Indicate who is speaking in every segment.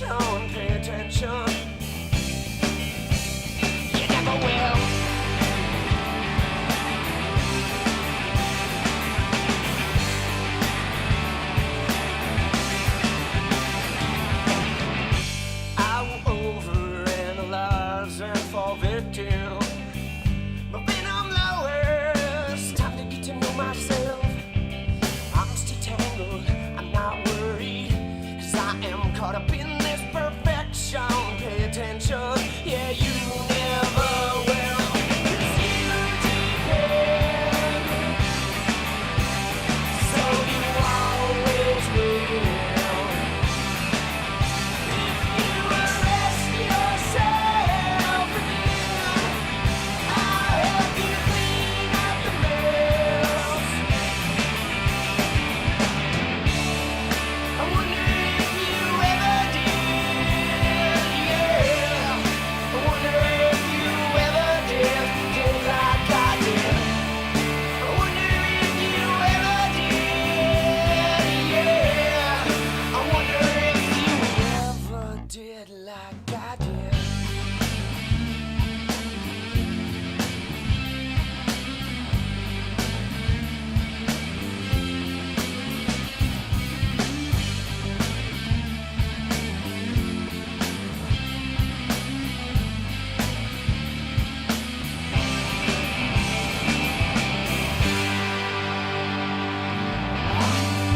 Speaker 1: perfection. Pay attention. You never will. I will overanalyze and fall victim. But when I'm lowest, time to get to know myself. I'm still tangled, I'm not worried, 'cause I am caught up in this perfection. Pay attention, yeah, you never will. 'Cause you depend, so you always will. If you arrest yourself again, I'll help you clean up the mess. I wonder if you ever did, yeah. I wonder if you ever did like I did. I wonder if you ever did, yeah. I wonder if you ever did like I did.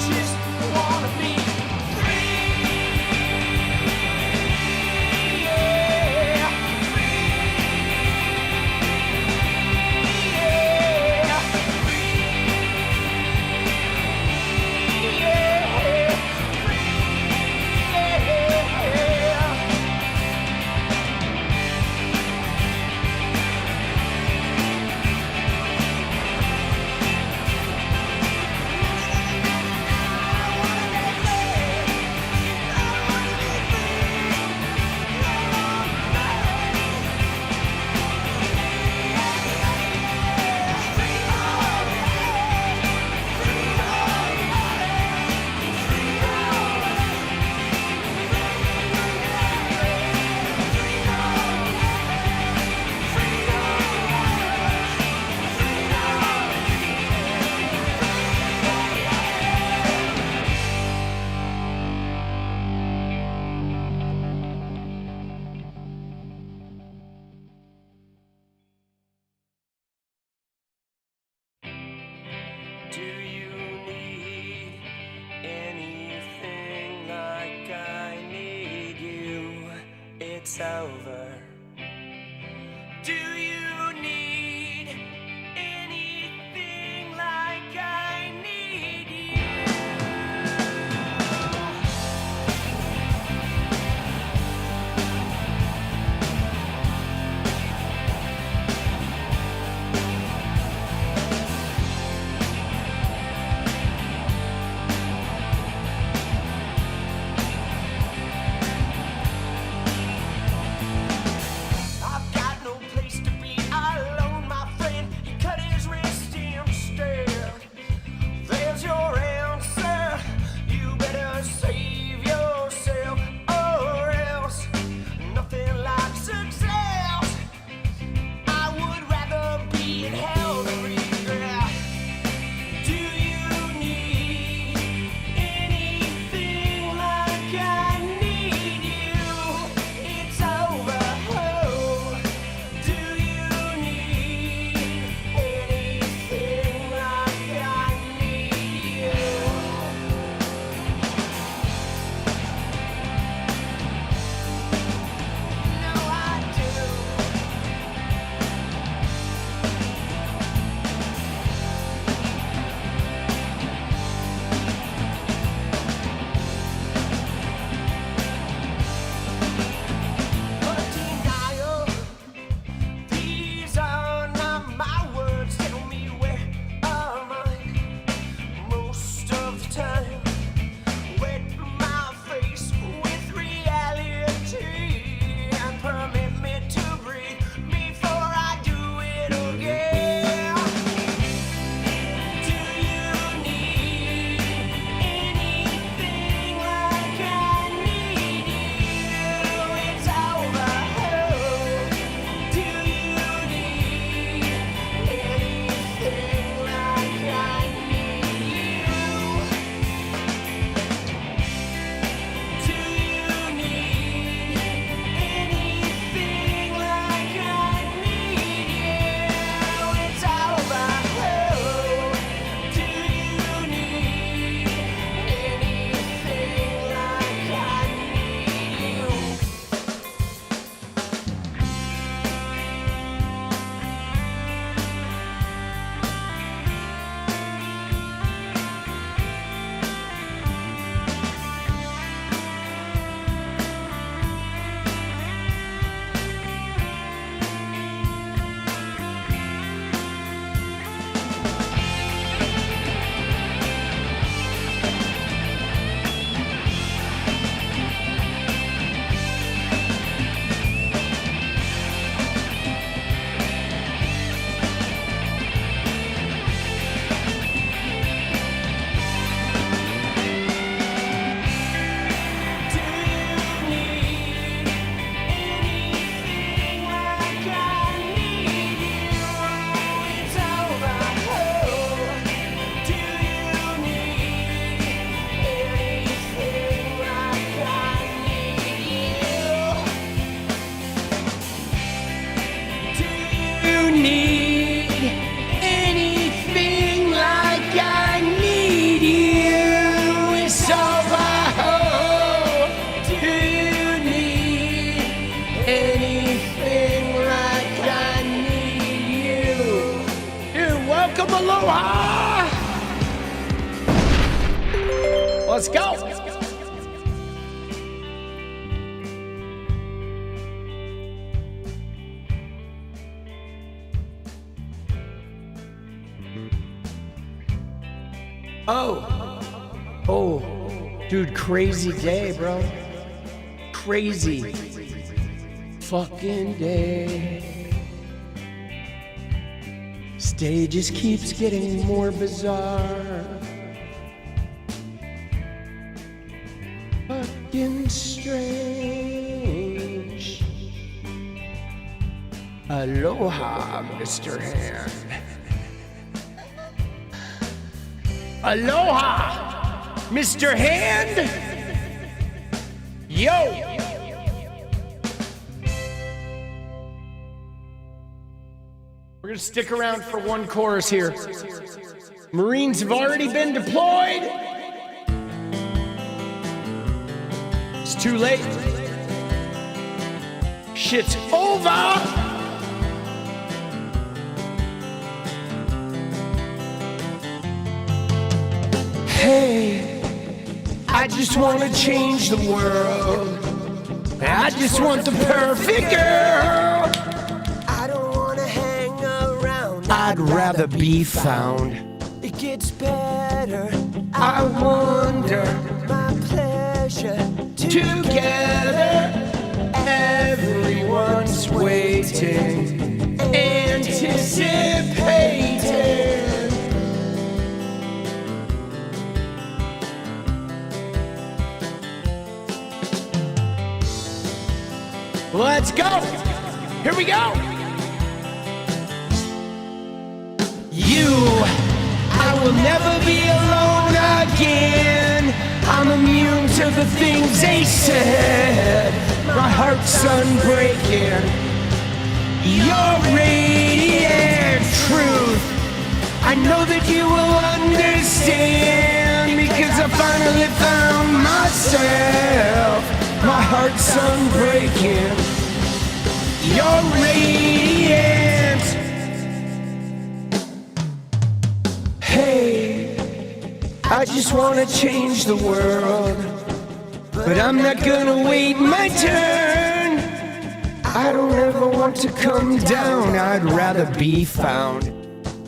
Speaker 1: Just wanna be free, yeah, free, yeah, free, yeah, Do you need anything like I need you? It's over. Do you need anything like I need you? I've got no place to
Speaker 2: Aloha! Let's go. Oh, dude, crazy day, bro. Crazy fucking day. Day just keeps getting more bizarre. Fucking strange. Aloha, Mr. Hand. Aloha, Mr. Hand. Yo. We're gonna stick around for one chorus here. Marines have already been deployed. It's too late. Shit's over. Hey, I just wanna change the world. I just want the perfect girl. I'd rather be found.
Speaker 1: It gets better.
Speaker 2: I wonder.
Speaker 1: My pleasure.
Speaker 2: Together, everyone's waiting, anticipating. Let's go. Here we go. I will never be alone again. I'm immune to the things they said. My heart's unbreaking. Your radiant truth, I know that you will understand, because I finally found myself. My heart's unbreaking. Your radiant. Hey, I just wanna change the world, but I'm not gonna wait my turn. I don't ever want to come down, I'd rather be found.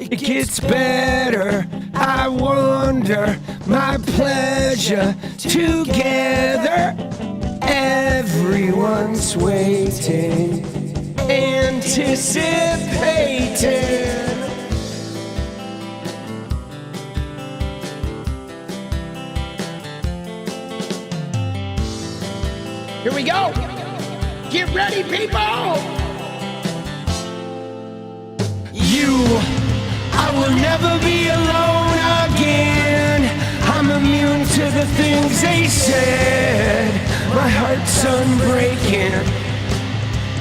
Speaker 2: It gets better, I wonder, my pleasure. Together, everyone's waiting, anticipating. Here we go. Get ready, people. I will never be alone again. I'm immune to the things they said. My heart's unbreaking.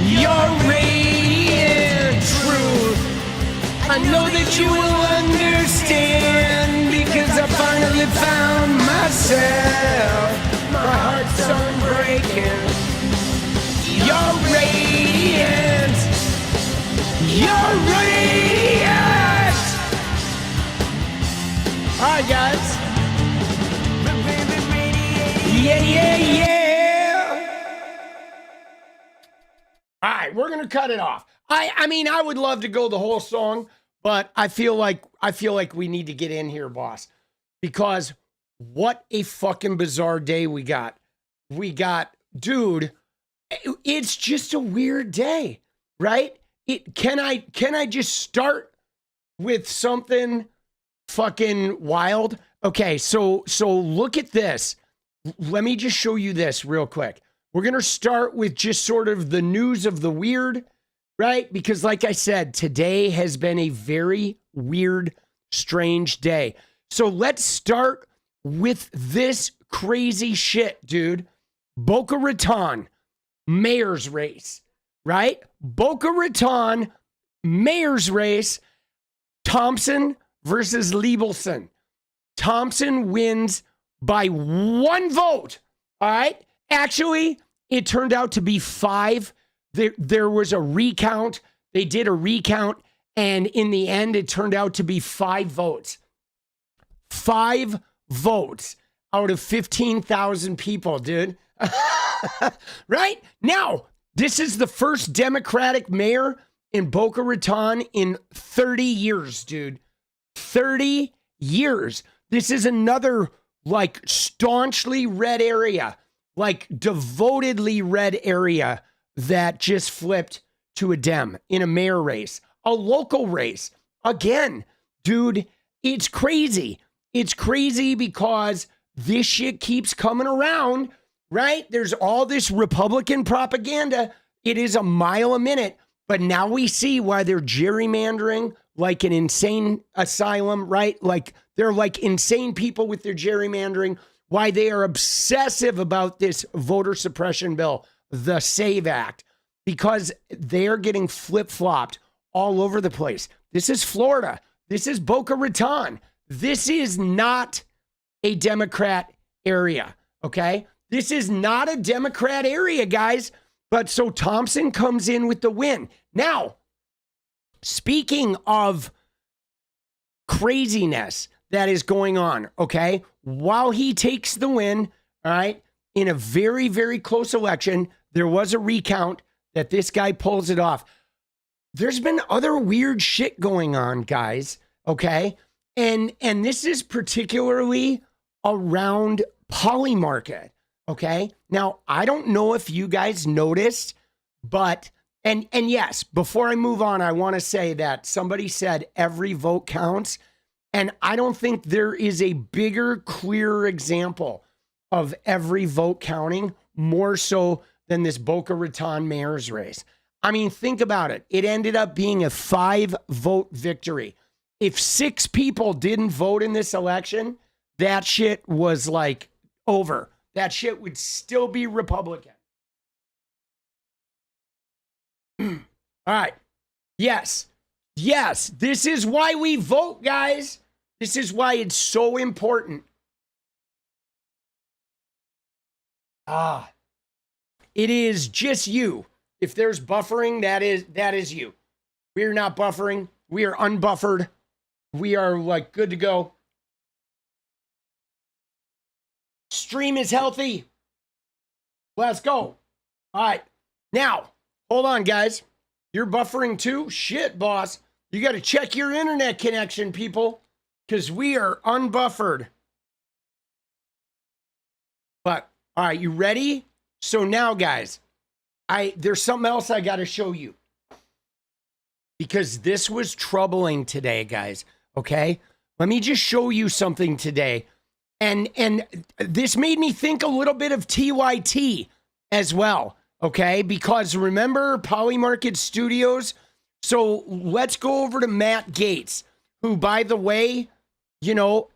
Speaker 2: Your radiant truth, I know that you will understand, because I finally found myself. My heart's unbreaking. You're radiant. You're radiant. All right, guys. Yeah. All right, we're gonna cut it off. I mean, I would love to go the whole song, but I feel like we need to get in here, boss, because what a fucking bizarre day we got. Dude, it's just a weird day, right? Can I just start with something fucking wild? Okay, so look at this. Let me just show you this real quick. We're going to start with just sort of the news of the weird, right? Because like I said, today has been a very weird, strange day. So let's start with this crazy shit, dude. Boca Raton mayor's race, right? Boca Raton mayor's race, Thompson versus Liebelson. Thompson wins by 1 vote, all right? Actually, it turned out to be 5. There was a recount. They did a recount, And in the end, it turned out to be 5 votes. 5 votes out of 15,000 people, dude. Right? Now, this is the first Democratic mayor in Boca Raton in 30 years, dude. 30 years. This is another, like, staunchly red area, like, devotedly red area that just flipped to a Dem in a mayor race, a local race. Again, dude, it's crazy. It's crazy because this shit keeps coming around, right? There's all this Republican propaganda. It is a mile a minute, but now we see why they're gerrymandering like an insane asylum, right? Like they're like insane people with their gerrymandering, why they are obsessive about this voter suppression bill, the SAVE Act, because they're getting flip-flopped all over the place. This is Florida. This is Boca Raton. This is not a Democrat area, okay? This is not a Democrat area, guys. But so Thompson comes in with the win. Now, speaking of craziness that is going on, okay? While he takes the win, all right, in a very, very close election, there was a recount that this guy pulls it off. There's been other weird shit going on, guys, okay? And this is particularly around Polymarket, okay? Now, I don't know if you guys noticed, but, and yes, before I move on, I want to say that somebody said every vote counts, and I don't think there is a bigger, clearer example of every vote counting, more so than this Boca Raton mayor's race. I mean, think about it. It ended up being a 5-vote victory. If 6 people didn't vote in this election, that shit was like over. That shit would still be Republican. All right. Yes. Yes. This is why we vote, guys. This is why it's so important. It is just you. If there's buffering, that is you. We're not buffering. We are unbuffered. We are like good to go. Stream is healthy. Let's go. All right. Now, hold on, guys. You're buffering too? Shit, boss. You got to check your internet connection, people, because we are unbuffered. But, all right, you ready? So now, guys, there's something else I got to show you. Because this was troubling today, guys. Okay? Let me just show you something today. And this made me think a little bit of TYT as well. Okay? Because remember Polymarket Studios? So let's go over to Matt Gaetz, who, by the way, you know,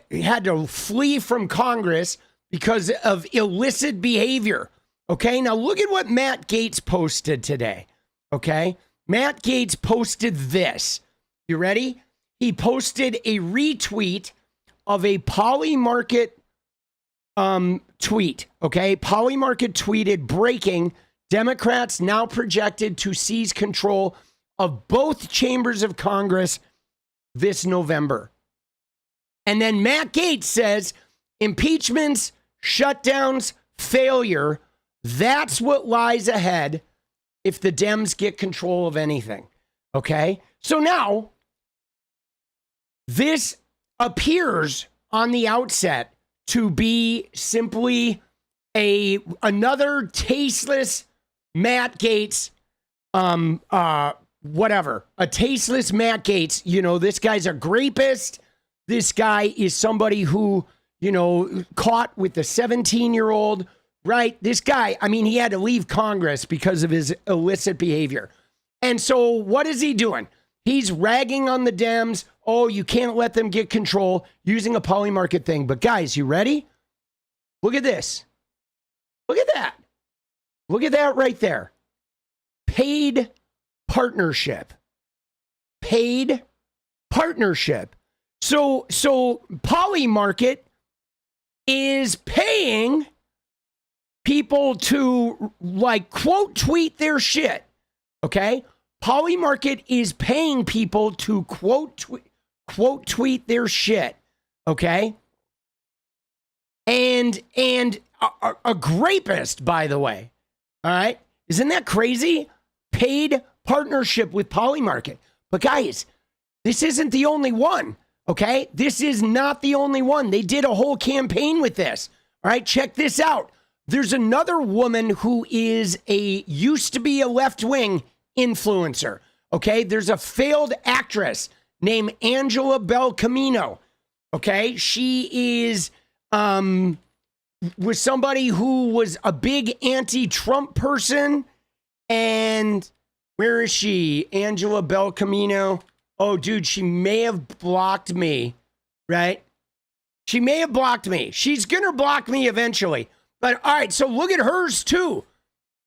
Speaker 2: had to flee from Congress because of illicit behavior. Okay? Now look at what Matt Gaetz posted today. Okay? Matt Gaetz posted this. You ready? He posted a retweet of a Polymarket tweet. Okay? Polymarket tweeted, breaking, Democrats now projected to seize control of both chambers of Congress this November. And then Matt Gaetz says, impeachments, shutdowns, failure, that's what lies ahead if the Dems get control of anything. Okay? So now, this appears on the outset to be simply another tasteless Matt Gaetz, whatever. A tasteless Matt Gaetz. You know, this guy's a rapist. This guy is somebody who, you know, caught with a 17-year-old, right? This guy, I mean, he had to leave Congress because of his illicit behavior. And so what is he doing? He's ragging on the Dems. Oh, you can't let them get control using a Polymarket thing. But guys, you ready? Look at this. Look at that. Look at that right there. Paid partnership. Paid partnership. So Polymarket is paying people to like quote tweet their shit. Okay? Polymarket is paying people to quote tweet their shit, okay? And a rapist, by the way, all right? Isn't that crazy? Paid partnership with Polymarket. But guys, this isn't the only one, okay? This is not the only one. They did a whole campaign with this, all right? Check this out. There's another woman who used to be a left-wing influencer, okay? There's a failed actress named Angela Bel Camino, okay? She is was somebody who was a big anti-Trump person, and where is she? Angela Bel Camino. Oh, dude, she may have blocked me, right? She may have blocked me. She's gonna block me eventually. But all right, so look at hers too,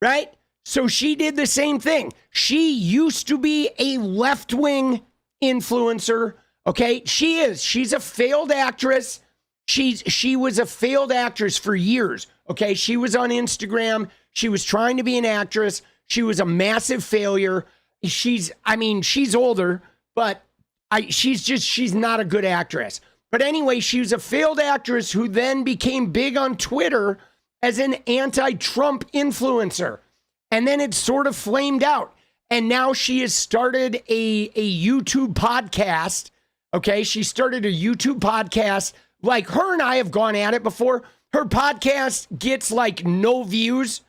Speaker 2: right? So she did the same thing. She used to be a left-wing influencer, okay? She's a failed actress. She was a failed actress for years, okay? She was on Instagram. She was trying to be an actress. She was a massive failure. She's older, but she's not a good actress. But anyway, she was a failed actress who then became big on Twitter as an anti-Trump influencer. And then it sort of flamed out. And now she has started a YouTube podcast. Okay, she started a YouTube podcast. Like, her and I have gone at it before. Her podcast gets like no views.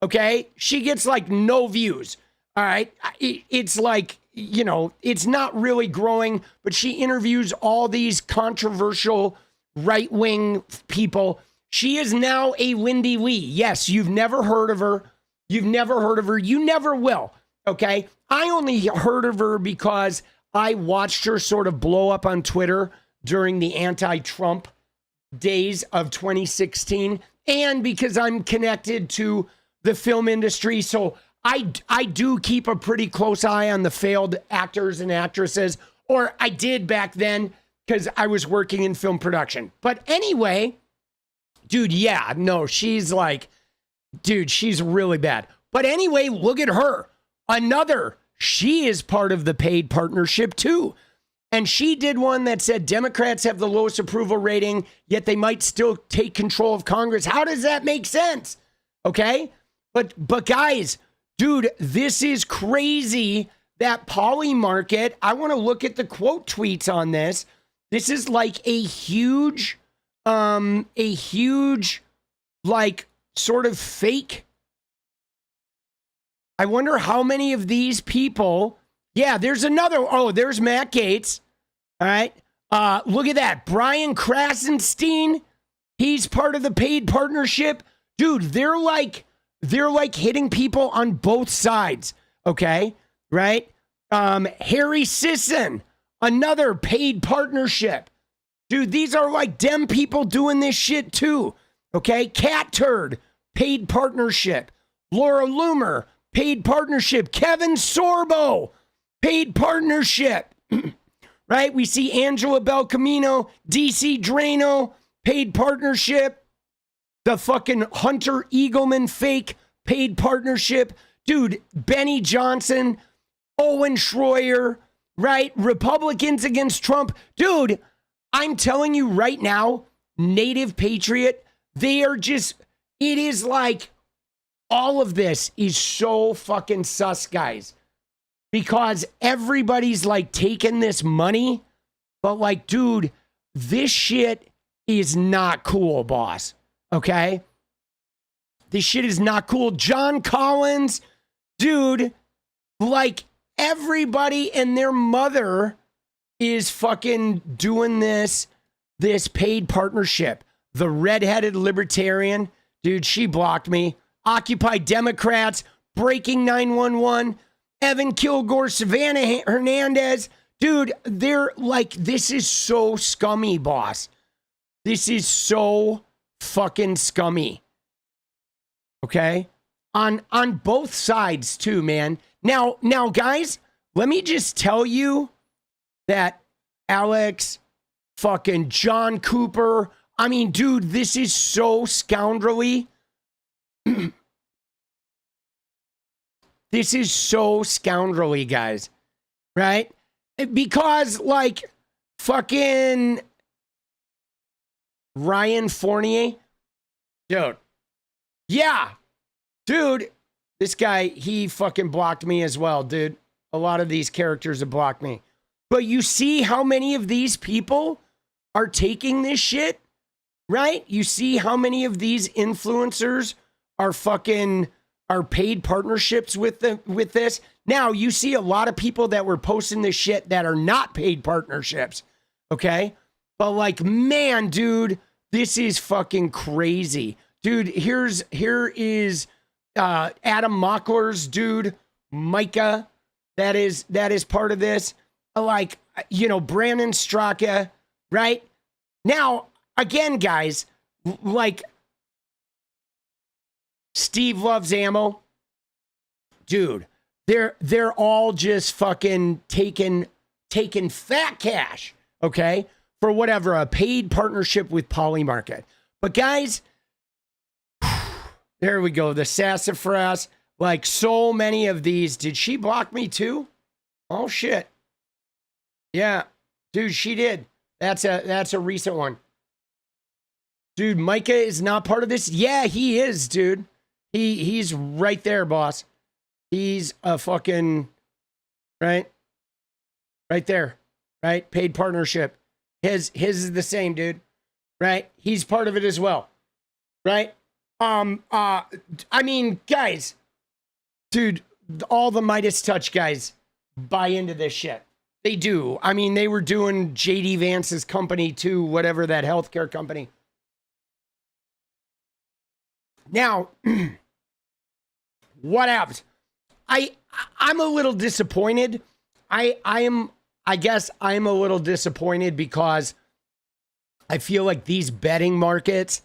Speaker 2: Okay, she gets like no views. All right, it's like, you know, it's not really growing, but she interviews all these controversial right-wing people. She is now a Wendy Lee. Yes, you've never heard of her. You've never heard of her. You never will, okay? I only heard of her because I watched her sort of blow up on Twitter during the anti-Trump days of 2016, and because I'm connected to the film industry, so I do keep a pretty close eye on the failed actors and actresses, or I did back then because I was working in film production. But anyway, dude, yeah, no, she's really bad. But anyway, look at her. She is part of the paid partnership too. And she did one that said Democrats have the lowest approval rating, yet they might still take control of Congress. How does that make sense? Okay? But guys, dude, this is crazy that Polymarket, I want to look at the quote tweets on this. This is like a huge, like, sort of fake. I wonder how many of these people. Yeah, there's another. Oh, there's Matt Gaetz. All right. Look at that. Brian Krasenstein. He's part of the paid partnership. Dude, they're like hitting people on both sides. Okay. Right. Harry Sisson, another paid partnership. Dude, these are like Dem people doing this shit too. Okay. Cat Turd, paid partnership. Laura Loomer, paid partnership. Kevin Sorbo, paid partnership. Right? We see Angela Bel Camino, DC Drano, paid partnership. The fucking Hunter Eagleman fake, paid partnership. Dude, Benny Johnson, Owen Schroyer, right? Republicans against Trump. Dude, I'm telling you right now, Native Patriot, they are just, it is like, all of this is so fucking sus, guys. Because everybody's like taking this money, but like, dude, this shit is not cool, boss. Okay? This shit is not cool. John Collins, dude, like everybody and their mother is fucking doing this paid partnership. The redheaded libertarian, dude, she blocked me. Occupy Democrats, Breaking 911, Evan Kilgore, Savannah Hernandez. Dude, they're like, this is so scummy, boss. This is so fucking scummy. Okay? On both sides too, man. Now, guys, let me just tell you that Alex, fucking John Cooper, I mean, dude, this is so scoundrelly. this is so scoundrelly, guys, right? Because, like, fucking Ryan Fournier, dude, yeah, dude, this guy, he fucking blocked me as well, dude. A lot of these characters have blocked me. But you see how many of these people are taking this shit, right? You see how many of these influencers are paid partnerships with this. Now, you see a lot of people that were posting this shit that are not paid partnerships, okay? But like, man, dude, this is fucking crazy. Dude, here is Adam Mockler's dude, Micah, that is part of this. Like, you know, Brandon Straka, right? Now, again, guys, like, Steve Loves Ammo, dude, they're all just fucking taking fat cash, okay, for whatever, a paid partnership with Polymarket. But guys, there we go, the 𝗙cie𝗹𝗹𝗪, like so many of these. Did she block me too? Oh shit. Yeah, dude, she did. That's a recent one. Dude, Micah is not part of this? Yeah, he is, dude. He's right there, boss. He's a fucking, right there, right? Paid partnership. His is the same, dude, right? He's part of it as well, right? I mean, guys, dude, all the Midas Touch guys buy into this shit. They do. I mean, they were doing JD Vance's company too, whatever, that healthcare company. Now, what happens? I'm a little disappointed. I guess I'm a little disappointed because I feel like these betting markets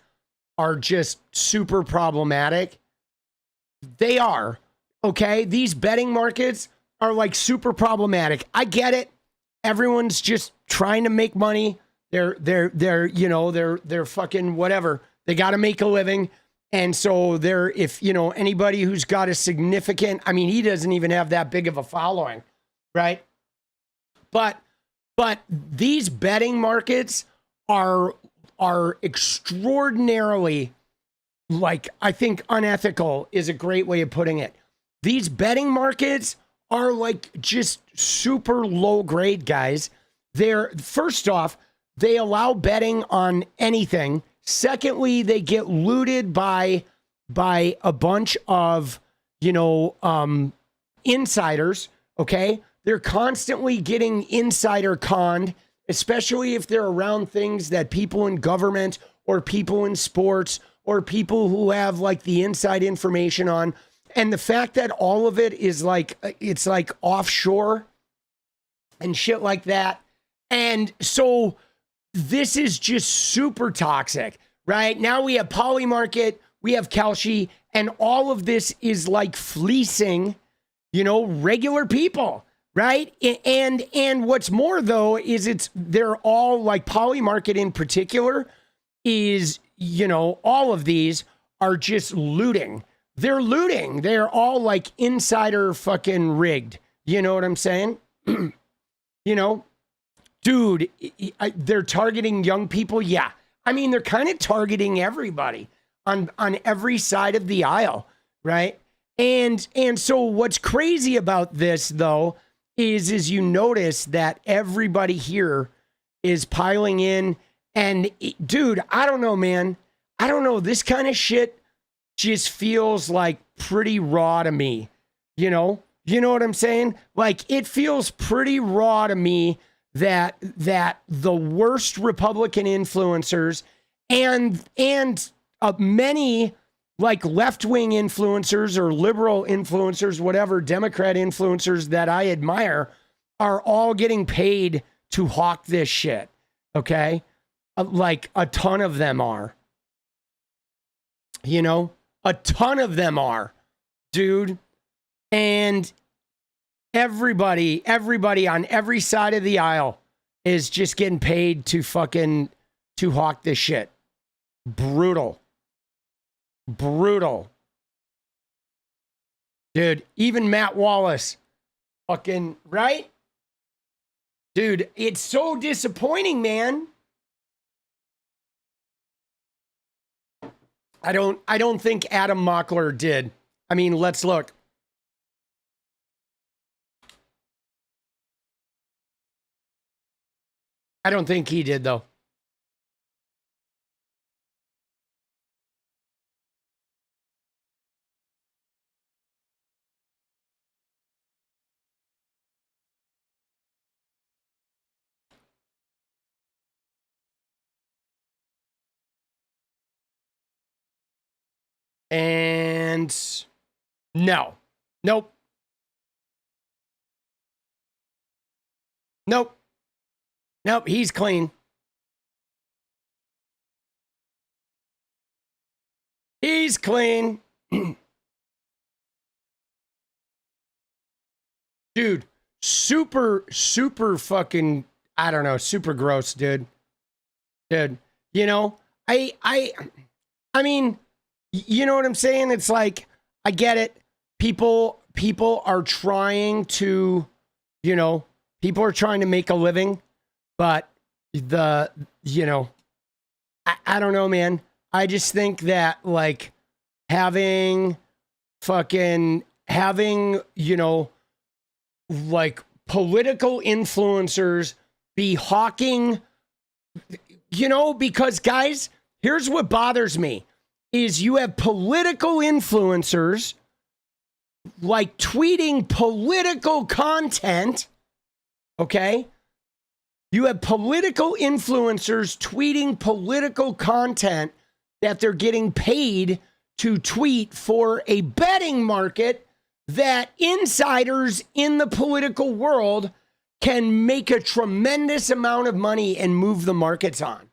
Speaker 2: are just super problematic. They are, okay? These betting markets are like super problematic. I get it. Everyone's just trying to make money. They're fucking whatever. They got to make a living. And so if, you know, anybody who's got a significant, I mean, he doesn't even have that big of a following, right? But these betting markets are extraordinarily, like, I think unethical is a great way of putting it. These betting markets are like just super low grade, guys. First off, they allow betting on anything. Secondly, they get looted by a bunch of, you know, insiders, okay? They're constantly getting insider conned, especially if they're around things that people in government or people in sports or people who have like the inside information on. And the fact that all of it is like, it's like offshore and shit like that. And so this is just super toxic, right? Now we have Polymarket, we have 𝗙cie, and all of this is like fleecing, you know, regular people, right? And what's more though is they're all like Polymarket in particular is, you know, all of these are just looting. They're looting. They're all like insider fucking rigged. You know what I'm saying? You know, dude, they're targeting young people. Yeah. I mean, they're kind of targeting everybody on every side of the aisle. Right. And so what's crazy about this though, is you notice that everybody here is piling in and dude, I don't know, man. I don't know. This kind of shit just feels like pretty raw to me, you know what I'm saying? Like it feels pretty raw to me that the worst Republican influencers and many like left-wing influencers or liberal influencers, whatever, Democrat influencers that I admire are all getting paid to hawk this shit. Okay. Like a ton of them are, you know, a ton of them are, dude. And everybody on every side of the aisle is just getting paid to hawk this shit. Brutal. Dude, even Matt Wallace, fucking, right? Dude, it's so disappointing, man. I don't think Adam Mockler did. I mean, let's look. I don't think he did, though. And no. Nope. Nope. Nope, he's clean. He's clean. Dude, super fucking, I don't know, super gross, dude. Dude, you know, I mean, you know what I'm saying? It's like, I get it. People are trying to, you know, people are trying to make a living, but you know, I don't know, man. I just think that, like, having, you know, like, political influencers be hawking, you know, because, guys, here's what bothers me, is you have political influencers, like, tweeting political content, okay? You have political influencers tweeting political content that they're getting paid to tweet for a betting market that insiders in the political world can make a tremendous amount of money and move the markets on.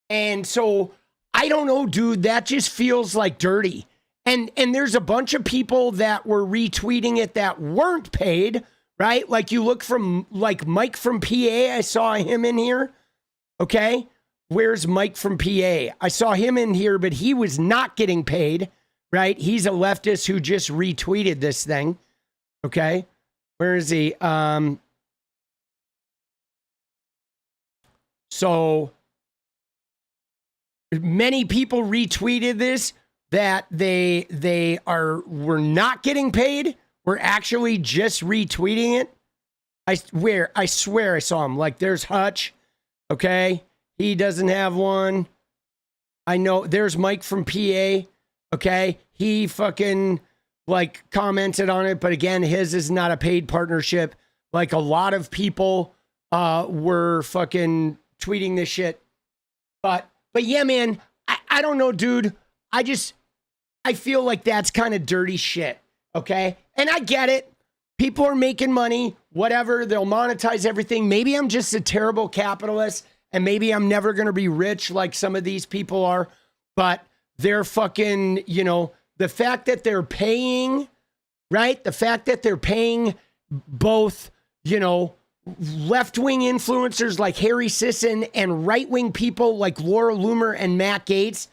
Speaker 2: And so, I don't know, dude, that just feels like dirty. And there's a bunch of people that were retweeting it that weren't paid, right? Like, you look from, like, Mike from PA, I saw him in here, okay? Where's Mike from PA? I saw him in here, but he was not getting paid, right? He's a leftist who just retweeted this thing, okay? Where is he? So many people retweeted this that were not getting paid. We're actually just retweeting it. I swear I saw him. Like, there's Hutch, okay? He doesn't have one. I know there's Mike from PA, okay? He fucking, like, commented on it, but again, his is not a paid partnership. Like, a lot of people were fucking tweeting this shit. But yeah, man, I don't know, dude. I feel like that's kind of dirty shit, okay? And I get it. People are making money, whatever. They'll monetize everything. Maybe I'm just a terrible capitalist, and maybe I'm never going to be rich like some of these people are. But they're fucking, you know, the fact that they're paying, right? The fact that they're paying both, you know, left-wing influencers like Harry Sisson and right-wing people like Laura Loomer and Matt Gaetz.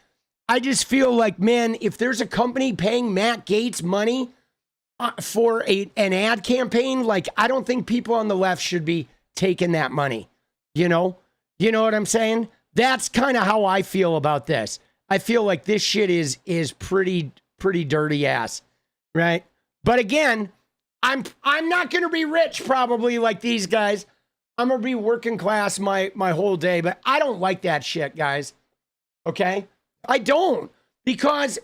Speaker 2: I just feel like, man, if there's a company paying Matt Gaetz money for an ad campaign, like, I don't think people on the left should be taking that money. You know what I'm saying? That's kind of how I feel about this. I feel like this shit is pretty dirty ass, right? But again, I'm not going to be rich probably like these guys. I'm going to be working class my whole day, but I don't like that shit, guys. Okay? I don't. Because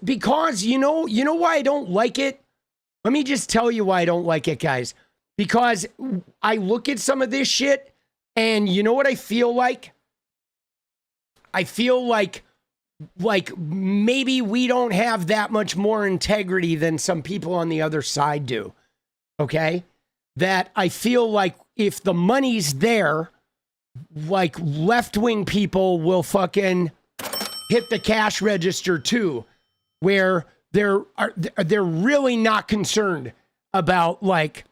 Speaker 2: you know why I don't like it? Let me just tell you why I don't like it, guys. Because I look at some of this shit and you know what I feel like? I feel like maybe we don't have that much more integrity than some people on the other side do. Okay? That I feel like if the money's there, like, left-wing people will fucking hit the cash register too, where they're really not concerned about, like,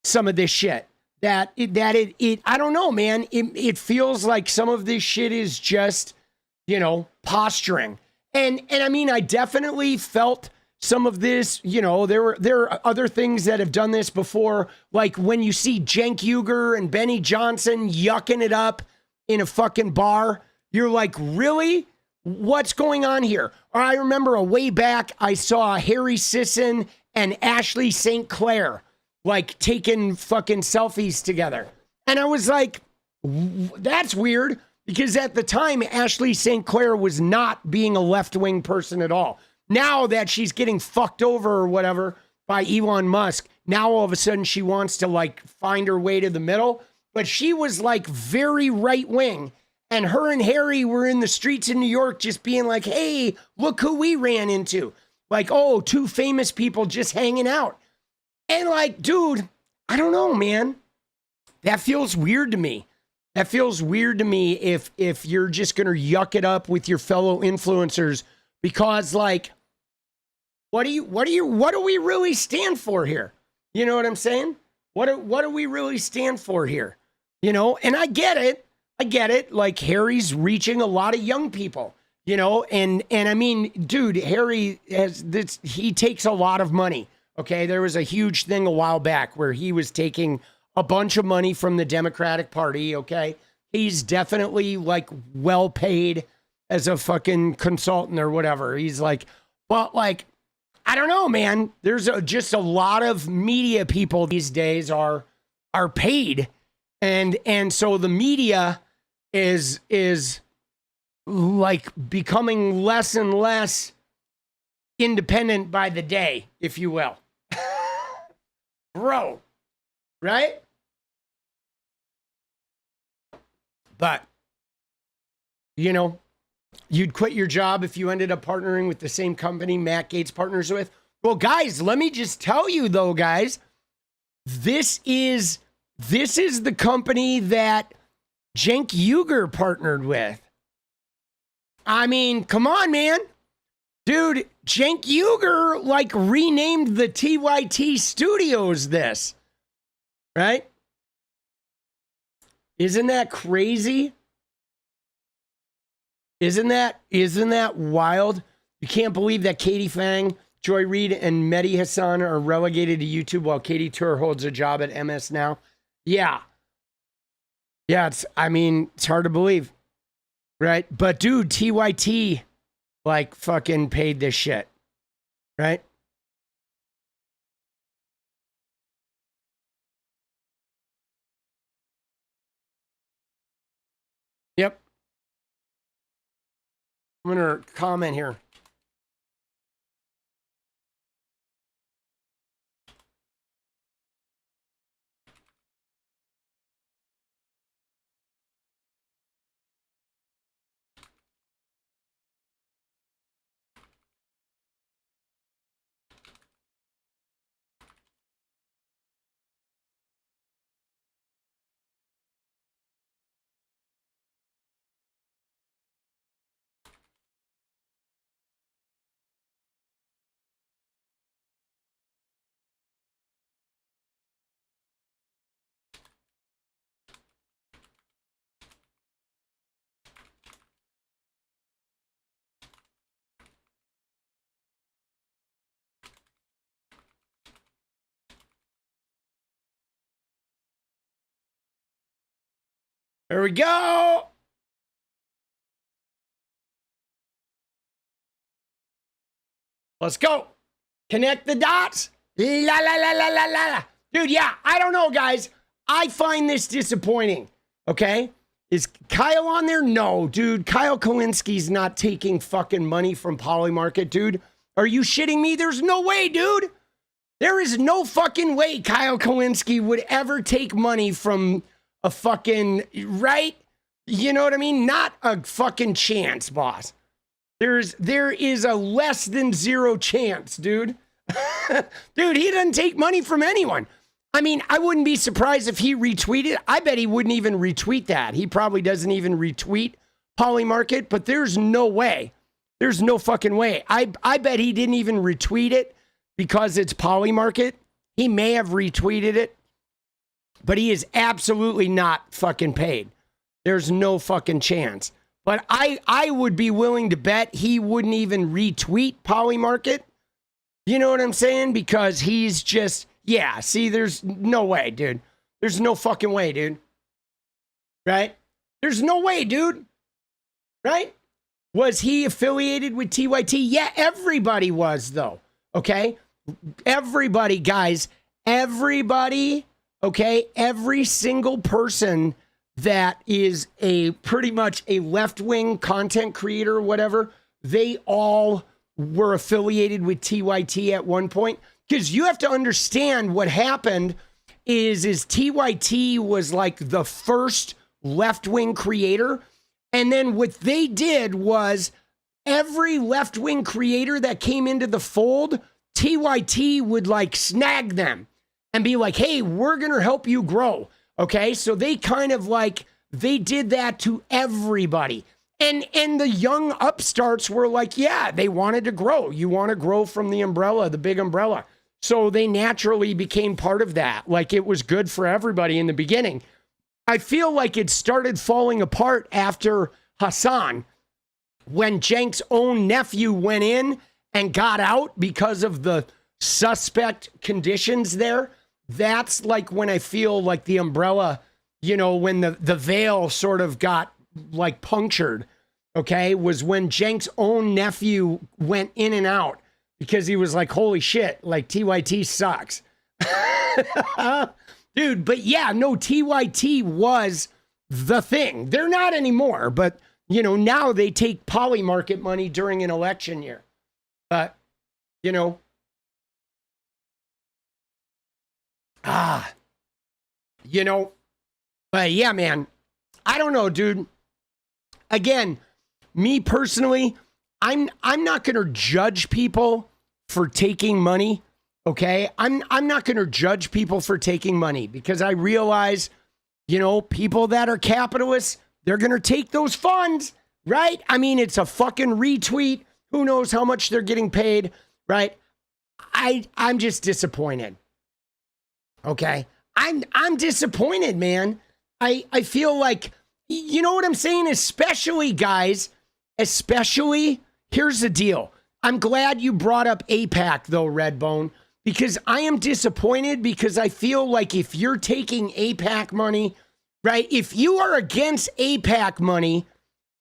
Speaker 2: some of this shit. That it I don't know, man. It feels like some of this shit is just, you know, posturing. And I mean, I definitely felt some of this. You know, there are other things that have done this before. Like when you see Cenk Uygur and Benny Johnson yucking it up in a fucking bar, you're like, really? What's going on here? Or I remember a way back, I saw Harry Sisson and Ashley St. Clair like taking fucking selfies together. And I was like, that's weird, because at the time, Ashley St. Clair was not being a left-wing person at all. Now that she's getting fucked over or whatever by Elon Musk, now all of a sudden she wants to like find her way to the middle. But she was like very right-wing. And her and Harry were in the streets in New York just being like, hey, look who we ran into. Like, oh, two famous people just hanging out. And like, dude, I don't know, man. That feels weird to me. That feels weird to me if you're just going to yuck it up with your fellow influencers, because like, what do we really stand for here? You know what I'm saying? What do we really stand for here? You know, and I get it. Like Harry's reaching a lot of young people, you know, and I mean, dude, Harry has this, he takes a lot of money. Okay. There was a huge thing a while back where he was taking a bunch of money from the Democratic Party. Okay. He's definitely like well paid as a fucking consultant or whatever. He's like, but like, I don't know, man. There's just a lot of media people these days are paid. And so the media is like becoming less and less independent by the day, if you will. Bro, right? But, you know, you'd quit your job if you ended up partnering with the same company Matt Gaetz partners with. Well, guys, let me just tell you though, guys, this is the company that Cenk Uygur partnered with. I mean, come on, man. Dude, Cenk Uygur like renamed the TYT Studios this. Right? Isn't that crazy? Isn't that wild? You can't believe that Katie Fang, Joy Reid, and Mehdi Hassan are relegated to YouTube while Katie Tur holds a job at MS Now. Yeah. Yeah, it's hard to believe. Right? But dude, TYT like fucking paid this shit. Right? Yep. I'm gonna comment here. There we go. Let's go. Connect the dots. La, la, la, la, la, la. Dude, yeah, I don't know, guys. I find this disappointing, okay? Is Kyle on there? No, dude. Kyle Kulinski's not taking fucking money from Polymarket, dude. Are you shitting me? There's no way, dude. There is no fucking way Kyle Kulinski would ever take money from a fucking, right? You know what I mean? Not a fucking chance, boss. There is a less than zero chance, dude. Dude, he doesn't take money from anyone. I mean, I wouldn't be surprised if he retweeted. I bet he wouldn't even retweet that. He probably doesn't even retweet Polymarket, but there's no way. There's no fucking way. I bet he didn't even retweet it because it's Polymarket. He may have retweeted it, but he is absolutely not fucking paid. There's no fucking chance. But I would be willing to bet he wouldn't even retweet Polymarket You know what I'm saying? Because he's just, yeah, see, there's no way, dude. There's no fucking way, dude. Right? There's no way, dude. Right? Was he affiliated with TYT? Yeah, everybody was, though. Okay? Everybody, guys, everybody, okay? Every single person that is a pretty much a left-wing content creator or whatever, they all were affiliated with TYT at one point. Because you have to understand what happened is TYT was like the first left-wing creator. And then what they did was every left-wing creator that came into the fold, TYT would like snag them and be like, hey, we're going to help you grow. Okay. So they kind of like, they did that to everybody. And the young upstarts were like, yeah, they wanted to grow. You want to grow from the umbrella, the big umbrella. So they naturally became part of that. Like it was good for everybody in the beginning. I feel like it started falling apart after Hassan, when Cenk's own nephew went in and got out because of the suspect conditions there. That's like when I feel like the umbrella, you know, when the veil sort of got like punctured, okay, was when Cenk's own nephew went in and out because he was like, holy shit, like TYT sucks. Dude, but yeah, no, TYT was the thing. They're not anymore, but, you know, now they take Polymarket money during an election year. But, you know, you know, but yeah, man, I don't know, dude. Again, me personally, I'm not going to judge people for taking money. Okay, I'm not going to judge people for taking money because I realize, you know, people that are capitalists, they're going to take those funds, right? I mean, it's a fucking retweet. Who knows how much they're getting paid, right? I'm just disappointed. Okay, I'm disappointed, man. I feel like, you know what I'm saying? Especially, guys, especially, here's the deal. I'm glad you brought up AIPAC, though, Redbone. Because I am disappointed because I feel like if you're taking AIPAC money, right? If you are against AIPAC money,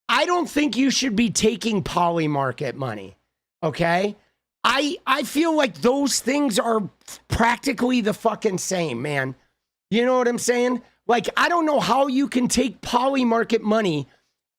Speaker 2: I don't think you should be taking Polymarket money. Okay? I feel like those things are practically the fucking same, man. You know what I'm saying? Like, I don't know how you can take Polymarket money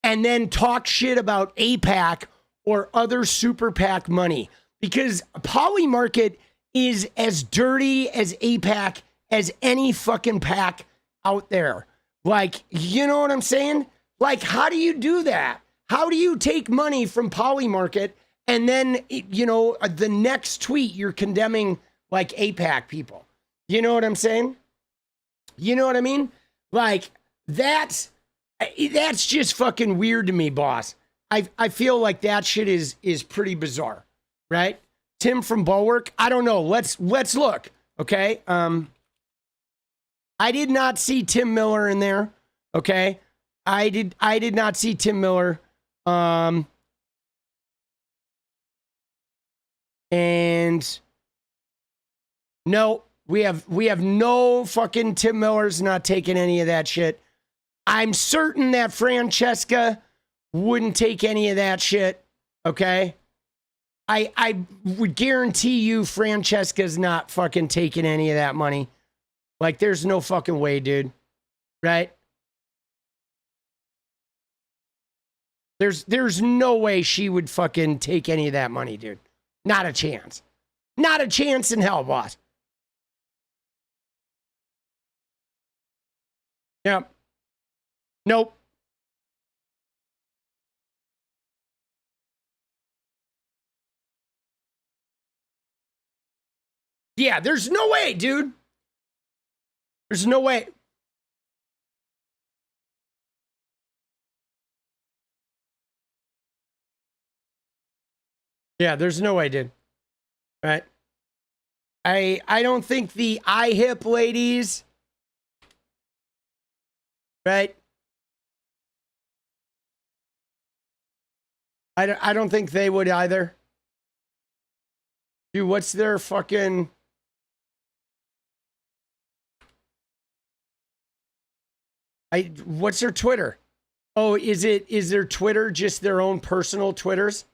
Speaker 2: and then talk shit about AIPAC or other super PAC money. Because Polymarket is as dirty as AIPAC as any fucking PAC out there. Like, you know what I'm saying? Like, how do you do that? How do you take money from Polymarket and then, you know, the next tweet you're condemning like AIPAC people? You know what I'm saying? You know what I mean? Like, that's just fucking weird to me, boss. I feel like that shit is pretty bizarre, right? Tim from Bulwark, I don't know. Let's look. Okay. I did not see Tim Miller in there. Okay. I did not see Tim Miller. And no, we have no fucking Tim Miller's not taking any of that shit. I'm certain that Francesca wouldn't take any of that shit. Okay. I would guarantee you Francesca's not fucking taking any of that money. Like, there's no fucking way, dude. Right? There's no way she would fucking take any of that money, dude. Not a chance. Not a chance in hell, boss. Yep. Nope. Yeah, there's no way, dude. There's no way. Yeah, there's no way, dude. Right? I don't think the IHIP ladies, right? I don't think they would either. Dude, what's their fucking... What's their Twitter? Oh, is their Twitter just their own personal Twitters?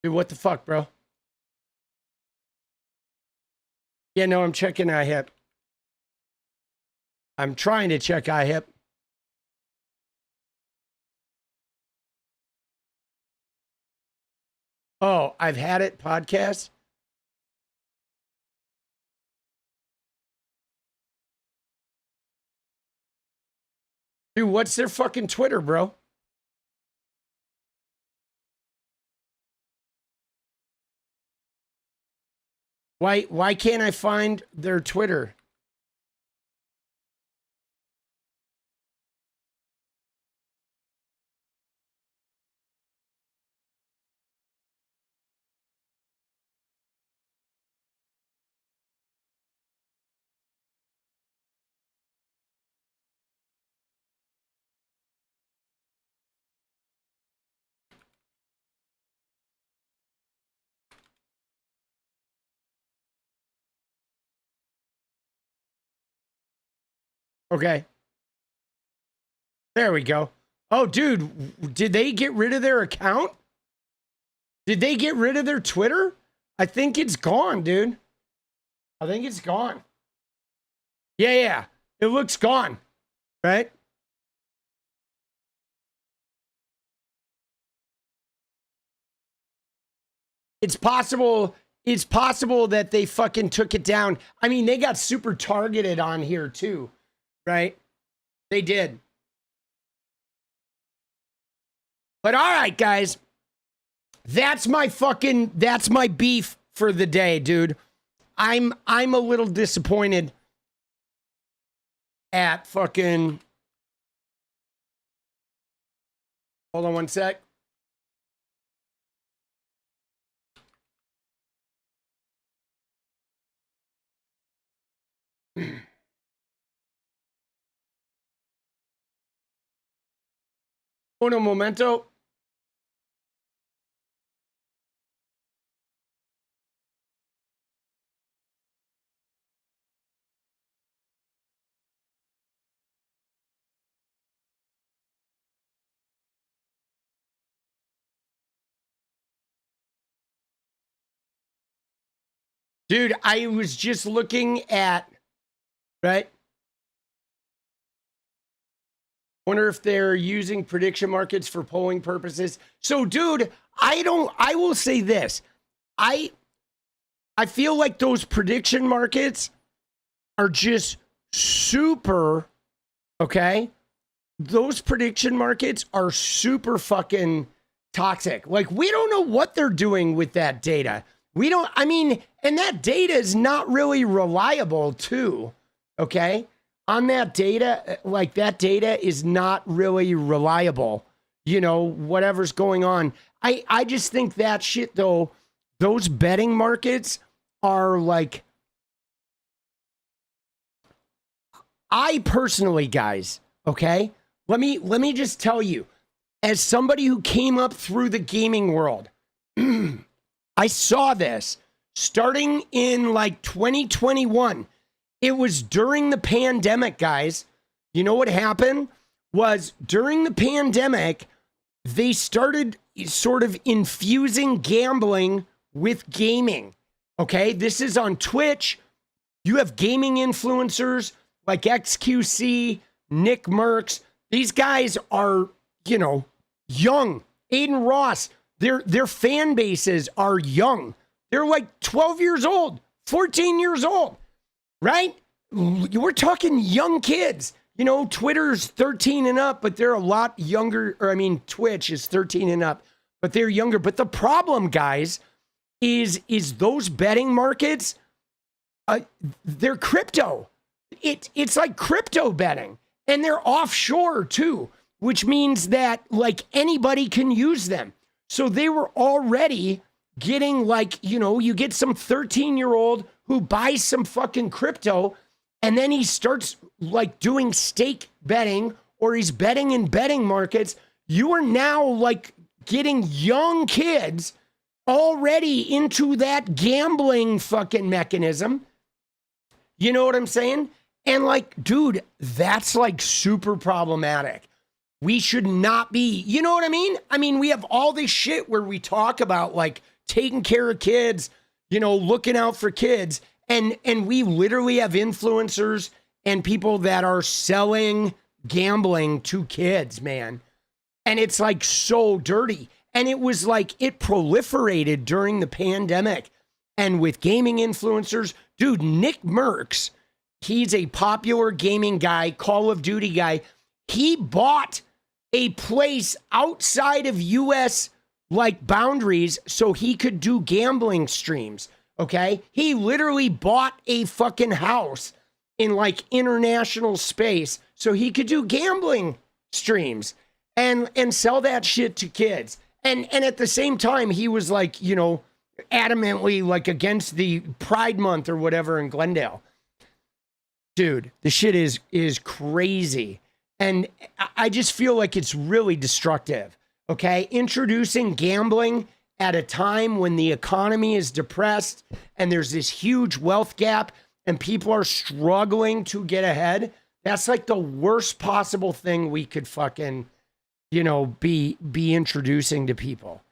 Speaker 2: Dude, what the fuck, bro? Yeah, no, I'm checking 𝗪𝗓. I'm trying to check 𝗪𝗓. Oh, I've had it podcast. Dude, what's their fucking Twitter, bro? Why can't I find their Twitter? Okay. There we go. Oh, dude, did they get rid of their account? Did they get rid of their Twitter? I think it's gone, dude. I think it's gone. Yeah. It looks gone, right? It's possible that they fucking took it down. I mean, they got super targeted on here too, right? They did. But all right, guys. That's my beef for the day, dude. I'm a little disappointed at fucking... Hold on one sec. Uno momento. Dude, I was just looking at, right? Wonder if they're using prediction markets for polling purposes. So, dude, I will say this. I feel like those prediction markets are just super, okay? Those prediction markets are super fucking toxic. Like, we don't know what they're doing with that data. And that data is not really reliable too, okay? On that data, like that data is not really reliable, whatever's going on. I just think that shit though, those betting markets are like, I personally, guys, okay? Let me just tell you, as somebody who came up through the gaming world, I saw this starting in like 2021. It was during the pandemic, guys. You know what happened? Was during the pandemic, they started sort of infusing gambling with gaming. Okay, this is on Twitch. You have gaming influencers like 𝗙𝗪𝗔, Nick Merckx. These guys are, young. Aiden Ross. Their fan bases are young. They're like 12 years old, 14 years old, right? We're talking young kids. Twitter's 13 and up, but they're a lot younger. Twitch is 13 and up, but they're younger. But the problem, guys, is those betting markets, they're crypto. It's like crypto betting, and they're offshore too, which means that like anybody can use them. So they were already getting like, you get some 13-year-old who buys some fucking crypto and then he starts like doing stake betting or he's betting in betting markets. You are now like getting young kids already into that gambling fucking mechanism. You know what I'm saying? And like, dude, that's like super problematic. We should not be, you know what I mean? I mean, we have all this shit where we talk about like taking care of kids, looking out for kids. And we literally have influencers and people that are selling gambling to kids, man. And it's like so dirty. And it was like it proliferated during the pandemic. And with gaming influencers, dude, Nick Merckx, he's a popular gaming guy, Call of Duty guy. He bought a place outside of US like boundaries so he could do gambling streams. Okay. He literally bought a fucking house in like international space so he could do gambling streams and sell that shit to kids. And at the same time, he was like, adamantly like against the Pride Month or whatever in Glendale. Dude, the shit is crazy. And I just feel like it's really destructive. Okay. Introducing gambling at a time when the economy is depressed and there's this huge wealth gap and people are struggling to get ahead. That's like the worst possible thing we could fucking, be introducing to people.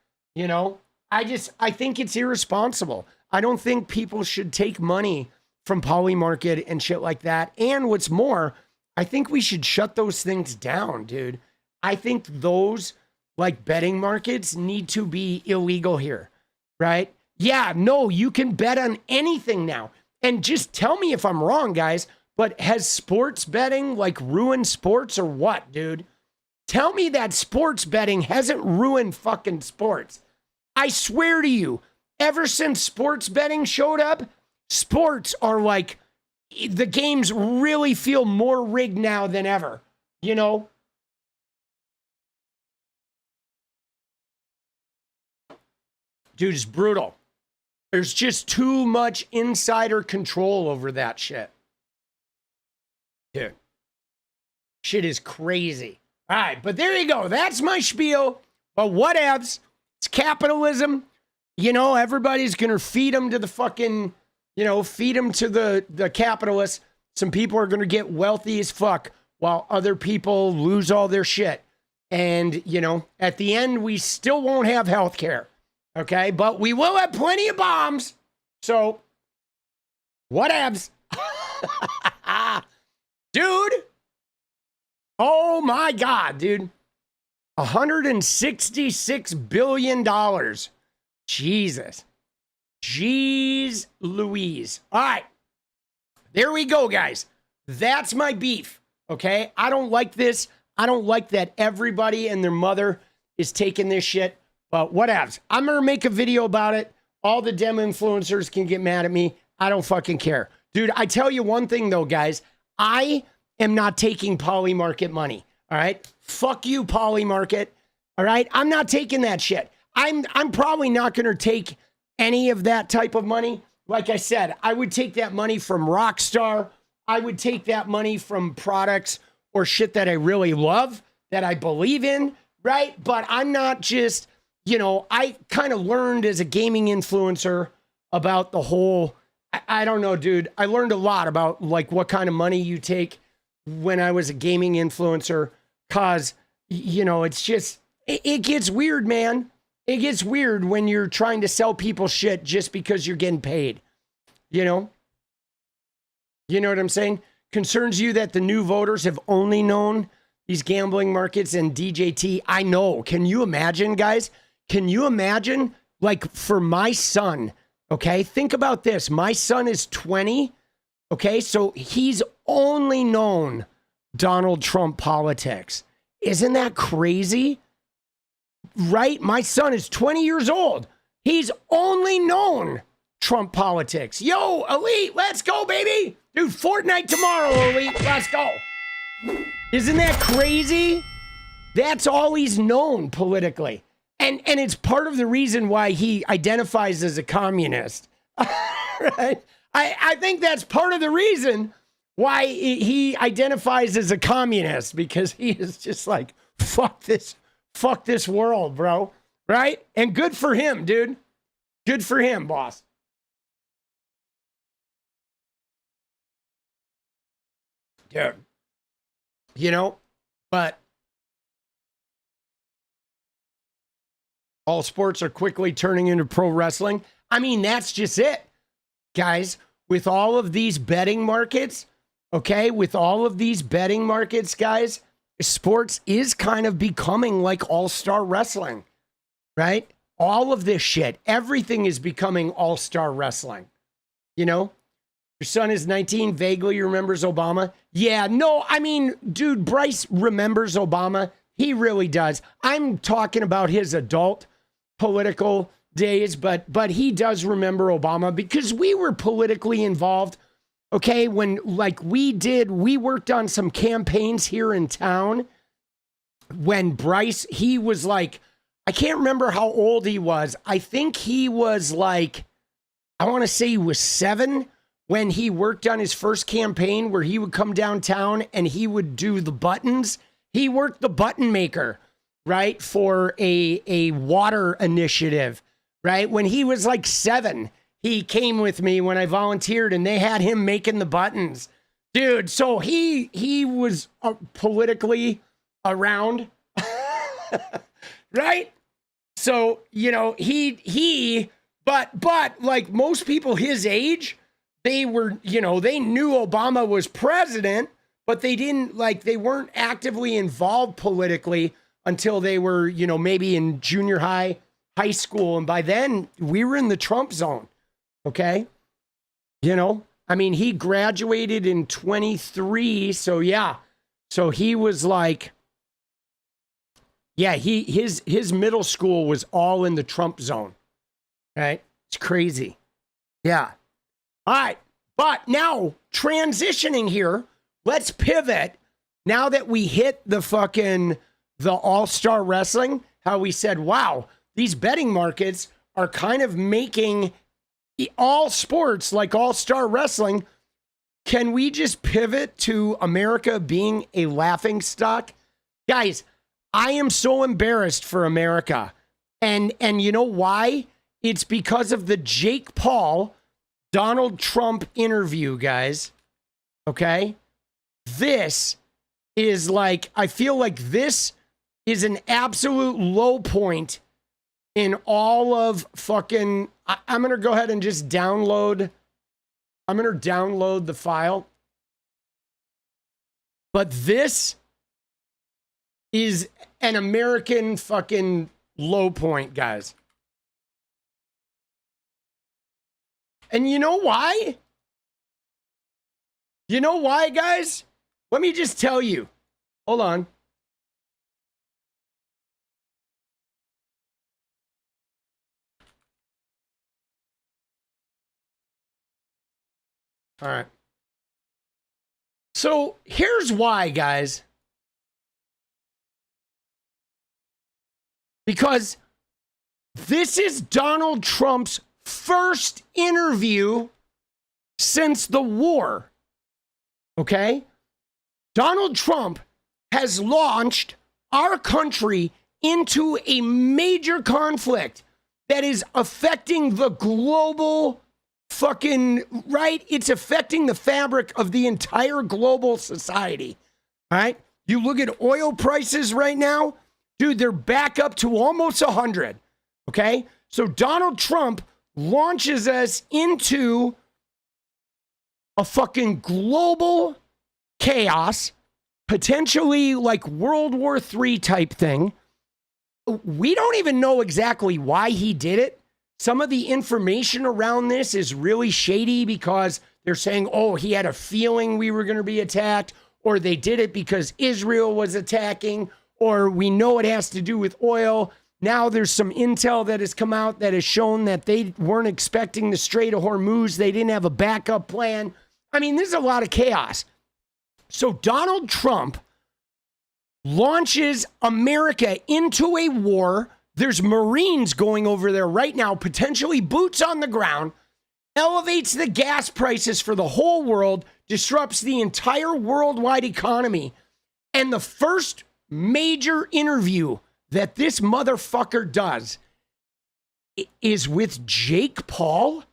Speaker 2: I think it's irresponsible. I don't think people should take money from Polymarket and shit like that. And what's more, I think we should shut those things down, dude. I think those like betting markets need to be illegal here, right? Yeah, no, you can bet on anything now. And just tell me if I'm wrong, guys, but has sports betting like ruined sports or what, dude? Tell me that sports betting hasn't ruined fucking sports. I swear to you, ever since sports betting showed up, sports are like, the games really feel more rigged now than ever, Dude, it's brutal. There's just too much insider control over that shit. Dude, shit is crazy. All right, but there you go. That's my spiel. But whatevs. It's capitalism. Everybody's going to feed them to the fucking, feed them to the capitalists. Some people are going to get wealthy as fuck while other people lose all their shit. And, at the end, we still won't have health care. Okay, but we will have plenty of bombs. So, whatevs. Dude. Oh my God, dude. $166 billion. Jesus. Jeez Louise. All right. There we go, guys. That's my beef. Okay. I don't like this. I don't like that everybody and their mother is taking this shit. But whatevs. I'm going to make a video about it. All the Dem influencers can get mad at me. I don't fucking care. Dude, I tell you one thing though, guys. I am not taking Polymarket money. All right. Fuck you, Polymarket. All right. I'm not taking that shit. I'm probably not going to take any of that type of money. Like I said, I would take that money from Rockstar. I would take that money from products or shit that I really love, that I believe in. Right. But I'm not just, I kind of learned as a gaming influencer about the whole, I don't know, dude. I learned a lot about like what kind of money you take when I was a gaming influencer. Cause, it's just, it gets weird, man. It gets weird when you're trying to sell people shit just because you're getting paid. You know what I'm saying? Concerns you that the new voters have only known these gambling markets and DJT. I know. Can you imagine, guys? Can you imagine, like, for my son, okay? Think about this. My son is 20, okay? So he's only known Donald Trump politics. Isn't that crazy? Right? My son is 20 years old. He's only known Trump politics. Yo, Elite, let's go, baby. Dude, Fortnite tomorrow, Elite. Let's go. Isn't that crazy? That's all he's known politically. And it's part of the reason why he identifies as a communist. Right? I think that's part of the reason why he identifies as a communist, because he is just like, fuck this world, bro. Right? And good for him, dude. Good for him, boss. Dude. You know, but all sports are quickly turning into pro wrestling. I mean, that's just it, guys. With all of these betting markets, okay, with all of these betting markets, guys, sports is kind of becoming like all-star wrestling, right? All of this shit, everything is becoming all-star wrestling. You know, your son is 19, vaguely remembers Obama. Yeah, no, I mean, dude, Bryce remembers Obama. He really does. I'm talking about his adult political days, but he does remember Obama because we were politically involved. Okay, when like we worked on some campaigns here in town when Bryce, he was like, I can't remember how old he was. I think he was like, I want to say he was 7 when he worked on his first campaign where he would come downtown and he would do the buttons. He worked the button maker, right, for a water initiative, right? When he was like 7, he came with me when I volunteered and they had him making the buttons. Dude, so he was politically around, right? So, you know, but like most people his age, they were, you know, they knew Obama was president, but they weren't actively involved politically until they were, you know, maybe in junior high school. And by then we were in the Trump zone. Okay. You know, I mean, he graduated in 23. So yeah. So he was like, yeah, his middle school was all in the Trump zone. Right. It's crazy. Yeah. All right. But now transitioning here, let's pivot. Now that we hit the all-star wrestling, how we said, wow, these betting markets are kind of making all sports like all-star wrestling. Can we just pivot to America being a laughing stock? Guys, I am so embarrassed for America. And you know why? It's because of the Jake Paul, Donald Trump interview, guys. Okay? This is like, I feel like this is an absolute low point in all of fucking, I'm going to go ahead and just download the file. But this is an American fucking low point, guys. And you know why? You know why, guys? Let me just tell you. Hold on. All right. So here's why, guys. Because this is Donald Trump's first interview since the war. Okay? Donald Trump has launched our country into a major conflict that is affecting the global fucking, right? It's affecting the fabric of the entire global society. All right? You look at oil prices right now, dude, they're back up to almost 100. Okay? So Donald Trump launches us into a fucking global chaos, potentially like World War III type thing. We don't even know exactly why he did it. Some of the information around this is really shady because they're saying, oh, he had a feeling we were going to be attacked, or they did it because Israel was attacking, or we know it has to do with oil. Now there's some intel that has come out that has shown that they weren't expecting the Strait of Hormuz. They didn't have a backup plan. I mean, there's a lot of chaos. So Donald Trump launches America into a war There's Marines going over there right now, potentially boots on the ground, elevates the gas prices for the whole world, disrupts the entire worldwide economy. And the first major interview that this motherfucker does is with Jake Paul,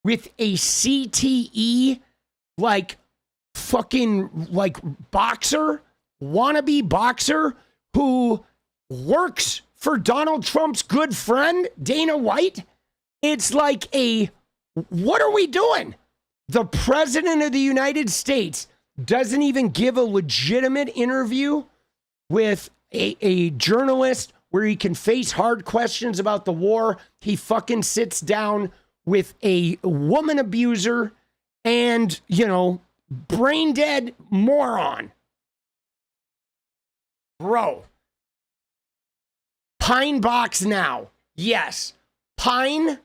Speaker 2: with a CTE, like, fucking, like, boxer, wannabe boxer, who works for Donald Trump's good friend, Dana White. It's like what are we doing? The president of the United States doesn't even give a legitimate interview with a journalist where he can face hard questions about the war. He fucking sits down with a woman abuser and, you know, brain dead moron. Bro. Pine Box now. Yes. Pine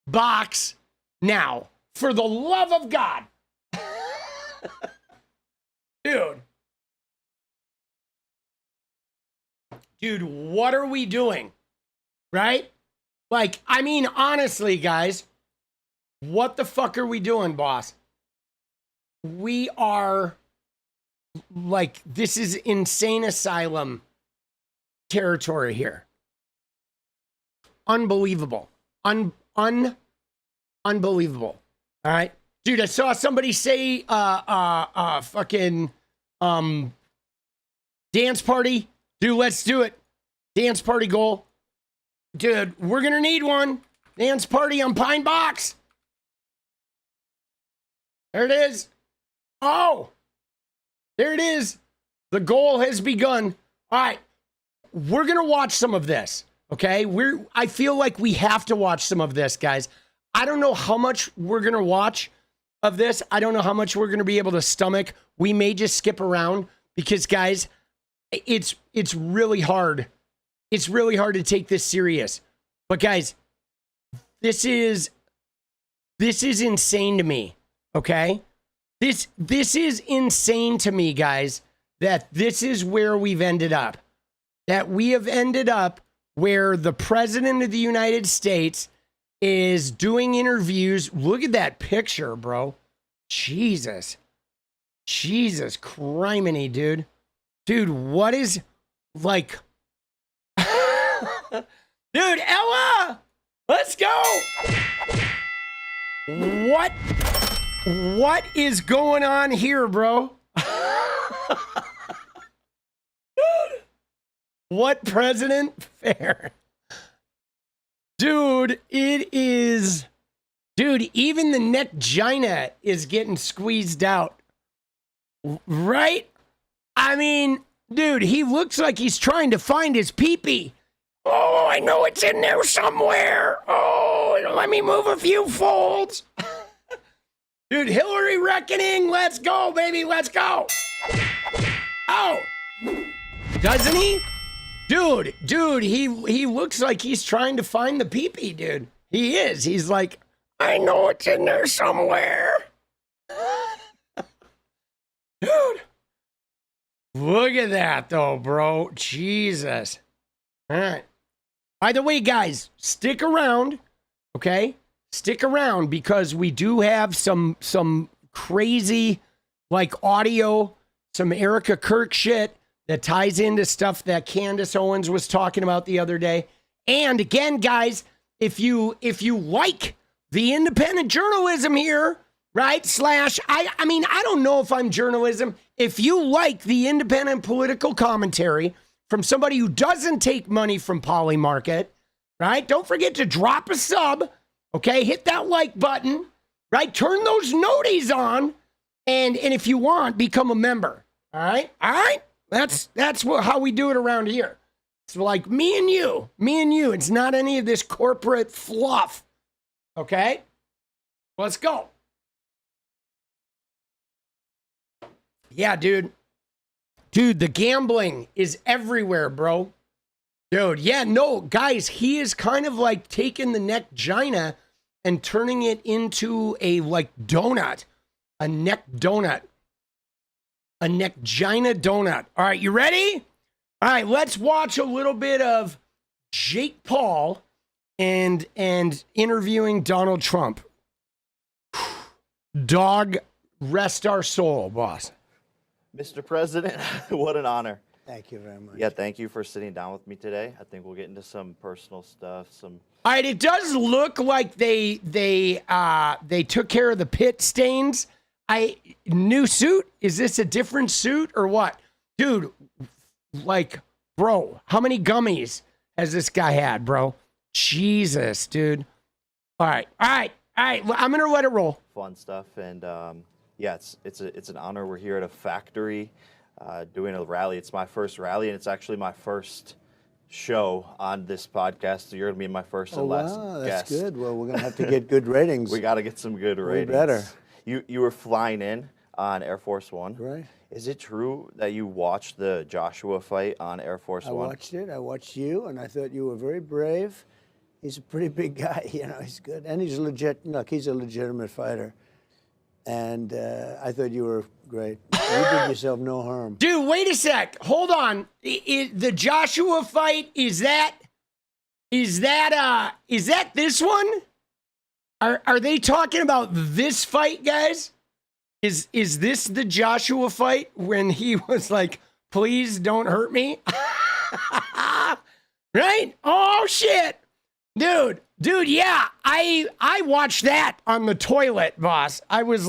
Speaker 2: Box now. For the love of God. Dude. Dude, what are we doing? Right? Like, I mean, honestly, guys, what the fuck are we doing, boss? We are, like, this is insane asylum territory here. Unbelievable. Unbelievable. All right? Dude, I saw somebody say, fucking, dance party. Dude, let's do it. Dance party goal. Dude, we're going to need one. Dance party on Pine Box. There it is. Oh, there it is. The goal has begun. All right. We're going to watch some of this. Okay. I feel like we have to watch some of this, guys. I don't know how much we're going to watch of this. I don't know how much we're going to be able to stomach. We may just skip around because, guys, it's really hard. It's really hard to take this serious. But guys, this is insane to me. Okay? This is insane to me, guys, that this is where we've ended up. That we have ended up where the president of the United States is doing interviews. Look at that picture, bro. Jesus criminy, dude. Dude, what is, like, dude, Ella, let's go. What is going on here, bro? What president? Fair. Dude, it is, dude, even the neck-gina is getting squeezed out. Right? I mean, dude, he looks like he's trying to find his pee-pee. Oh, I know it's in there somewhere. Oh, let me move a few folds. Dude, Hillary reckoning. Let's go, baby. Let's go. Oh, doesn't he? Dude, he looks like he's trying to find the pee-pee, dude. He is. He's like, I know it's in there somewhere. Dude. Look at that, though, bro. Jesus. All right. By the way, guys, stick around, okay? Stick around because we do have some crazy, like, audio, some Erika Kirk shit that ties into stuff that Candace Owens was talking about the other day. And again, guys, if you like the independent journalism here, right? I mean, I don't know if I'm journalism. If you like the independent political commentary from somebody who doesn't take money from Polymarket, right? Don't forget to drop a sub, okay? Hit that like button, right? Turn those noties on, and if you want, become a member, all right? All right? That's how we do it around here. It's like me and you. It's not any of this corporate fluff, okay? Let's go. Yeah, dude. Dude, the gambling is everywhere, bro. Dude, yeah, no, guys, he is kind of like taking the neck-gina and turning it into a, like, donut. A neck donut. A neck-gina donut. All right, you ready? All right, let's watch a little bit of Jake Paul and interviewing Donald Trump. Dog, rest our soul, boss.
Speaker 3: Mr. President, what an honor.
Speaker 4: Thank you very much.
Speaker 3: Yeah, thank you for sitting down with me today. I think we'll get into some personal stuff.
Speaker 2: All right, it does look like they took care of the pit stains. New suit? Is this a different suit or what? Dude, like, bro, how many gummies has this guy had, bro? Jesus, dude. All right. Well, I'm gonna let it roll.
Speaker 3: Fun stuff, and yeah, it's an honor. We're here at a factory doing a rally. It's my first rally, and it's actually my first show on this podcast. So you're gonna be my first and last
Speaker 4: that's
Speaker 3: guest.
Speaker 4: good. Well, we're gonna have to get good ratings.
Speaker 3: We got to get some good ratings.
Speaker 4: We better.
Speaker 3: You were flying in on Air Force One,
Speaker 4: Right.
Speaker 3: Is it true that you watched the Joshua fight on Air Force One?
Speaker 4: I watched it. I watched you, and I thought you were very brave. He's a pretty big guy, you know. He's good, and he's legit. Look, he's a legitimate fighter. And I thought you were great. You did yourself no harm.
Speaker 2: Dude, wait a sec. Hold on. The Joshua fight, is that this one? Are they talking about this fight, guys? Is this the Joshua fight when he was like, please don't hurt me? Right? Oh shit. Dude, yeah. I watched that on the toilet, boss. I was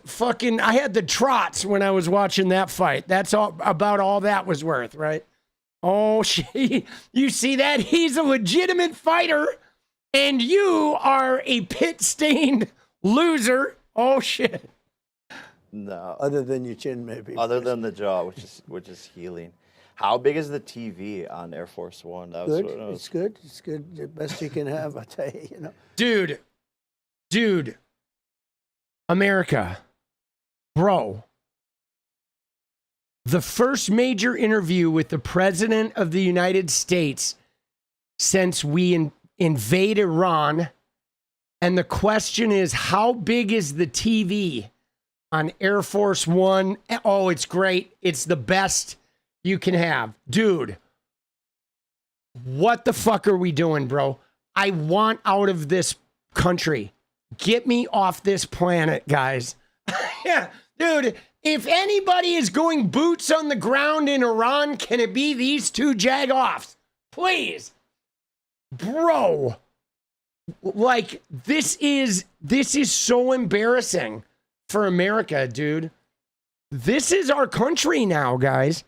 Speaker 2: fucking, I had the trots when I was watching that fight. That's about all that was worth, right? Oh shit. You see that? He's a legitimate fighter and you are a pit-stained loser. Oh shit.
Speaker 3: No.
Speaker 4: Other than your chin, maybe.
Speaker 3: Other than the jaw, which is healing. How big is the TV on Air Force One? That was
Speaker 4: Good.
Speaker 3: what I was...
Speaker 4: It's good. It's good. The best you can have, I tell you. You know.
Speaker 2: Dude. America, bro. The first major interview with the President of the United States since we invade Iran. And the question is, how big is the TV on Air Force One? Oh, it's great. It's the best you can have. Dude, what the fuck are we doing, bro? I want out of this country. Get me off this planet, guys. Yeah, dude, if anybody is going boots on the ground in Iran, can it be these two jagoffs? Please. Bro. Like, this is so embarrassing for America, dude. This is our country now, guys.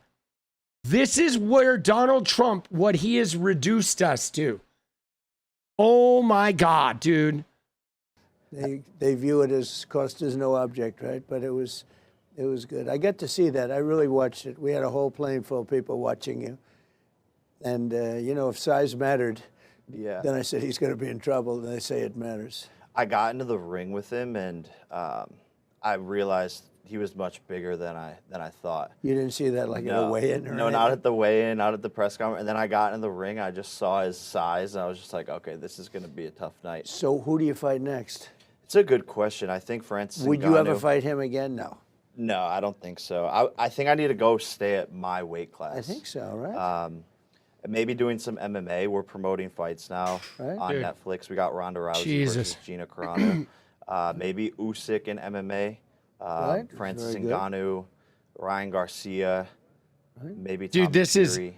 Speaker 2: This is where Donald Trump, what he has reduced us to. Oh my God, dude.
Speaker 4: They view it as cost is no object, right? But it was good. I got to see that. I really watched it. We had a whole plane full of people watching you. And, you know, if size mattered, then I said he's going to be in trouble. And they say it matters.
Speaker 3: I got into the ring with him, and I realized he was much bigger than I thought.
Speaker 4: You didn't see that like at a weigh-in or
Speaker 3: No,
Speaker 4: anything?
Speaker 3: not at the weigh-in, not at the press conference. And then I got in the ring. I just saw his size, and I was just like, okay, this is going to be a tough night.
Speaker 4: So who do you fight next?
Speaker 3: It's a good question. I think Francis
Speaker 4: Would
Speaker 3: Ngannou,
Speaker 4: you ever fight him again? No.
Speaker 3: No, I don't think so. I think I need to go stay at my weight class.
Speaker 4: I think so, right?
Speaker 3: Maybe doing some MMA. We're promoting fights now on
Speaker 2: Dude.
Speaker 3: Netflix. We got Ronda Rousey versus Gina Carano. Maybe Usyk in MMA. Francis
Speaker 4: very good.
Speaker 3: Ngannou, Ryan Garcia. Maybe
Speaker 2: Dude,
Speaker 3: Tommy
Speaker 2: this
Speaker 3: Fury.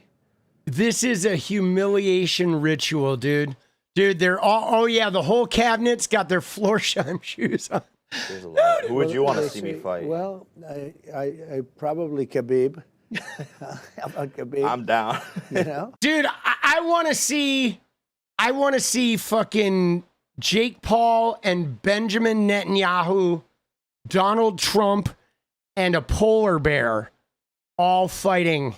Speaker 2: is a humiliation ritual, dude. Dude, they're all, oh yeah, the whole cabinet's got their Florsheim shoes on.
Speaker 3: There's a lot. Who would you want to see me
Speaker 4: Say,
Speaker 3: fight?
Speaker 4: Well, I probably Khabib. How about Khabib?
Speaker 3: I'm down.
Speaker 4: You know?
Speaker 2: Dude, I want to see fucking Jake Paul and Benjamin Netanyahu, Donald Trump, and a polar bear all fighting,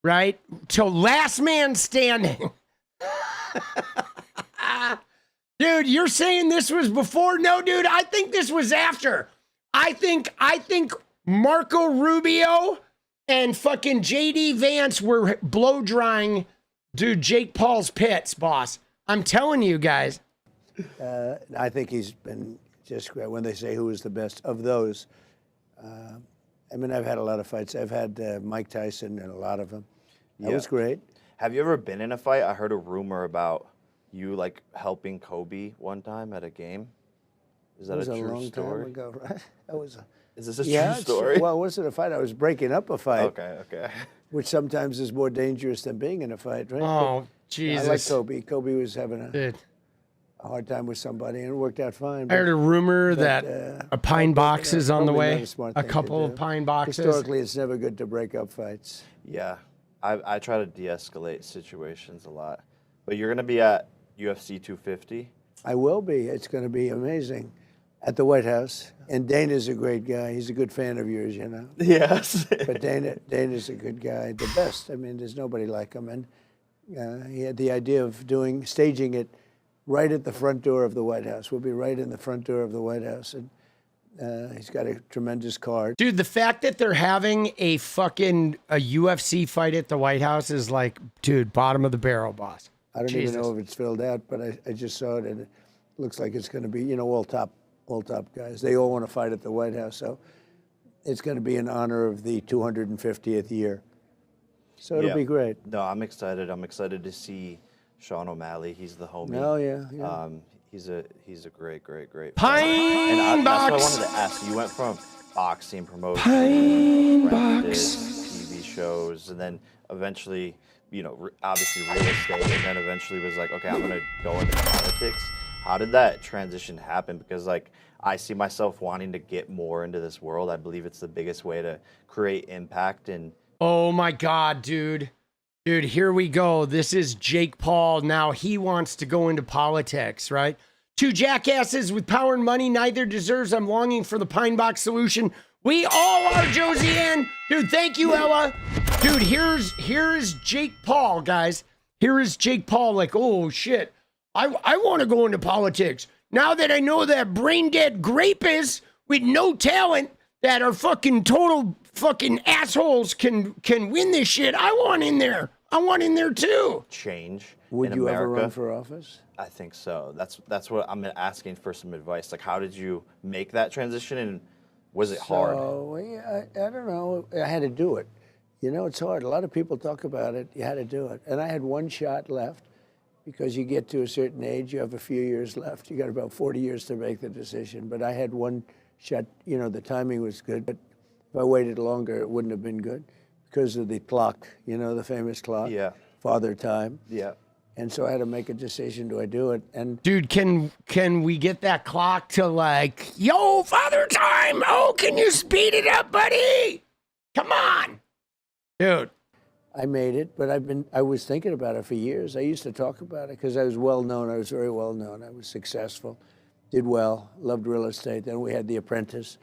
Speaker 2: right? Till last man standing. Dude, you're saying this was before? No, dude, I think this was after. I think Marco Rubio and fucking JD Vance were blow drying, dude, Jake Paul's pits, boss. I'm telling you guys.
Speaker 4: I think he's been just great. When they say who is the best of those, I mean, I've had a lot of fights. I've had Mike Tyson and a lot of them. That was great.
Speaker 3: Have you ever been in a fight? I heard a rumor about you like helping Kobe one time at a game. Is that
Speaker 4: That was
Speaker 3: a
Speaker 4: a
Speaker 3: true
Speaker 4: long
Speaker 3: story?
Speaker 4: time ago, right? That was a,
Speaker 3: Is this a
Speaker 4: yeah,
Speaker 3: true story?
Speaker 4: Well, it wasn't a fight. I was breaking up a fight,
Speaker 3: Okay.
Speaker 4: which sometimes is more dangerous than being in a fight, right?
Speaker 2: Oh,
Speaker 4: But
Speaker 2: Jesus.
Speaker 4: I like Kobe. Kobe was having
Speaker 2: Dude,
Speaker 4: a hard time with somebody, and it worked out fine.
Speaker 2: I heard a rumor that a pine box is on the
Speaker 4: probably not
Speaker 2: way.
Speaker 4: a smart
Speaker 2: A
Speaker 4: thing to
Speaker 2: couple of
Speaker 4: do.
Speaker 2: pine boxes.
Speaker 4: Historically, it's never good to break up fights.
Speaker 3: Yeah, I try to de-escalate situations a lot. But you're gonna be at UFC 250.
Speaker 4: I will be. It's going to be amazing at the White House. And Dana's a great guy. He's a good fan of yours, you know.
Speaker 3: Yes.
Speaker 4: But Dana's a good guy, the best. I mean, there's nobody like him. And he had the idea of staging it right at the front door of the White House. We'll be right in the front door of the White House. And he's got a tremendous card.
Speaker 2: Dude, the fact that they're having a UFC fight at the White House is like, dude, bottom of the barrel, boss.
Speaker 4: I don't
Speaker 2: Jesus.
Speaker 4: even know if it's filled out, but I just saw it, and it looks like it's going to be, all top guys. They all want to fight at the White House, so it's going to be in honor of the 250th year. So it'll be great.
Speaker 3: No, I'm excited. I'm excited to see Sean O'Malley. He's the homie.
Speaker 4: Oh yeah.
Speaker 3: He's a great
Speaker 2: Pine
Speaker 3: and
Speaker 2: box.
Speaker 3: that's what I wanted to ask. You went from boxing promotion,
Speaker 2: Pine
Speaker 3: apprentice, TV shows, and then eventually, obviously real estate, and then eventually was like, okay, I'm gonna go into politics. How did that transition happen? Because like I see myself wanting to get more into this world. I believe it's the biggest way to create impact. And
Speaker 2: Oh my God, dude. Dude, here we go. This is Jake Paul. Now he wants to go into politics, right? Two jackasses with power and money, neither deserves. I'm longing for the pine box solution. We all are, Josie Ann. Dude, thank you, Ella. Dude, here's Jake Paul, guys. Here is Jake Paul, like, oh shit. I want to go into politics. Now that I know that brain dead grapists with no talent that are fucking total fucking assholes can win this shit. I want in there. I want in there too.
Speaker 3: change
Speaker 4: Would
Speaker 3: in
Speaker 4: you
Speaker 3: America.
Speaker 4: ever run for office?
Speaker 3: I think so. That's what I'm asking for some advice. Like, how did you make that transition, and was it hard?
Speaker 4: So, yeah, I don't know. I had to do it. It's hard. A lot of people talk about it. You had to do it. And I had one shot left because you get to a certain age, you have a few years left. You got about 40 years to make the decision. But I had one shot. The timing was good. But if I waited longer, it wouldn't have been good because of the clock, the famous clock.
Speaker 3: Yeah.
Speaker 4: Father time.
Speaker 3: Yeah.
Speaker 4: And so I had to make a decision. Do I do it? And
Speaker 2: Dude, can we get that clock to like, yo, father time? Oh, can you speed it up, buddy? Come on. Dude.
Speaker 4: I made it, but I was thinking about it for years. I used to talk about it because I was well known. I was very well known. I was successful, did well, loved real estate. Then we had The Apprentice.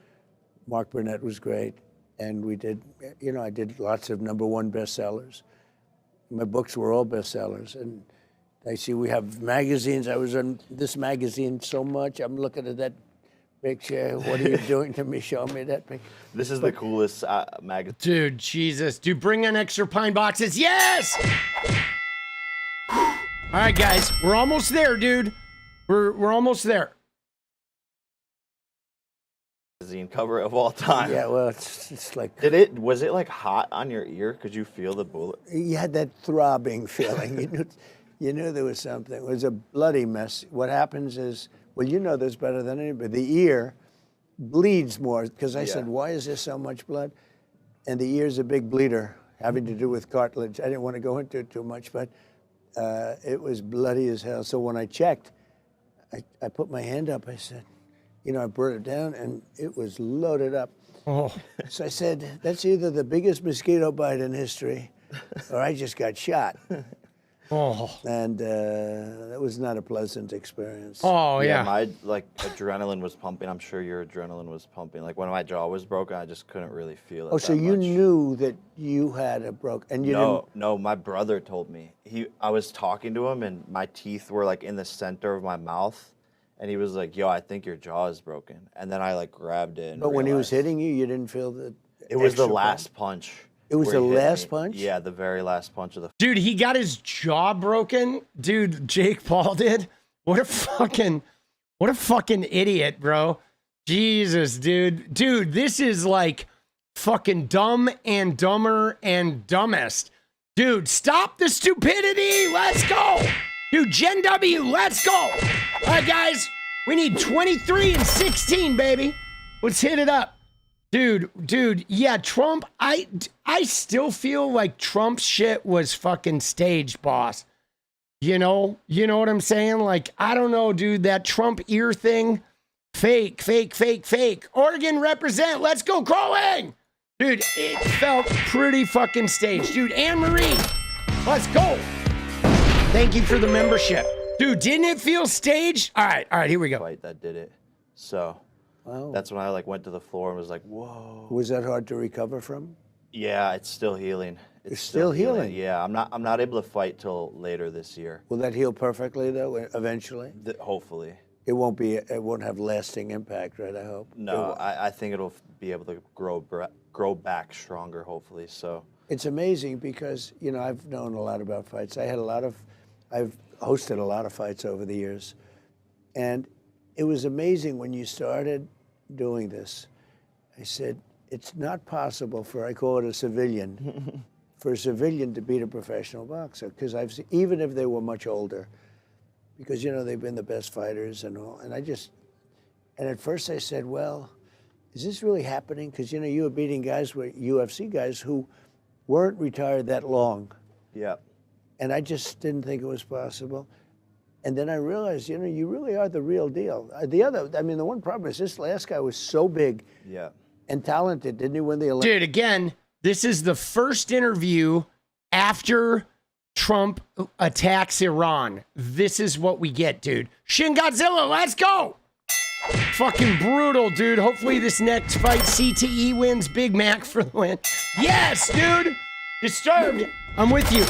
Speaker 4: Mark Burnett was great. And we did, I did lots of #1 bestsellers. My books were all bestsellers. And I see we have magazines. I was on this magazine so much. I'm looking at that picture. What are you doing to me? Show me that picture.
Speaker 3: This is the coolest magazine.
Speaker 2: Dude, Jesus. Dude, bring in extra pine boxes. Yes! All right, guys. We're almost there, dude. We're almost there.
Speaker 3: Cover of all time.
Speaker 4: Yeah, well, it's like...
Speaker 3: Was it like hot on your ear? Could you feel the bullet?
Speaker 4: You had that throbbing feeling. You knew there was something. It was a bloody mess. What happens is, well, you know this better than anybody. The ear bleeds more because I said, why is there so much blood? And the ear's a big bleeder, having to do with cartilage. I didn't want to go into it too much, but it was bloody as hell. So when I checked, I put my hand up. I said, I brought it down, and it was loaded up.
Speaker 2: Oh.
Speaker 4: So I said, that's either the biggest mosquito bite in history, or I just got shot.
Speaker 2: Oh.
Speaker 4: And that was not a pleasant experience.
Speaker 2: Oh, yeah.
Speaker 3: My adrenaline was pumping. I'm sure your adrenaline was pumping. Like when my jaw was broken, I just couldn't really feel it.
Speaker 4: Oh, so
Speaker 3: that
Speaker 4: you
Speaker 3: much.
Speaker 4: knew that you had a and you didn't.
Speaker 3: No, my brother told me. I was talking to him, and my teeth were like in the center of my mouth, and he was like, "Yo, I think your jaw is broken." And then I like grabbed it. And
Speaker 4: But when he was
Speaker 3: realized-
Speaker 4: hitting you, you didn't feel the.
Speaker 3: it was the
Speaker 4: extra
Speaker 3: last punch.
Speaker 4: It was
Speaker 3: where
Speaker 4: the
Speaker 3: he hit
Speaker 4: last
Speaker 3: me.
Speaker 4: punch?
Speaker 3: Yeah, the very last punch of the.
Speaker 2: Dude, he got his jaw broken. Dude, Jake Paul did. What a fucking idiot, bro. Jesus, dude. Dude, this is like fucking Dumb and Dumber and Dumbest. Dude, stop the stupidity. Let's go. Dude, Gen W, let's go. All right, guys. We need 23 and 16, baby. Let's hit it up. Dude, yeah, Trump, I still feel like Trump's shit was fucking staged, boss. You know what I'm saying? Like, I don't know, dude, that Trump ear thing, fake. Oregon represent, let's go crowing. Dude, it felt pretty fucking staged. Dude, Anne-Marie, let's go. Thank you for the membership. Dude, didn't it feel staged? All right, here we go.
Speaker 3: Fight that did it. So that's when I like went to the floor and was like, whoa.
Speaker 4: Was that hard to recover from?
Speaker 3: Yeah, it's still healing.
Speaker 4: It's still healing.
Speaker 3: Yeah, I'm not able to fight till later this year.
Speaker 4: Will that heal perfectly though? Eventually.
Speaker 3: Hopefully.
Speaker 4: It won't have lasting impact, right? I hope.
Speaker 3: No, I think it'll be able to grow back stronger. Hopefully, so.
Speaker 4: It's amazing because I've known a lot about fights. I've hosted a lot of fights over the years, and it was amazing when you started doing this. I said, it's not possible I call it a civilian, for a civilian to beat a professional boxer, because I've seen, even if they were much older, because they've been the best fighters and all, and at first I said, well, is this really happening? Because you were beating guys, UFC guys who weren't retired that long.
Speaker 3: Yeah.
Speaker 4: And I just didn't think it was possible. And then I realized, you really are the real deal. The one problem is this last guy was so big and talented. Didn't he win the Olympics?
Speaker 2: Dude, again, this is the first interview after Trump attacks Iran. This is what we get, dude. Shin Godzilla, let's go. Fucking brutal, dude. Hopefully this next fight, CTE wins. Big Mac for the win. Yes, dude. Disturbed. I'm with you.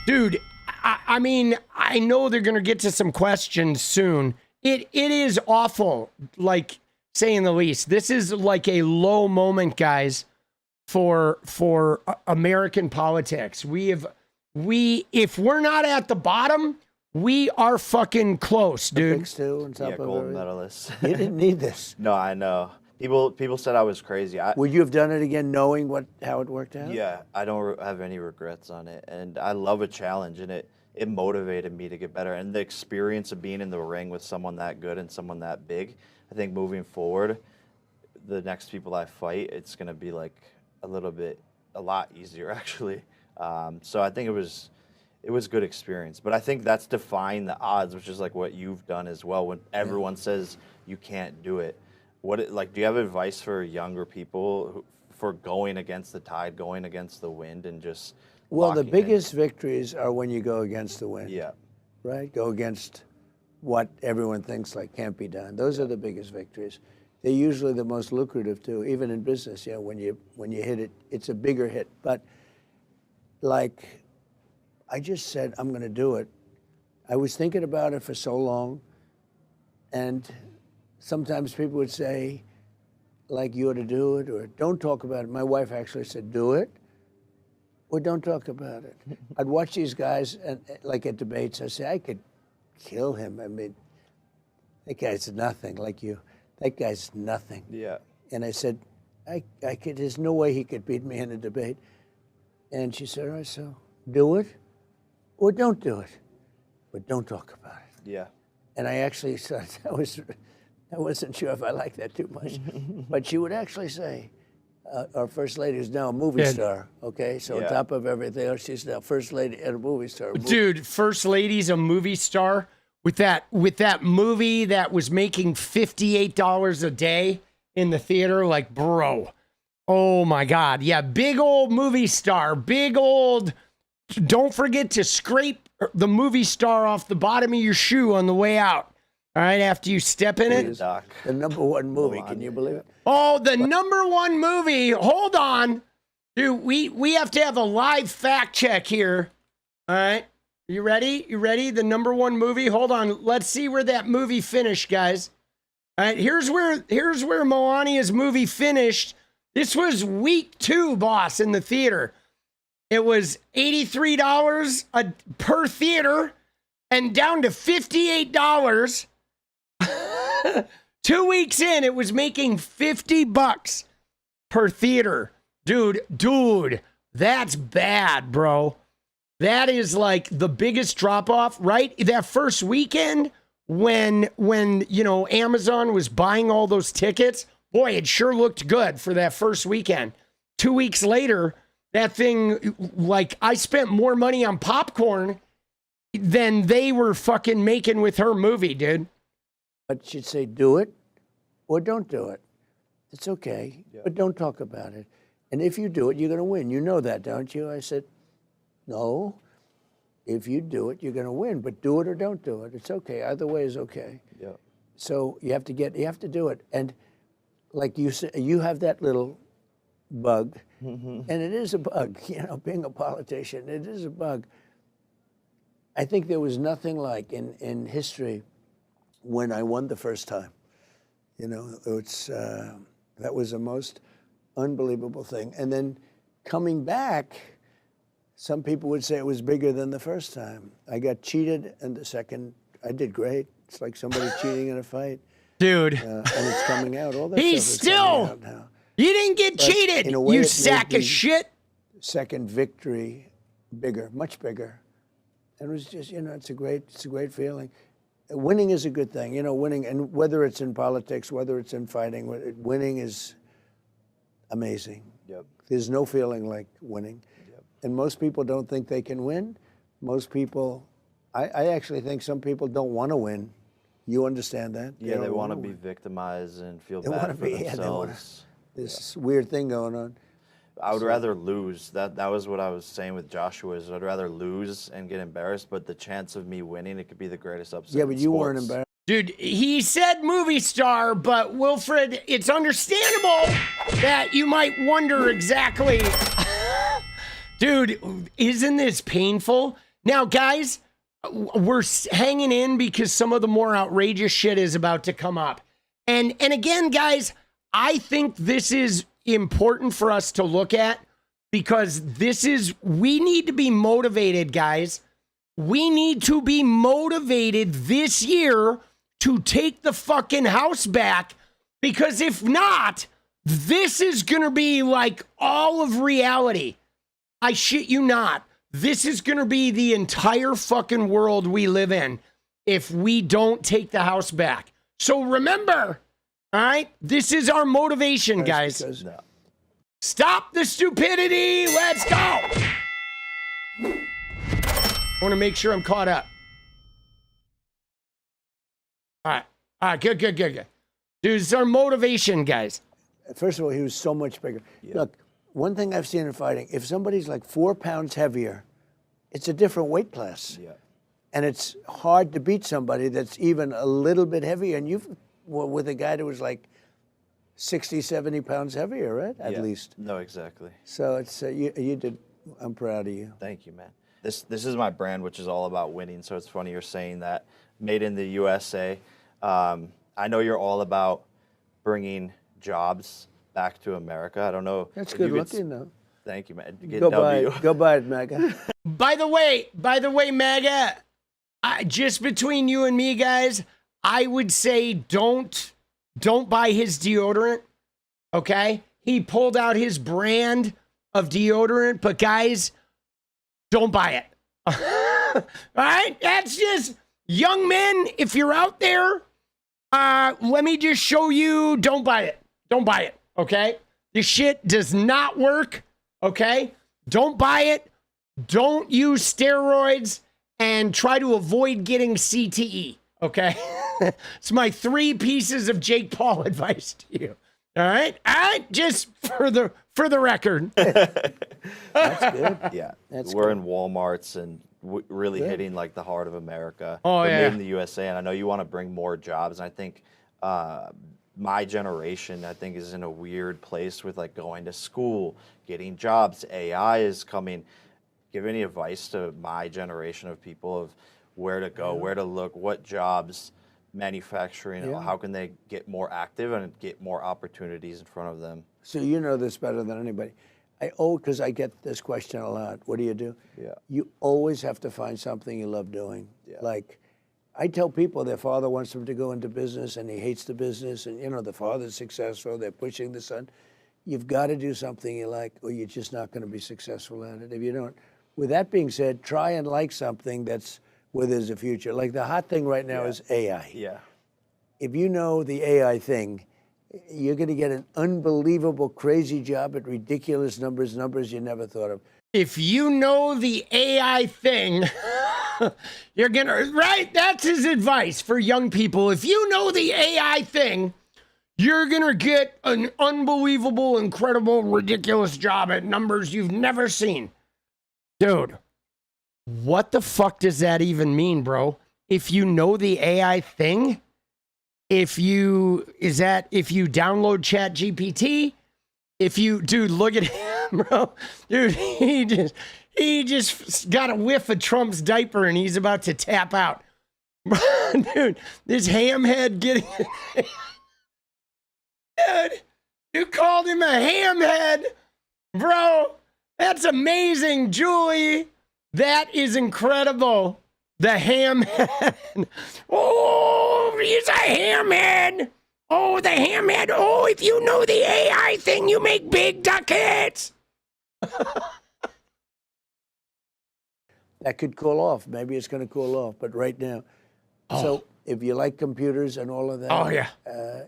Speaker 2: Dude, I mean, I know they're going to get to some questions soon. It is awful, like, saying the least. This is like a low moment, guys, for American politics. If we're not at the bottom, we are fucking close, dude.
Speaker 4: Olympics too, on top of
Speaker 3: gold
Speaker 4: everything.
Speaker 3: medalist.
Speaker 4: You didn't need this.
Speaker 3: No, I know. People said I was crazy.
Speaker 4: Would you have done it again knowing how it worked out?
Speaker 3: Yeah, I don't have any regrets on it. And I love a challenge, and it motivated me to get better. And the experience of being in the ring with someone that good and someone that big, I think moving forward, the next people I fight, it's going to be like a lot easier, actually. So I think it was good experience. But I think that's defying the odds, which is like what you've done as well. When everyone says you can't do it, do you have advice for younger people for going against the tide, going against the wind, and just
Speaker 4: Well, the biggest victories are when you go against the wind.
Speaker 3: Yeah.
Speaker 4: Right? Go against what everyone thinks like can't be done. Those are the biggest victories. They're usually the most lucrative too, even in business. When you hit it, it's a bigger hit. But like, I just said I'm going to do it. I was thinking about it for so long, and sometimes people would say, like, you ought to do it, or don't talk about it. My wife actually said, do it, or don't talk about it. I'd watch these guys, and like at debates, I'd say, I could kill him. I mean, that guy's nothing, like you. That guy's nothing.
Speaker 3: Yeah.
Speaker 4: And I said, I could, there's no way he could beat me in a debate. And she said, all right, so do it, or don't do it, but don't talk about it.
Speaker 3: Yeah.
Speaker 4: And I actually said, I wasn't sure if I liked that too much. But she would actually say, our first lady is now a movie star, okay? So on top of everything else, she's now first lady and a movie star.
Speaker 2: Dude, first lady's a movie star with that movie that was making $58 a day in the theater. Like, bro, oh my God. Yeah, big old movie star, big old, don't forget to scrape the movie star off the bottom of your shoe on the way out. All right, after you step in it.
Speaker 3: Doc.
Speaker 4: The #1 movie, can you believe it?
Speaker 2: Oh, the #1 movie. Hold on. Dude, we have to have a live fact check here. All right. You ready? You ready? The #1 movie. Hold on. Let's see where that movie finished, guys. All right, here's where Melania's movie finished. This was week 2, boss, in the theater. It was $83 per theater and down to $58. 2 weeks in, it was making $50 per theater. Dude, That's bad, bro. That is like the biggest drop off, right? That first weekend when you know Amazon was buying all those tickets, boy, it sure looked good for that first weekend. 2 weeks later, that thing, like, I spent more money on popcorn than they were fucking making with her movie, dude.
Speaker 4: But she'd say, do it or don't do it. It's okay, but don't talk about it. And if you do it, you're going to win. You know that, don't you? I said, no. If you do it, you're going to win. But do it or don't do it. It's okay. Either way is okay.
Speaker 3: Yeah.
Speaker 4: So you have to do it. And like you said, you have that little bug, and it is a bug. You know, being a politician, it is a bug. I think there was nothing like in history when I won the first time. You know, it's that was the most unbelievable thing. And then coming back, some people would say it was bigger than the first time. I got cheated, and the second, I did great. It's like somebody cheating in a fight.
Speaker 2: Dude.
Speaker 4: And it's coming out. All that
Speaker 2: He's
Speaker 4: stuff is coming out
Speaker 2: still,
Speaker 4: now.
Speaker 2: you didn't get
Speaker 4: But
Speaker 2: cheated,
Speaker 4: in a way,
Speaker 2: you
Speaker 4: it made
Speaker 2: sack of
Speaker 4: the
Speaker 2: shit.
Speaker 4: Second victory bigger, much bigger. And it was just, you know, it's a great feeling. Winning is a good thing, you know, winning, and whether it's in politics, whether it's in fighting, winning is amazing.
Speaker 3: Yep.
Speaker 4: There's no feeling like winning.
Speaker 3: Yep.
Speaker 4: And most people don't think they can win. Most people, I actually think some people don't want to win. You understand that?
Speaker 3: Yeah, they
Speaker 4: don't
Speaker 3: want to
Speaker 4: wanna
Speaker 3: be
Speaker 4: win.
Speaker 3: victimized and feel
Speaker 4: They
Speaker 3: bad
Speaker 4: wanna
Speaker 3: for
Speaker 4: be- yeah, they wanna-
Speaker 3: themselves.
Speaker 4: This weird thing going on.
Speaker 3: I would rather lose. That was what I was saying with Joshua. Is I'd rather lose and get embarrassed, but the chance of me winning, it could be the greatest upset.
Speaker 4: Yeah,
Speaker 3: in
Speaker 4: but you weren't
Speaker 3: sports.
Speaker 4: embarrassed.
Speaker 2: Dude, he said movie star, but Wilfred, it's understandable that you might wonder exactly. Dude, isn't this painful? Now, guys, we're hanging in because some of the more outrageous shit is about to come up. And again, guys, I think this is important for us to look at because we need to be motivated, guys. We need to be motivated this year to take the fucking house back, because if not, this is going to be like all of reality. I shit you not. This is going to be the entire fucking world we live in if we don't take the house back. So remember, all right, this is our motivation, guys.
Speaker 4: Because
Speaker 2: Stop the stupidity. Let's go. I want to make sure I'm caught up. All right, good. Dude, it's our motivation, guys.
Speaker 4: First of all, he was so much bigger. Look, one thing I've seen in fighting, if somebody's like 4 pounds heavier, it's a different weight class.
Speaker 3: Yeah.
Speaker 4: And it's hard to beat somebody that's even a little bit heavier. And you've, with a guy that was like 60, 70 pounds heavier, right? At
Speaker 3: Yeah.
Speaker 4: least.
Speaker 3: No, exactly.
Speaker 4: So it's, you did, I'm proud of you.
Speaker 3: Thank you, man. This is my brand, which is all about winning. So it's funny you're saying that. Made in the USA. I know you're all about bringing jobs back to America. I don't know.
Speaker 4: That's
Speaker 3: if
Speaker 4: good
Speaker 3: you could
Speaker 4: looking, though.
Speaker 3: Thank you, man.
Speaker 4: Go buy it, Mega.
Speaker 2: By the way, Maga, just between you and me, guys, I would say don't buy his deodorant. Okay, he pulled out his brand of deodorant, but guys, don't buy it. All right, that's just young men. If you're out there, let me just show you. Don't buy it. Don't buy it. Okay, this shit does not work. Okay, don't buy it. Don't use steroids and try to avoid getting CTE. Okay, it's my 3 pieces of Jake Paul advice to you. All right, just for the record.
Speaker 4: That's good.
Speaker 3: Yeah,
Speaker 4: That's
Speaker 3: we're
Speaker 4: good.
Speaker 3: in Walmarts and really hitting like the heart of America.
Speaker 2: Oh,
Speaker 3: We're
Speaker 2: yeah.
Speaker 3: made in the USA, and I know you want to bring more jobs. And I think my generation, I think, is in a weird place with like going to school, getting jobs. AI is coming. Give any advice to my generation of people of where to go, where to look, what jobs, manufacturing,
Speaker 4: Yeah.
Speaker 3: how can they get more active and get more opportunities in front of them?
Speaker 4: So you know this better than anybody. Because I get this question a lot. What do you do?
Speaker 3: Yeah.
Speaker 4: You always have to find something you love doing.
Speaker 3: Yeah.
Speaker 4: Like, I tell people their father wants them to go into business and he hates the business, and you know the father's successful, they're pushing the son. you've got to do something you like, or you're just not going to be successful at it. If you don't, with that being said, try and like something that's where there's a future. Like the hot thing right now is AI.
Speaker 3: Yeah.
Speaker 4: If you know the AI thing, you're going to get an unbelievable, crazy job at ridiculous numbers you never thought of.
Speaker 2: If you know the AI thing, you're going to, right? That's his advice for young people. If you know the AI thing, you're going to get an unbelievable, incredible, ridiculous job at numbers you've never seen. Dude, what the fuck does that even mean, bro? If you know the AI thing, if you download ChatGPT, dude, look at him, bro. Dude, he just got a whiff of Trump's diaper and he's about to tap out. Dude, this hamhead getting... Dude, you called him a hamhead, bro. That's amazing, Julie. That is incredible. The hamhead. Oh, he's a hamhead. Oh, the hamhead. Oh, if you know the AI thing, you make big ducats.
Speaker 4: That could cool off. Maybe it's going to cool off, but right now. So if you like computers and all of that,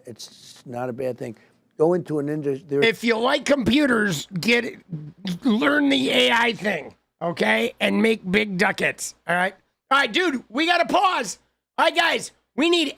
Speaker 4: it's not a bad thing. Go into an industry.
Speaker 2: If you like computers, learn the AI thing, okay? And make big ducats, all right? All right, dude, we got to pause. All right, guys, we need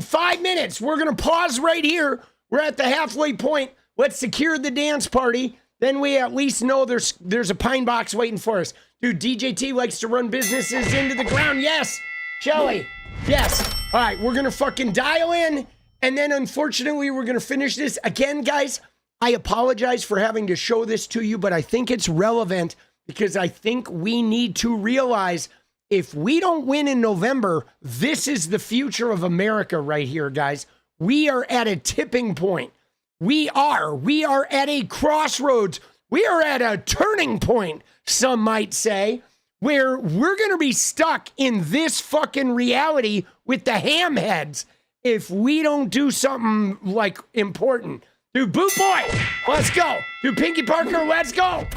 Speaker 2: 5 minutes. We're going to pause right here. We're at the halfway point. Let's secure the dance party. Then we at least know there's a pine box waiting for us. Dude, DJT likes to run businesses into the ground. Yes, Shelly. Yes. All right, we're going to fucking dial in. And then, unfortunately, we're going to finish this. Again, guys, I apologize for having to show this to you, but I think it's relevant because I think we need to realize if we don't win in November, this is the future of America right here, guys. We are at a tipping point. We are at a crossroads. We are at a turning point, some might say, where we're going to be stuck in this fucking reality with the hamheads if we don't do something like important. Dude, Boot Boy, let's go. Dude, Pinky Parker, let's go.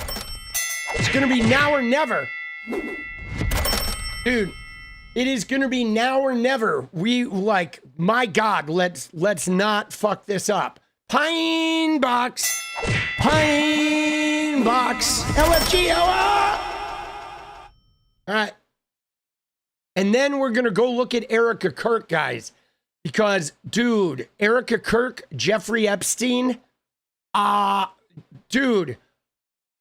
Speaker 2: It's going to be now or never. Dude, it is going to be now or never. My God, let's not fuck this up. Pine box. LFG, All right. And then we're going to go look at Erika Kirk, guys. Because, dude, Erika Kirk, Jeffrey Epstein, dude,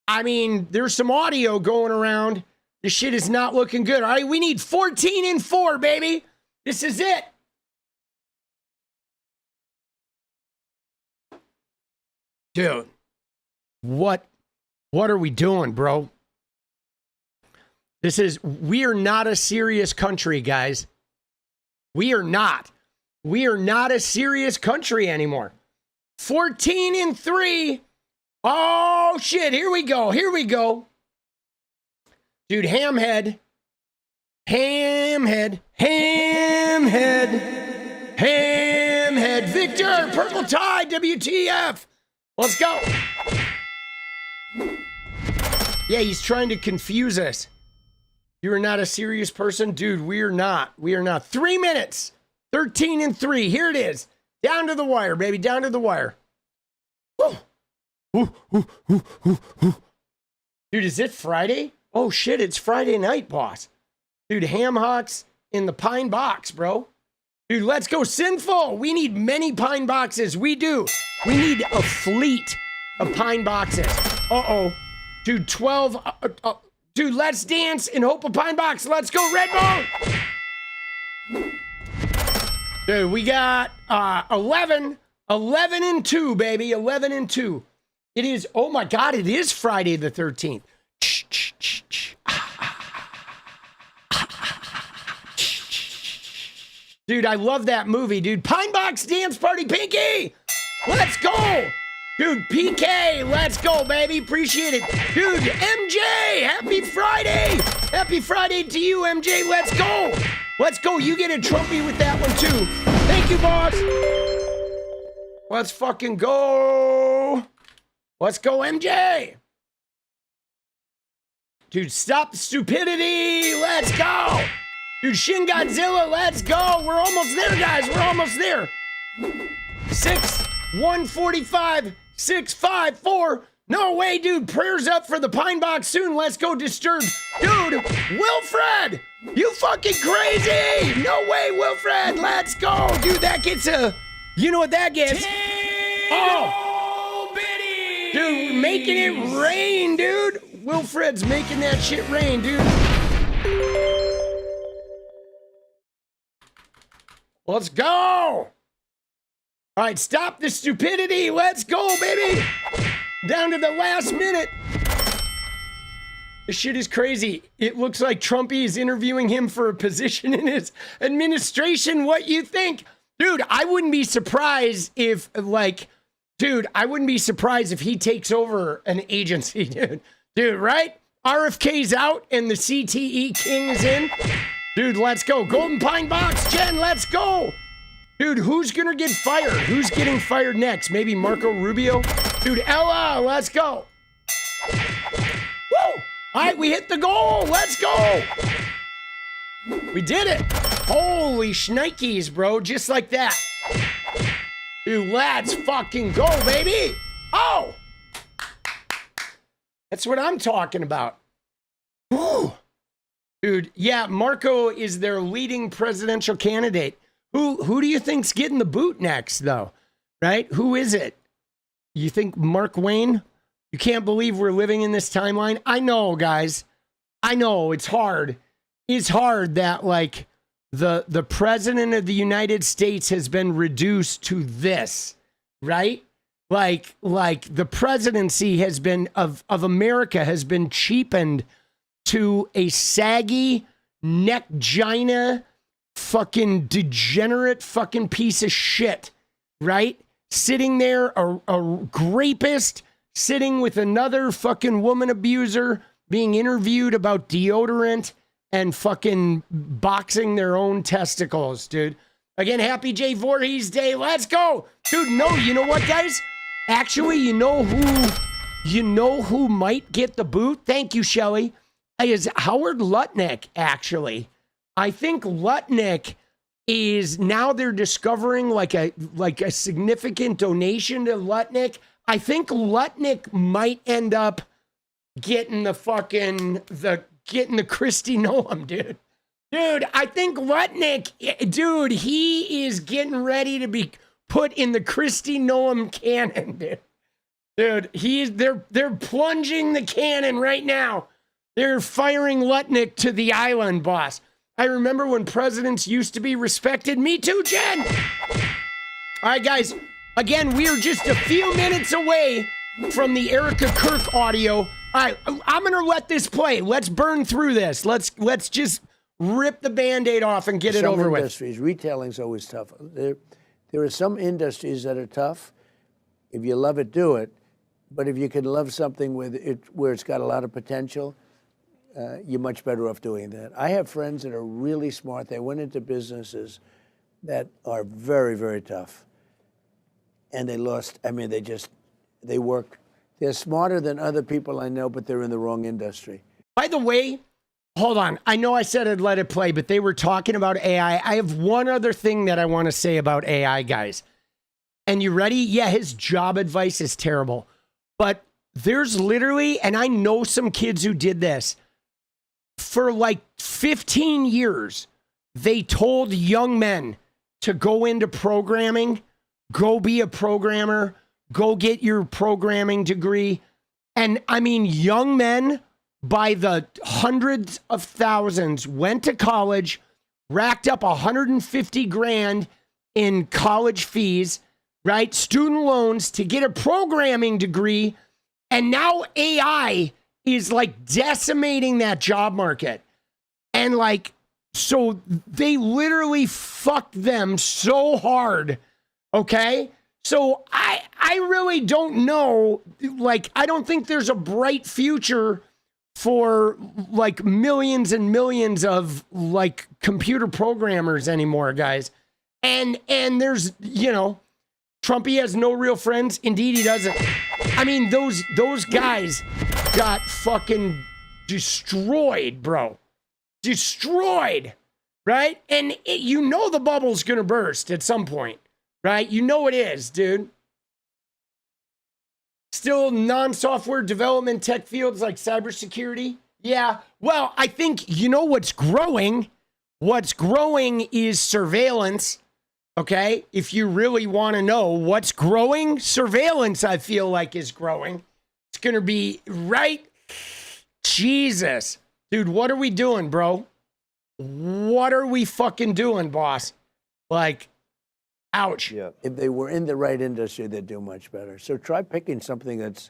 Speaker 2: I mean, there's some audio going around. This shit is not looking good. All right, we need 14 and 4, baby. This is it. Dude, what are we doing, bro? We are not a serious country, guys. We are not. We are not a serious country anymore. 14 and 3. Oh, shit. Here we go. Dude, hamhead. Victor, purple tie, WTF. Let's go. Yeah, he's trying to confuse us. You are not a serious person? Dude, we are not. 3 minutes. 13 and 3. Here it is. Down to the wire, baby. Down to the wire. Dude, is it Friday? Oh, shit. It's Friday night, boss. Dude, ham hocks in the pine box, bro. Dude, let's go Sinful. We need many pine boxes. We do. We need a fleet of pine boxes. Uh-oh. Dude, 12. Dude, let's dance in hope of pine box. Let's go, Redbone. Dude, we got 11 and 2, baby. 11 and 2. It is, oh my God, it is Friday the 13th. Dude, I love that movie, dude. Pine Box Dance Party, Pinky! Let's go! Dude, PK, let's go, baby. Appreciate it. Dude, MJ, happy Friday! Happy Friday to you, MJ. Let's go! Let's go. You get a trophy with that one, too. Thank you, boss. Let's fucking go. Let's go, MJ. Dude, stop the stupidity. Let's go. Dude, Shin Godzilla, let's go. We're almost there, guys. We're almost there. 145, 654. No way, dude. Prayers up for the Pine Box soon. Let's go, Disturbed. Dude, Wilfred, you fucking crazy. No way, Wilfred. Let's go. Dude, that gets a, you know what that gets? Oh, dude, making it rain, dude. Wilfred's making that shit rain, dude. Let's go. All right, stop the stupidity. Let's go, baby. Down to the last minute. This shit is crazy. It looks like Trumpy is interviewing him for a position in his administration. What you think? Dude, I wouldn't be surprised if, like, I wouldn't be surprised if he takes over an agency, dude. Dude, right? RFK's out and the CTE king is in. Dude, let's go. Golden Pine Box, Jen, let's go. Dude, who's going to get fired? Who's getting fired next? Maybe Marco Rubio? Dude, Ella, let's go. Woo! All right, we hit the goal. Let's go. We did it. Holy shnikes, bro. Just like that. Dude, let's fucking go, baby. Oh! That's what I'm talking about. Woo! Dude, yeah, Marco is their leading presidential candidate. Who do you think's getting the boot next, though? Right? Who is it? You think Mark Wayne? You can't believe we're living in this timeline? I know, guys. I know, it's hard. It's hard that, like, the president of the United States has been reduced to this, right? Like the presidency has been, of America has been cheapened to a saggy, neck-gina, fucking degenerate fucking piece of shit, right? Sitting there, a rapist, sitting with another fucking woman abuser, being interviewed about deodorant and fucking boxing their own testicles, dude. Again, happy J. Voorhees Day. Let's go. Dude, no, you know what, guys? Actually, you know who might get the boot? Thank you, Shelley. Is Howard Lutnick, actually. I think Lutnick is, now they're discovering like a significant donation to Lutnick. I think Lutnick might end up getting the Kristi Noem, dude. Dude, I think Lutnick, dude, he is getting ready to be put in the Kristi Noem cannon, dude. Dude, they're plunging the cannon right now. They're firing Lutnick to the island, boss. I remember when presidents used to be respected. Me too, Jen. All right, guys. Again, we are just a few minutes away from the Erika Kirk audio. All right, I'm going to let this play. Let's burn through this. Let's just rip the Band-Aid off and get it over with.
Speaker 4: Some industries, retailing's always tough. There are some industries that are tough. If you love it, do it. But if you can love something with it where it's got a lot of potential, you're much better off doing that. I have friends that are really smart. They went into businesses that are very, very tough. And they lost, they work. They're smarter than other people I know, but they're in the wrong industry.
Speaker 2: By the way, hold on. I know I said I'd let it play, but they were talking about AI. I have one other thing that I want to say about AI, guys. And you ready? Yeah, his job advice is terrible. But there's literally, and I know some kids who did this, for like 15 years, they told young men to go into programming, go be a programmer, go get your programming degree. And I mean, young men by the hundreds of thousands went to college, racked up 150 grand in college fees, right? Student loans to get a programming degree. And now AI is like decimating that job market. And like, so they literally fucked them so hard. Okay. So I really don't know. Like, I don't think there's a bright future for like millions and millions of like computer programmers anymore, guys. And there's, you know, Trumpy has no real friends. Indeed, he doesn't. I mean, those guys got fucking destroyed, bro. Destroyed, right? And you know the bubble's gonna burst at some point, right? You know it is, dude. Still non-software development tech fields like cybersecurity. Yeah, well, I think you know what's growing. What's growing is surveillance, okay? If you really want to know what's growing, surveillance, I feel like, is growing. It's going to be, right? Jesus. Dude, what are we doing, bro? What are we fucking doing, boss? Like, ouch.
Speaker 3: Yeah.
Speaker 4: If they were in the right industry, they'd do much better. So try picking something that's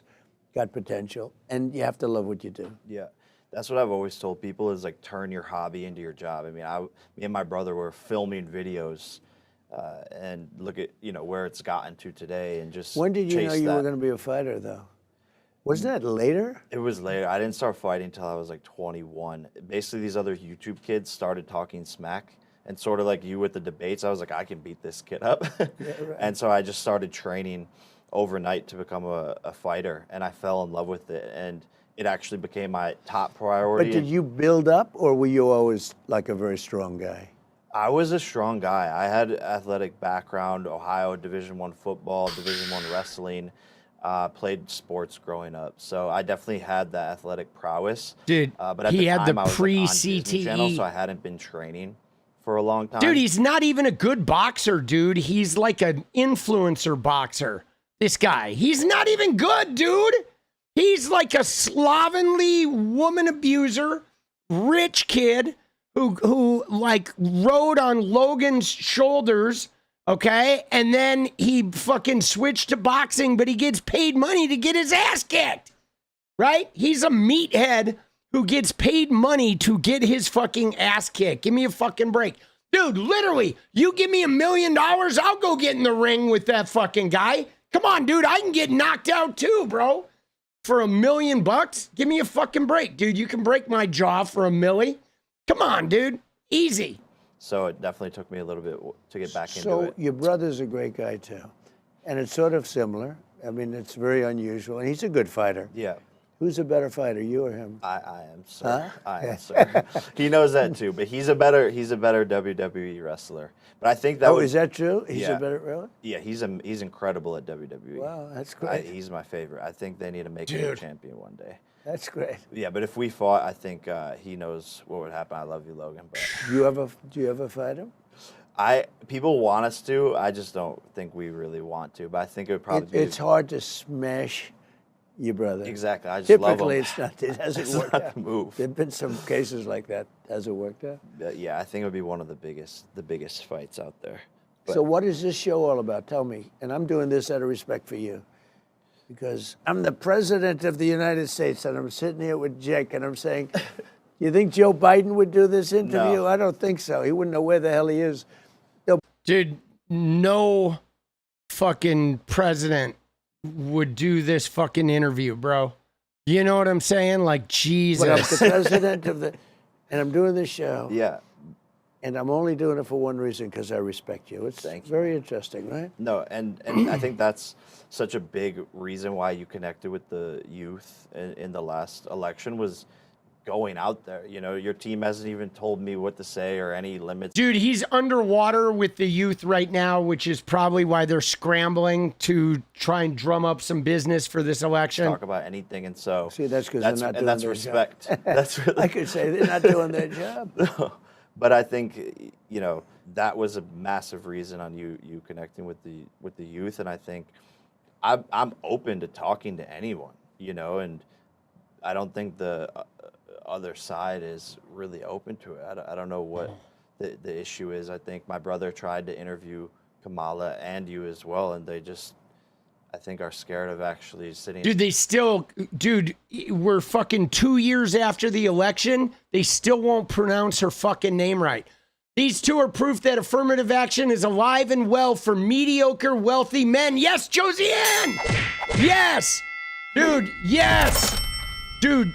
Speaker 4: got potential, and you have to love what you do.
Speaker 3: Yeah. That's what I've always told people is like turn your hobby into your job. I mean, me and my brother were filming videos and look at, where it's gotten to today and just
Speaker 4: When did you know
Speaker 3: chase
Speaker 4: you
Speaker 3: that.
Speaker 4: were going to be a fighter, though? Wasn't that later?
Speaker 3: It was later. I didn't start fighting until I was like 21. Basically, these other YouTube kids started talking smack and sort of like you with the debates. I was like, I can beat this kid up.
Speaker 4: Yeah, right.
Speaker 3: And so I just started training overnight to become a fighter, and I fell in love with it. And it actually became my top priority.
Speaker 4: But did you build up, or were you always like a very strong guy?
Speaker 3: I was a strong guy. I had athletic background, Ohio Division I football, Division I wrestling, played sports growing up. So I definitely had that athletic prowess.
Speaker 2: Dude,
Speaker 3: but at
Speaker 2: he
Speaker 3: the
Speaker 2: had
Speaker 3: time,
Speaker 2: the
Speaker 3: I was like, on Disney
Speaker 2: pre-CTE.
Speaker 3: Channel, so I hadn't been training for a long time.
Speaker 2: Dude, he's not even a good boxer, dude. He's like an influencer boxer. This guy. He's not even good, dude. He's like a slovenly woman abuser, rich kid who like rode on Logan's shoulders, okay? And then he fucking switched to boxing, but he gets paid money to get his ass kicked, right? He's a meathead who gets paid money to get his fucking ass kicked. Give me a fucking break. Dude, literally, you give me $1 million, I'll go get in the ring with that fucking guy. Come on, dude, I can get knocked out too, bro. For $1 million? Give me a fucking break, dude. You can break my jaw for $1 million. Come on, dude. Easy.
Speaker 3: So it definitely took me a little bit to get back into
Speaker 4: So
Speaker 3: it.
Speaker 4: your brother's a great guy, too. And it's sort of similar. I mean, it's very unusual. And he's a good fighter.
Speaker 3: Yeah.
Speaker 4: Who's a better fighter, you or him?
Speaker 3: I am, sir. I am, sir. He knows that too, but he's a better WWE wrestler. But I think that
Speaker 4: Oh, is that true? He's
Speaker 3: Yeah.
Speaker 4: a better, really?
Speaker 3: Yeah, he's incredible at WWE.
Speaker 4: Wow, that's great.
Speaker 3: He's my favorite. I think they need to make him a champion one day.
Speaker 4: That's great.
Speaker 3: Yeah, but if we fought, I think he knows what would happen. I love you, Logan. But
Speaker 4: Do you ever fight him?
Speaker 3: people want us to. I just don't think we really want to. But I think it would probably be
Speaker 4: It's hard to smash your brother.
Speaker 3: exactly. I just love him.
Speaker 4: Typically, it hasn't
Speaker 3: It's
Speaker 4: worked
Speaker 3: not
Speaker 4: out.
Speaker 3: the move.
Speaker 4: There've been some cases like that. Has it worked out?
Speaker 3: Yeah, I think it would be one of the biggest fights out there. But
Speaker 4: So what is this show all about? Tell me. And I'm doing this out of respect for you. Because I'm the president of the United States, and I'm sitting here with Jake, and I'm saying, you think Joe Biden would do this interview?
Speaker 3: No.
Speaker 4: I don't think so. He wouldn't know where the hell he is.
Speaker 2: Dude, no fucking president would do this fucking interview, bro. You know what I'm saying? Like,
Speaker 4: But I'm the
Speaker 2: Jesus.
Speaker 4: president of the, and I'm doing this show,
Speaker 3: yeah.
Speaker 4: and I'm only doing it for one reason, because I respect you. It's
Speaker 3: Thank you.
Speaker 4: very interesting, right?
Speaker 3: No, and I think that's such a big reason why you connected with the youth in the last election was going out there. You know, your team hasn't even told me what to say or any limits.
Speaker 2: Dude, he's underwater with the youth right now, which is probably why they're scrambling to try and drum up some business for this election.
Speaker 3: Talk about anything, and so
Speaker 4: See, that's 'cause they're not doing
Speaker 3: that's
Speaker 4: their
Speaker 3: respect.
Speaker 4: job.
Speaker 3: That's really,
Speaker 4: I could say they're not doing their job.
Speaker 3: But I think that was a massive reason on you connecting with the youth, and I think I'm open to talking to anyone, and I don't think the other side is really open to it. I don't know what the issue is. I think my brother tried to interview Kamala and you as well, and they just, I think, are scared of actually sitting.
Speaker 2: Dude, we're fucking 2 years after the election. They still won't pronounce her fucking name right. These two are proof that affirmative action is alive and well for mediocre, wealthy men. Yes, Josiane! Yes! Dude, yes! Dude,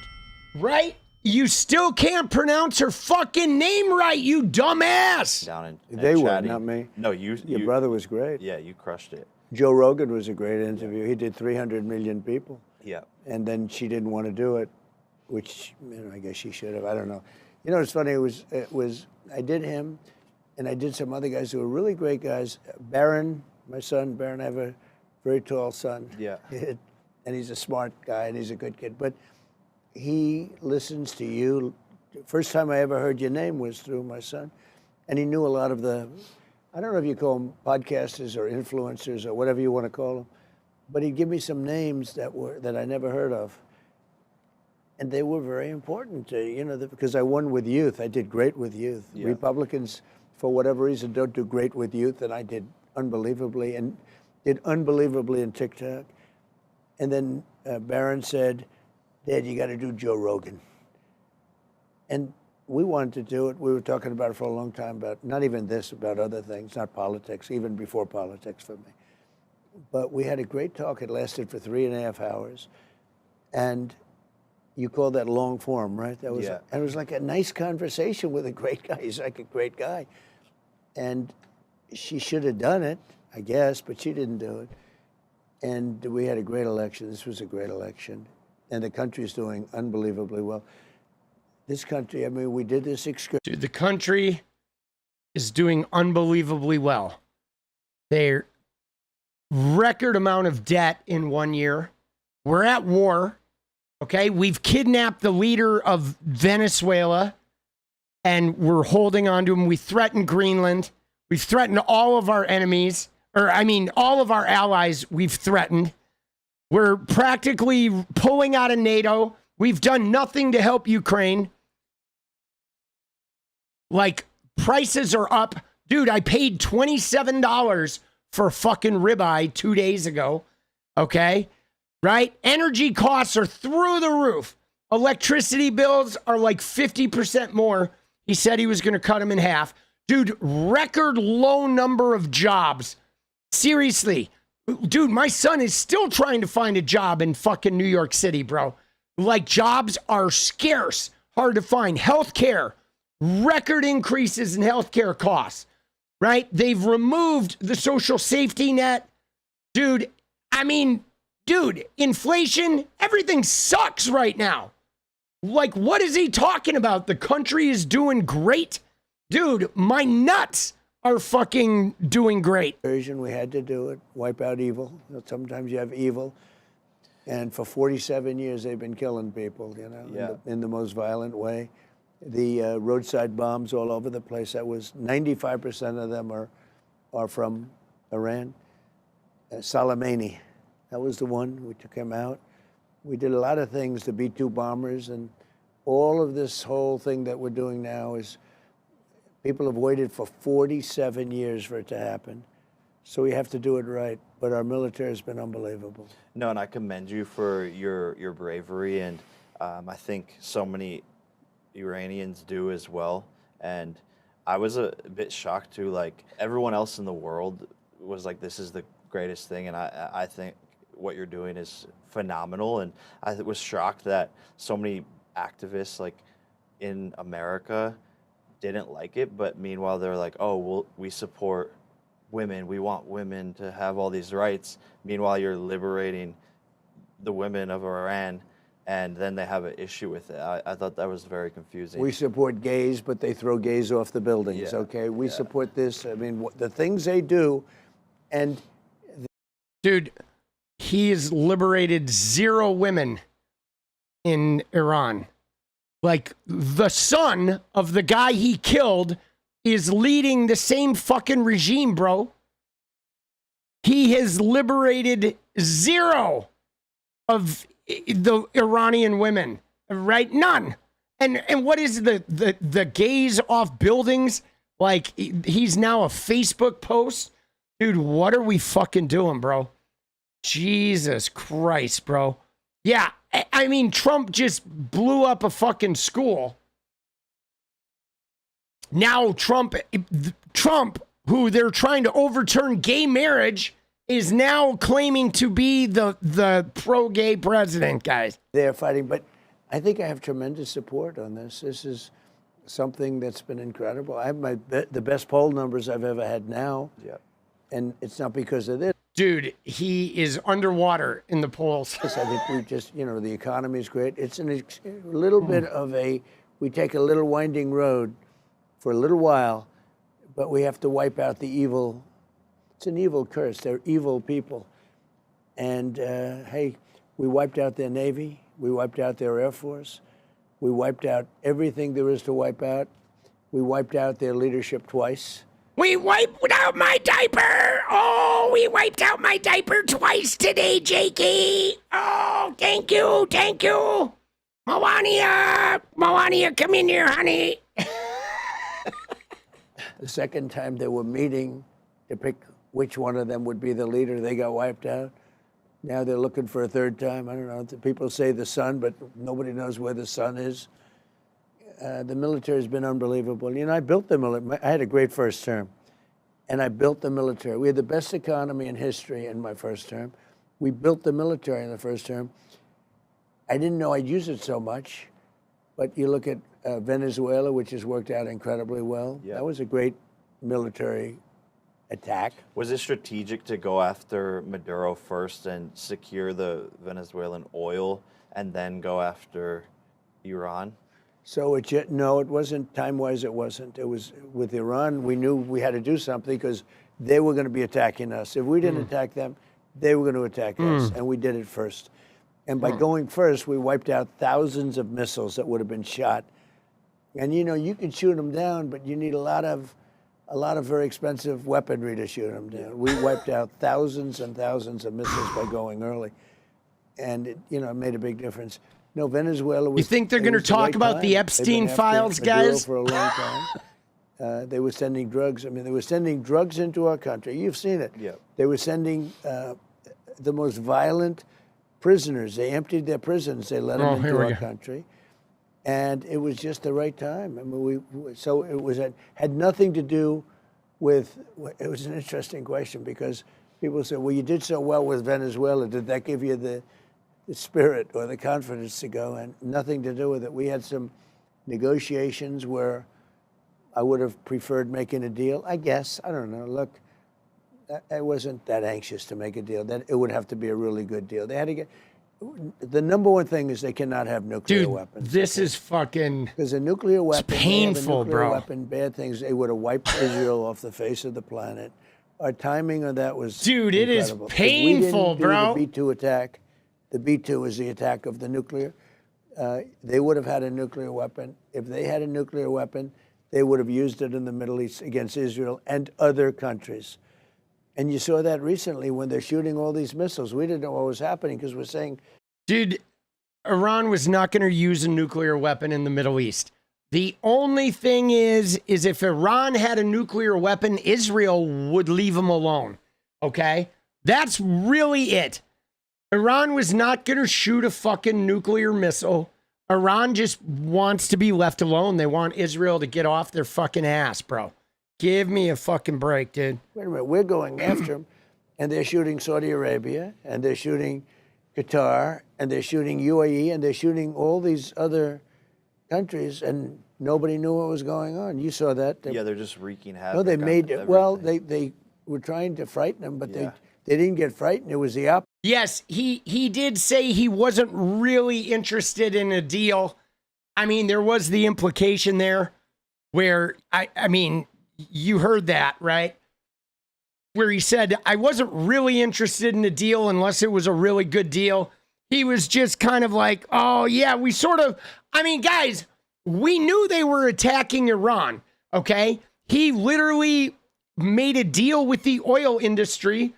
Speaker 2: right? you still can't pronounce her fucking name right, you dumbass.
Speaker 3: Down in
Speaker 4: They were,
Speaker 3: chatting.
Speaker 4: not me.
Speaker 3: No,
Speaker 4: Your brother was great.
Speaker 3: Yeah, you crushed it.
Speaker 4: Joe Rogan was a great interview. He did 300 million people.
Speaker 3: Yeah.
Speaker 4: And then she didn't want to do it, which, I guess she should have. I don't know. It's funny. It was. I did him, and I did some other guys who were really great guys. Barron, my son, Barron, I have a very tall son.
Speaker 3: Yeah.
Speaker 4: And he's a smart guy, and he's a good kid. But he listens to you. First time I ever heard your name was through my son, and he knew a lot of the. I don't know if you call them podcasters or influencers or whatever you want to call them, but he'd give me some names that I never heard of, and they were very important to, because I won with youth. I did great with youth.
Speaker 3: Yeah.
Speaker 4: Republicans, for whatever reason, don't do great with youth, and I did unbelievably in TikTok. And then Barron said, "Dad, you got to do Joe Rogan," and we wanted to do it. We were talking about it for a long time, about not even this, about other things, not politics, even before politics for me. But we had a great talk. It lasted for 3.5 hours. And you call that long form, right? That was,
Speaker 3: Yeah.
Speaker 4: And it was like a nice conversation with a great guy. He's like a great guy. And she should have done it, I guess, but she didn't do it. And we had a great election. This was a great election. And the country's doing unbelievably well. This country, we did this excursion.
Speaker 2: Dude, the country is doing unbelievably well. Their record amount of debt in 1 year. We're at war. Okay, we've kidnapped the leader of Venezuela, and we're holding on to him. We threatened Greenland. We've threatened all of our enemies, all of our allies. We've threatened. We're practically pulling out of NATO. We've done nothing to help Ukraine. Like, prices are up. Dude, I paid $27 for fucking ribeye 2 days ago. Okay? Right? Energy costs are through the roof. Electricity bills are like 50% more. He said he was going to cut them in half. Dude, record low number of jobs. Seriously. Dude, my son is still trying to find a job in fucking New York City, bro. Like, jobs are scarce, hard to find. Healthcare. Record increases in healthcare costs, right? They've removed the social safety net. Dude, inflation, everything sucks right now. Like, what is he talking about? The country is doing great. Dude, my nuts are fucking doing great.
Speaker 4: We had to do it, wipe out evil. Sometimes you have evil. And for 47 years, they've been killing people, in the most violent way. The roadside bombs all over the place. That was 95% of them are from Iran. Soleimani, that was the one. We took him out. We did a lot of things, the B-2 bombers, and all of this whole thing that we're doing now is people have waited for 47 years for it to happen. So we have to do it right. But our military has been unbelievable.
Speaker 3: No, and I commend you for your bravery, and I think so many Iranians do as well. And I was a bit shocked too. Like, everyone else in the world was like, this is the greatest thing, and I think what you're doing is phenomenal. And I was shocked that so many activists, like, in America didn't like it, but meanwhile they're like, oh, well, we support women, we want women to have all these rights. Meanwhile, you're liberating the women of Iran, and then they have an issue with it. I thought that was very confusing.
Speaker 4: We support gays, but they throw gays off the buildings, okay? We support this. The things they do, and...
Speaker 2: Dude, he has liberated 0 women in Iran. Like, the son of the guy he killed is leading the same fucking regime, bro. He has liberated 0 of the Iranian women, right? None. And what is the gays off buildings? Like, he's now a Facebook post. Dude, what are we fucking doing, bro? Jesus Christ, bro. Yeah, Trump just blew up a fucking school. Now Trump, who they're trying to overturn gay marriage, is now claiming to be the pro-gay president, guys.
Speaker 4: They're fighting, but I think I have tremendous support on this. This is something that's been incredible. I have the best poll numbers I've ever had now.
Speaker 3: Yeah.
Speaker 4: And it's not because of this.
Speaker 2: Dude, he is underwater in the polls.
Speaker 4: I think we just, the economy is great. It's a little bit of we take a little winding road for a little while, but we have to wipe out the evil. It's an evil curse. They're evil people. And hey, we wiped out their Navy. We wiped out their Air Force. We wiped out everything there is to wipe out. We wiped out their leadership twice.
Speaker 2: We wiped out my diaper. Oh, we wiped out my diaper twice today, Jakey. Oh, thank you, thank you. Melania, come in here, honey.
Speaker 4: The second time they were meeting to pick which one of them would be the leader, they got wiped out. Now they're looking for a third time. I don't know. People say the sun, but nobody knows where the sun is. The military has been unbelievable. I built the military. I had a great first term, and I built the military. We had the best economy in history in my first term. We built the military in the first term. I didn't know I'd use it so much, but you look at Venezuela, which has worked out incredibly well.
Speaker 3: Yeah.
Speaker 4: That was a great military attack.
Speaker 3: Was it strategic to go after Maduro first and secure the Venezuelan oil and then go after Iran?
Speaker 4: So no, it wasn't time-wise. It wasn't. It was with Iran. We knew we had to do something because they were going to be attacking us. If we didn't attack them, they were going to attack us, and we did it first. And by going first, we wiped out thousands of missiles that would have been shot. And you can shoot them down, but you need a lot of very expensive weaponry to shoot them down. We wiped out thousands and thousands of missiles by going early, and it made a big difference. No, Venezuela was.
Speaker 2: You think they're going to talk about the Epstein files, guys?
Speaker 4: For a long time. They were sending drugs. I mean, they were sending drugs into our country. You've seen it.
Speaker 3: Yeah.
Speaker 4: They were sending the most violent prisoners. They emptied their prisons. They let them into our country. And it was just the right time. I mean, so it had nothing to do with. It was an interesting question because people said, "Well, you did so well with Venezuela. Did that give you the spirit or the confidence to go?" And nothing to do with it. We had some negotiations where I would have preferred making a deal. I guess I don't know. Look, I wasn't that anxious to make a deal. That it would have to be a really good deal. They had to get. The number one thing is they cannot have nuclear weapons.
Speaker 2: This is fucking.
Speaker 4: Because a nuclear weapon,
Speaker 2: it's painful, bro.
Speaker 4: Weapon, bad things. They would have wiped Israel off the face of the planet. Our timing on that was
Speaker 2: Dude,
Speaker 4: incredible.
Speaker 2: it is painful, bro.
Speaker 4: The B-2 attack. The B-2 is the attack of the nuclear. They would have had a nuclear weapon. If they had a nuclear weapon, they would have used it in the Middle East against Israel and other countries. And you saw that recently when they're shooting all these missiles. We didn't know what was happening because we're saying...
Speaker 2: Dude, Iran was not going to use a nuclear weapon in the Middle East. The only thing is if Iran had a nuclear weapon, Israel would leave them alone. Okay? That's really it. Iran was not going to shoot a fucking nuclear missile. Iran just wants to be left alone. They want Israel to get off their fucking ass, bro. Give me a fucking break, dude.
Speaker 4: Wait a minute. We're going after them, and they're shooting Saudi Arabia, and they're shooting Qatar, and they're shooting UAE, and they're shooting all these other countries, and nobody knew what was going on. You saw that.
Speaker 3: They're just wreaking havoc.
Speaker 4: No, they made it. Well, they were trying to frighten them, but they didn't get frightened. It was the opposite.
Speaker 2: Yes, he did say he wasn't really interested in a deal. I mean, there was the implication there where, I mean, you heard that, right? Where he said, I wasn't really interested in a deal unless it was a really good deal. He was just kind of like, oh, yeah, we sort of, I mean, guys, we knew they were attacking Iran, okay? He literally made a deal with the oil industry,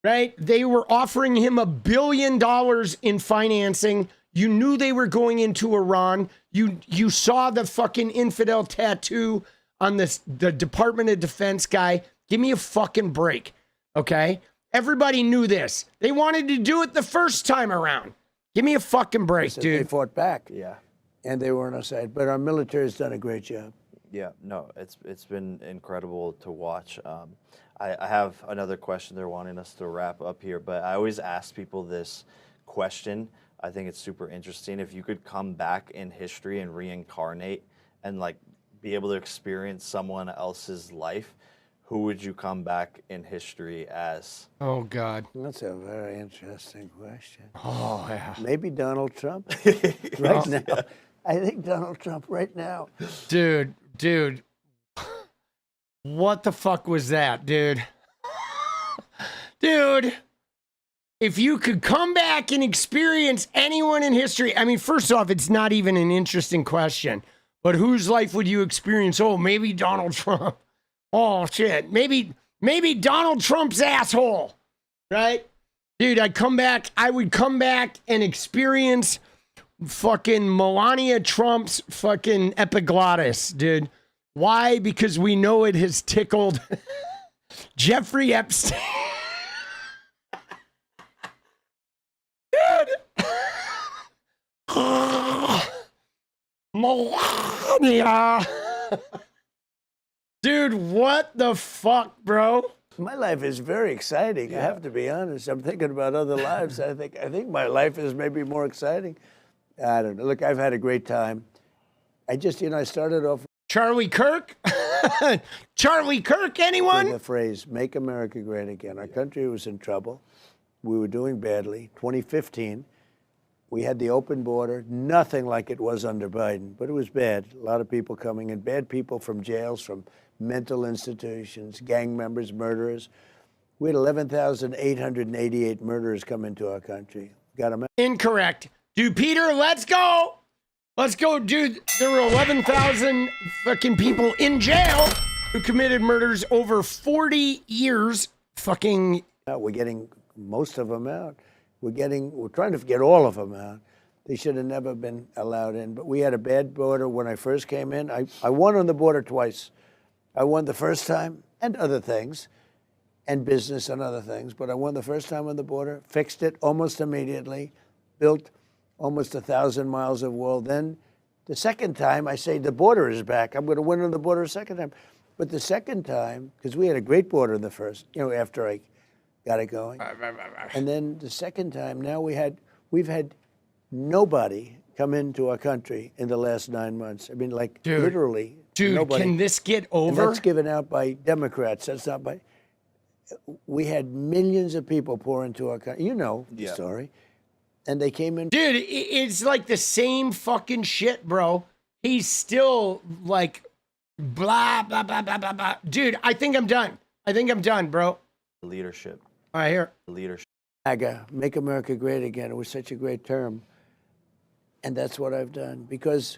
Speaker 2: right? They were offering him $1 billion in financing. You knew they were going into Iran. You saw the fucking infidel tattoo on the Department of Defense guy. Give me a fucking break, okay? Everybody knew this. They wanted to do it the first time around. Give me a fucking break, dude.
Speaker 4: They fought back.
Speaker 3: Yeah.
Speaker 4: And they were on our side. But our military has done a great job.
Speaker 3: Yeah, no, it's been incredible to watch. I have another question they're wanting us to wrap up here, but I always ask people this question I think it's super interesting. If you could come back in history and reincarnate and like be able to experience someone else's life, who would you come back in history as?
Speaker 2: Oh God.
Speaker 4: That's a very interesting question.
Speaker 2: Oh yeah.
Speaker 4: Maybe Donald Trump right now. I think Donald Trump right now.
Speaker 2: Dude. What the fuck was that, dude? Dude, if you could come back and experience anyone in history, I mean, first off, it's not even an interesting question, but whose life would you experience? Oh, maybe Donald Trump. Oh, shit. Maybe Donald Trump's asshole, right? Dude, I would come back and experience fucking Melania Trump's fucking epiglottis, dude. Why? Because we know it has tickled Jeffrey Epstein. Dude. Melania. Dude, what the fuck, bro?
Speaker 4: My life is very exciting. I have to be honest. I'm thinking about other lives. I think my life is maybe more exciting. I don't know. Look, I've had a great time. I just, I started off
Speaker 2: Charlie Kirk? Charlie Kirk, anyone?
Speaker 4: with the phrase, "Make America Great Again." Our country was in trouble. We were doing badly. 2015, we had the open border, nothing like it was under Biden, but it was bad. A lot of people coming in, bad people from jails, from mental institutions, gang members, murderers. We had 11,888 murderers come into our country. Got them out.
Speaker 2: Incorrect. Dude, Peter, let's go. Let's go, dude. There were 11,000 fucking people in jail who committed murders over 40 years. Fucking.
Speaker 4: We're getting most of them out. We're trying to get all of them out. They should have never been allowed in. But we had a bad border when I first came in. I won on the border twice. I won the first time and other things, and business and other things. But I won the first time on the border, fixed it almost immediately, built almost 1,000 miles of wall. Then the second time, I say the border is back. I'm going to win on the border a second time. But the second time, because we had a great border in the first, after I got it going. And then the second time, now we've had nobody come into our country in the last 9 months. I mean, like,
Speaker 2: Dude.
Speaker 4: literally.
Speaker 2: Dude,
Speaker 4: nobody.
Speaker 2: can this get
Speaker 4: And
Speaker 2: over?
Speaker 4: that's given out by Democrats. That's not by. We had millions of people pour into our country. You know the story. And they came in.
Speaker 2: Dude, it's like the same fucking shit, bro. He's still like, blah, blah, blah, blah, blah, blah. Dude, I think I'm done, bro.
Speaker 3: Leadership.
Speaker 2: All right, here.
Speaker 3: Leadership.
Speaker 4: MAGA, Make America Great Again. It was such a great term. And that's what I've done. Because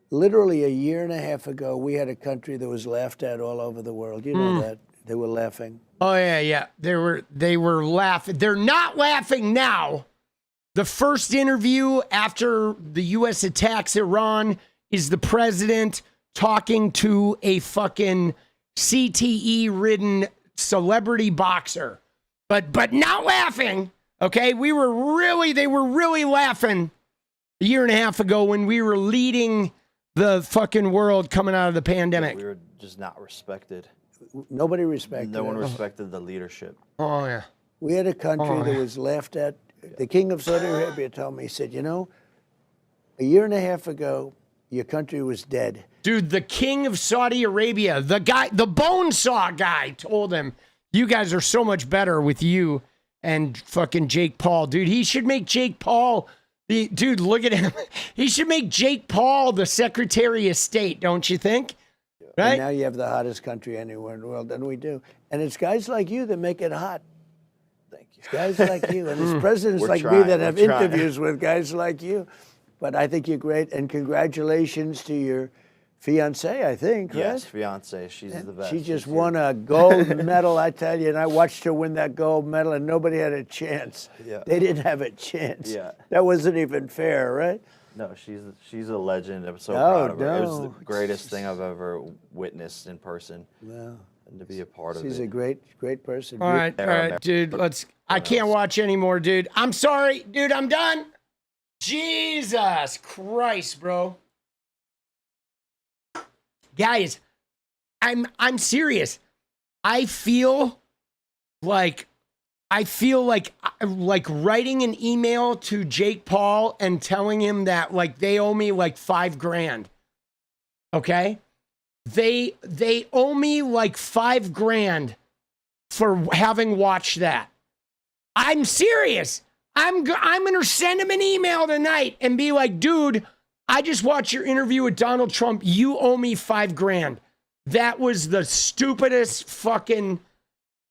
Speaker 4: literally a year and a half ago, we had a country that was laughed at all over the world. You know that. They were laughing.
Speaker 2: Oh, yeah. They were laughing. They're not laughing now. The first interview after the U.S. attacks Iran is the president talking to a fucking CTE-ridden celebrity boxer. But not laughing, okay? They were really laughing a year and a half ago when we were leading the fucking world coming out of the pandemic.
Speaker 3: We were just not respected.
Speaker 4: Nobody respected
Speaker 3: No one
Speaker 4: it.
Speaker 3: respected the leadership.
Speaker 2: Oh, yeah.
Speaker 4: We had a country that was laughed at. The king of Saudi Arabia told me, he said, a year and a half ago, your country was dead.
Speaker 2: Dude, the king of Saudi Arabia, the guy, the bone saw guy told him, you guys are so much better with you and fucking Jake Paul. Dude, he should make Jake Paul dude, look at him. He should make Jake Paul the Secretary of State, don't you think? Right?
Speaker 4: And now you have the hottest country anywhere in the world, and we do. And it's guys like you that make it hot.
Speaker 3: Thank you.
Speaker 4: It's guys like you. And it's presidents
Speaker 3: We're
Speaker 4: like me
Speaker 3: trying,
Speaker 4: that
Speaker 3: we're
Speaker 4: have
Speaker 3: trying.
Speaker 4: interviews with guys like you. But I think you're great. And congratulations to your fiancée, I think,
Speaker 3: Yes,
Speaker 4: right?
Speaker 3: fiance. She's the best.
Speaker 4: She just
Speaker 3: She's
Speaker 4: won a gold medal, I tell you, and I watched her win that gold medal, and nobody had a chance.
Speaker 3: Yeah.
Speaker 4: They didn't have a chance.
Speaker 3: Yeah.
Speaker 4: That wasn't even fair, right?
Speaker 3: No, she's a legend. I'm so proud of her. It was the
Speaker 4: no.
Speaker 3: greatest thing I've ever witnessed in person,
Speaker 4: Well,
Speaker 3: and to be a part of
Speaker 4: she's
Speaker 3: it.
Speaker 4: a great person.
Speaker 2: All right, dude, I can't watch anymore, dude. I'm sorry, dude, I'm done. Jesus Christ, bro. Guys, I'm serious. I feel like I feel like writing an email to Jake Paul and telling him that like they owe me like $5,000. Okay? They owe me like $5,000 for having watched that. I'm serious. I'm going to send him an email tonight and be like, dude, I just watched your interview with Donald Trump. You owe me $5,000. That was the stupidest fucking,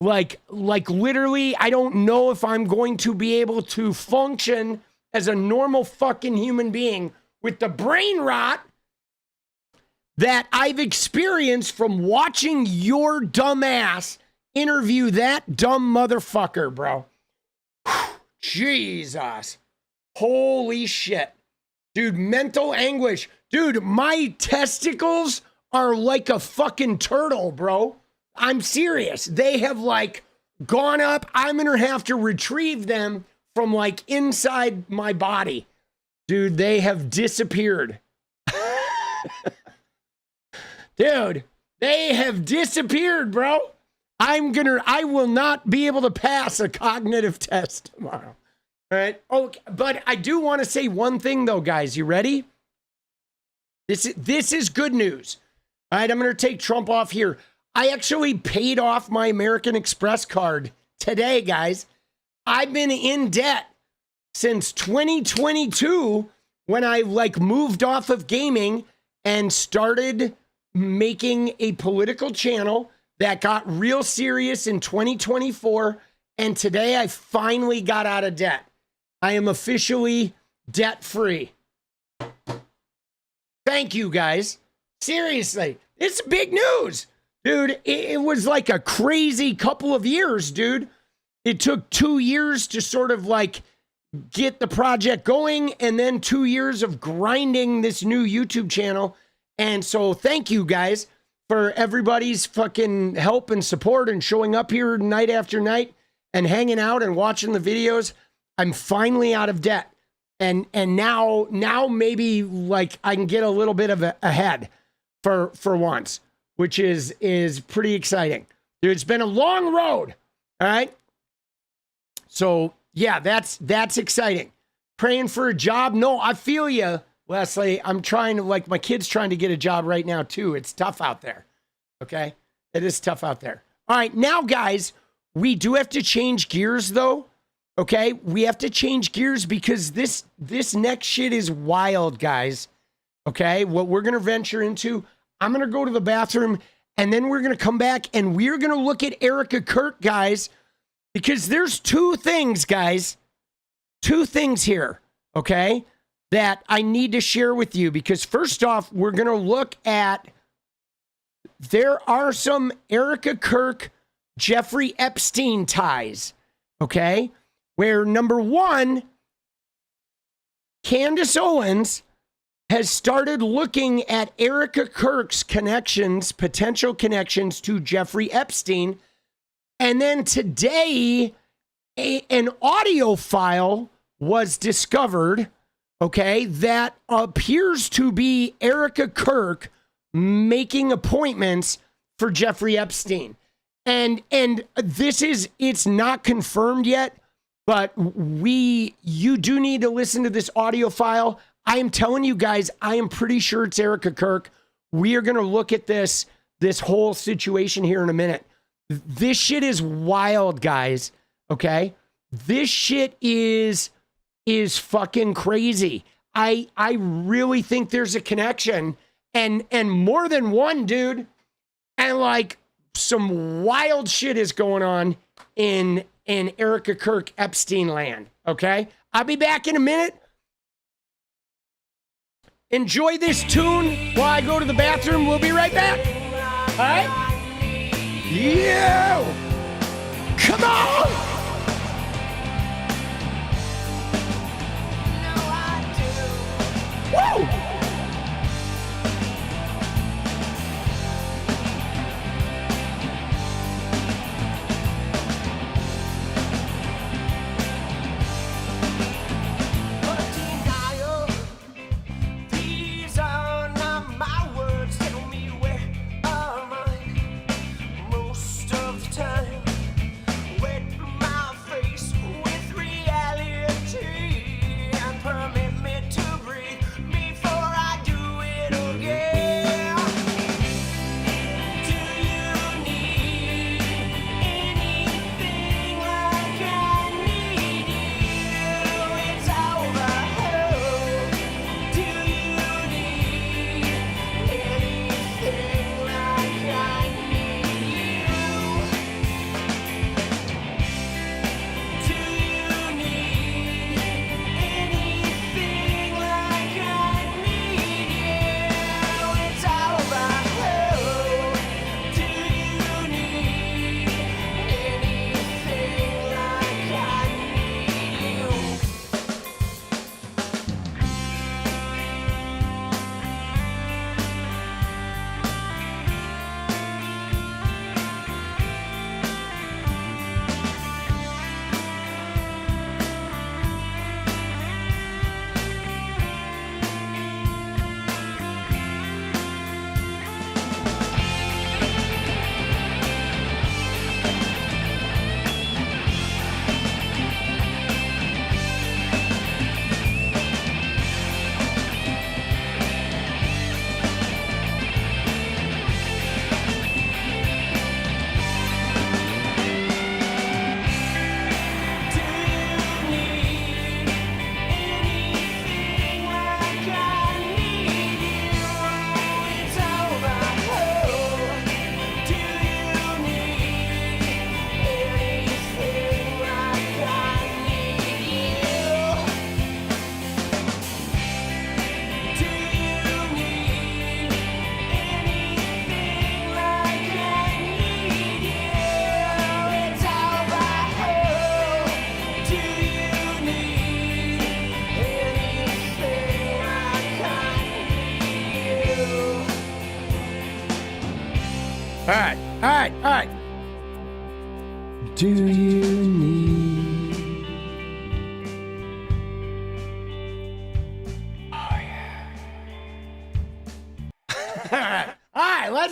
Speaker 2: like literally, I don't know if I'm going to be able to function as a normal fucking human being with the brain rot that I've experienced from watching your dumb ass interview that dumb motherfucker, bro. Jesus. Holy shit. Dude, mental anguish. Dude, my testicles are like a fucking turtle, bro. I'm serious. They have like gone up. I'm going to have to retrieve them from like inside my body. Dude, they have disappeared. Dude, they have disappeared, bro. I will not be able to pass a cognitive test tomorrow. All right. Okay. But I do want to say one thing though, guys. You ready? This is good news. All right. I'm going to take Trump off here. I actually paid off my American Express card today, guys. I've been in debt since 2022 when I like moved off of gaming and started making a political channel that got real serious in 2024. And today I finally got out of debt. I am officially debt free. Thank you, guys. Seriously, it's big news. Dude, it was like a crazy couple of years, dude. It took 2 years to sort of like get the project going and then 2 years of grinding this new YouTube channel. And so thank you guys for everybody's fucking help and support and showing up here night after night and hanging out and watching the videos. I'm finally out of debt. And now maybe like I can get a little bit of ahead for once, which is pretty exciting. Dude, it's been a long road. All right. So yeah, that's exciting. Praying for a job. No, I feel you, Leslie. I'm trying to, like, my kid's trying to get a job right now too. It's tough out there. Okay. It is tough out there. All right. Now, guys, we do have to change gears though. Okay. We have to change gears because this next shit is wild, guys. Okay. What we're going to venture into, I'm going to go to the bathroom and then we're going to come back and we're going to look at Erika Kirk, guys, because there's two things, guys, two things here. Okay. That I need to share with you because first off, we're going to look at, there are some Erika Kirk, Jeffrey Epstein ties. Okay. Where number one, Candace Owens has started looking at Erika Kirk's connections, potential connections to Jeffrey Epstein. And then today, an audio file was discovered, okay, that appears to be Erika Kirk making appointments for Jeffrey Epstein. And it's not confirmed yet, but you do need to listen to this audio file. I am telling you guys, I am pretty sure it's Erika Kirk. We are going to look at this whole situation here in a minute. This shit is wild, guys. Okay. This shit is fucking crazy. I really think there's a connection and more than one, dude. And like some wild shit is going on in Erika Kirk Epstein land. Okay. I'll be back in a minute. Enjoy this tune while I go to the bathroom. We'll be right back. All right. Yeah. Come on. Woo.
Speaker 1: Where my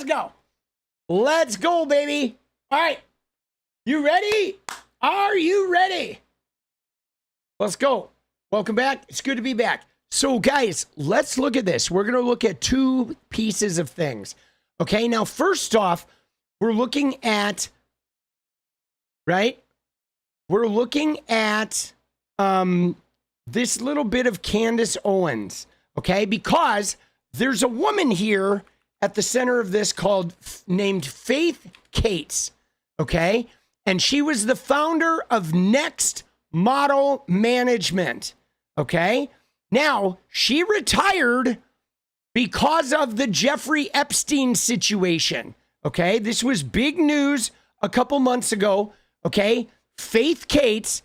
Speaker 2: Let's go. Let's go, baby. All right. You ready? Are you ready? Let's go. Welcome back. It's good to be back. So, guys, let's look at this. We're going to look at two pieces of things. Okay, now, first off, we're looking at, right? We're looking at this little bit of Candace Owens, okay? Because there's a woman here at the center of this named Faith Cates, okay? And she was the founder of Next Model Management, okay? Now, she retired because of the Jeffrey Epstein situation, okay? This was big news a couple months ago, okay? Faith Cates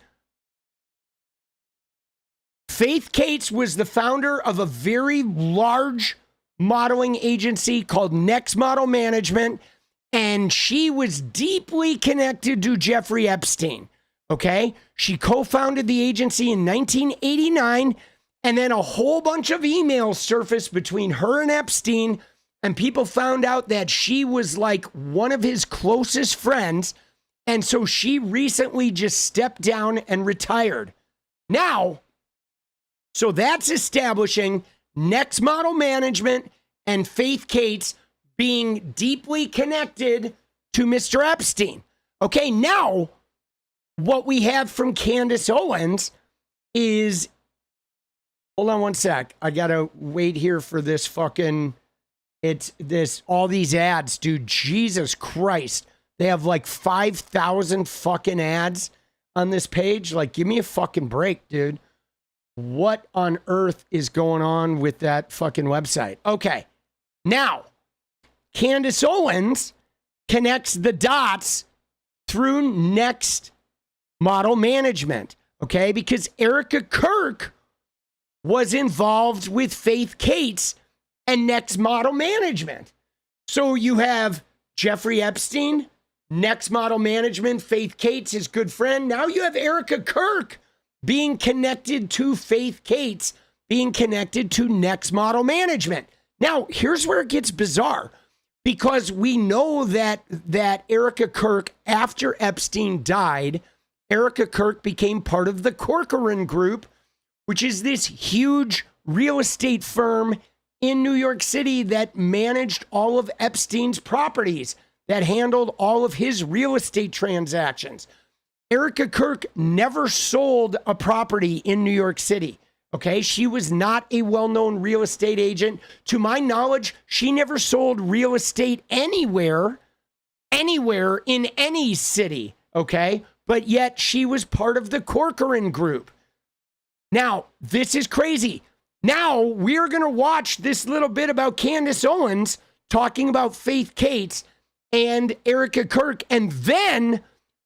Speaker 2: was the founder of a very large modeling agency called Next Model Management, and she was deeply connected to Jeffrey Epstein, okay? She co-founded the agency in 1989, and then a whole bunch of emails surfaced between her and Epstein, and people found out that she was like one of his closest friends, and so she recently just stepped down and retired. Now, so that's establishing Next Model Management and Faith Cates being deeply connected to Mr. Epstein. Okay, now what we have from Candace Owens is, hold on one sec. I gotta wait here for this fucking, all these ads, dude. Jesus Christ. They have like 5,000 fucking ads on this page. Like, give me a fucking break, dude. What on earth is going on with that fucking website? Okay. Now, Candace Owens connects the dots through Next Model Management, okay? Because Erika Kirk was involved with Faith Cates and Next Model Management. So you have Jeffrey Epstein, Next Model Management, Faith Cates, his good friend. Now you have Erika Kirk being connected to Faith Cates, being connected to Next Model Management. Now, here's where it gets bizarre, because we know that Erika Kirk, after Epstein died, Erika Kirk became part of the Corcoran Group, which is this huge real estate firm in New York City that managed all of Epstein's properties, that handled all of his real estate transactions. Erika Kirk never sold a property in New York City, okay? She was not a well-known real estate agent. To my knowledge, she never sold real estate anywhere in any city, okay? But yet she was part of the Corcoran Group. Now, this is crazy. Now, we're going to watch this little bit about Candace Owens talking about Faith Cates and Erika Kirk, and then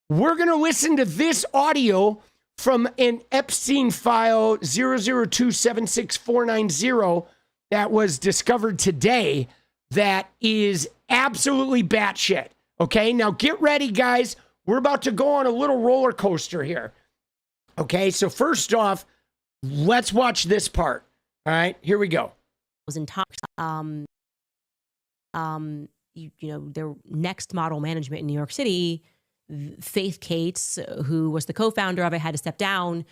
Speaker 2: we're going to listen to this audio from an Epstein file 002764990 that was discovered today that is absolutely batshit. Okay, now get ready, guys. We're about to go on a little roller coaster here. Okay, so first off, let's watch this part. All right, here we go.
Speaker 5: Was in talks. Their Next Model Management in New York City. Faith Cates, who was the co-founder of it, had to step down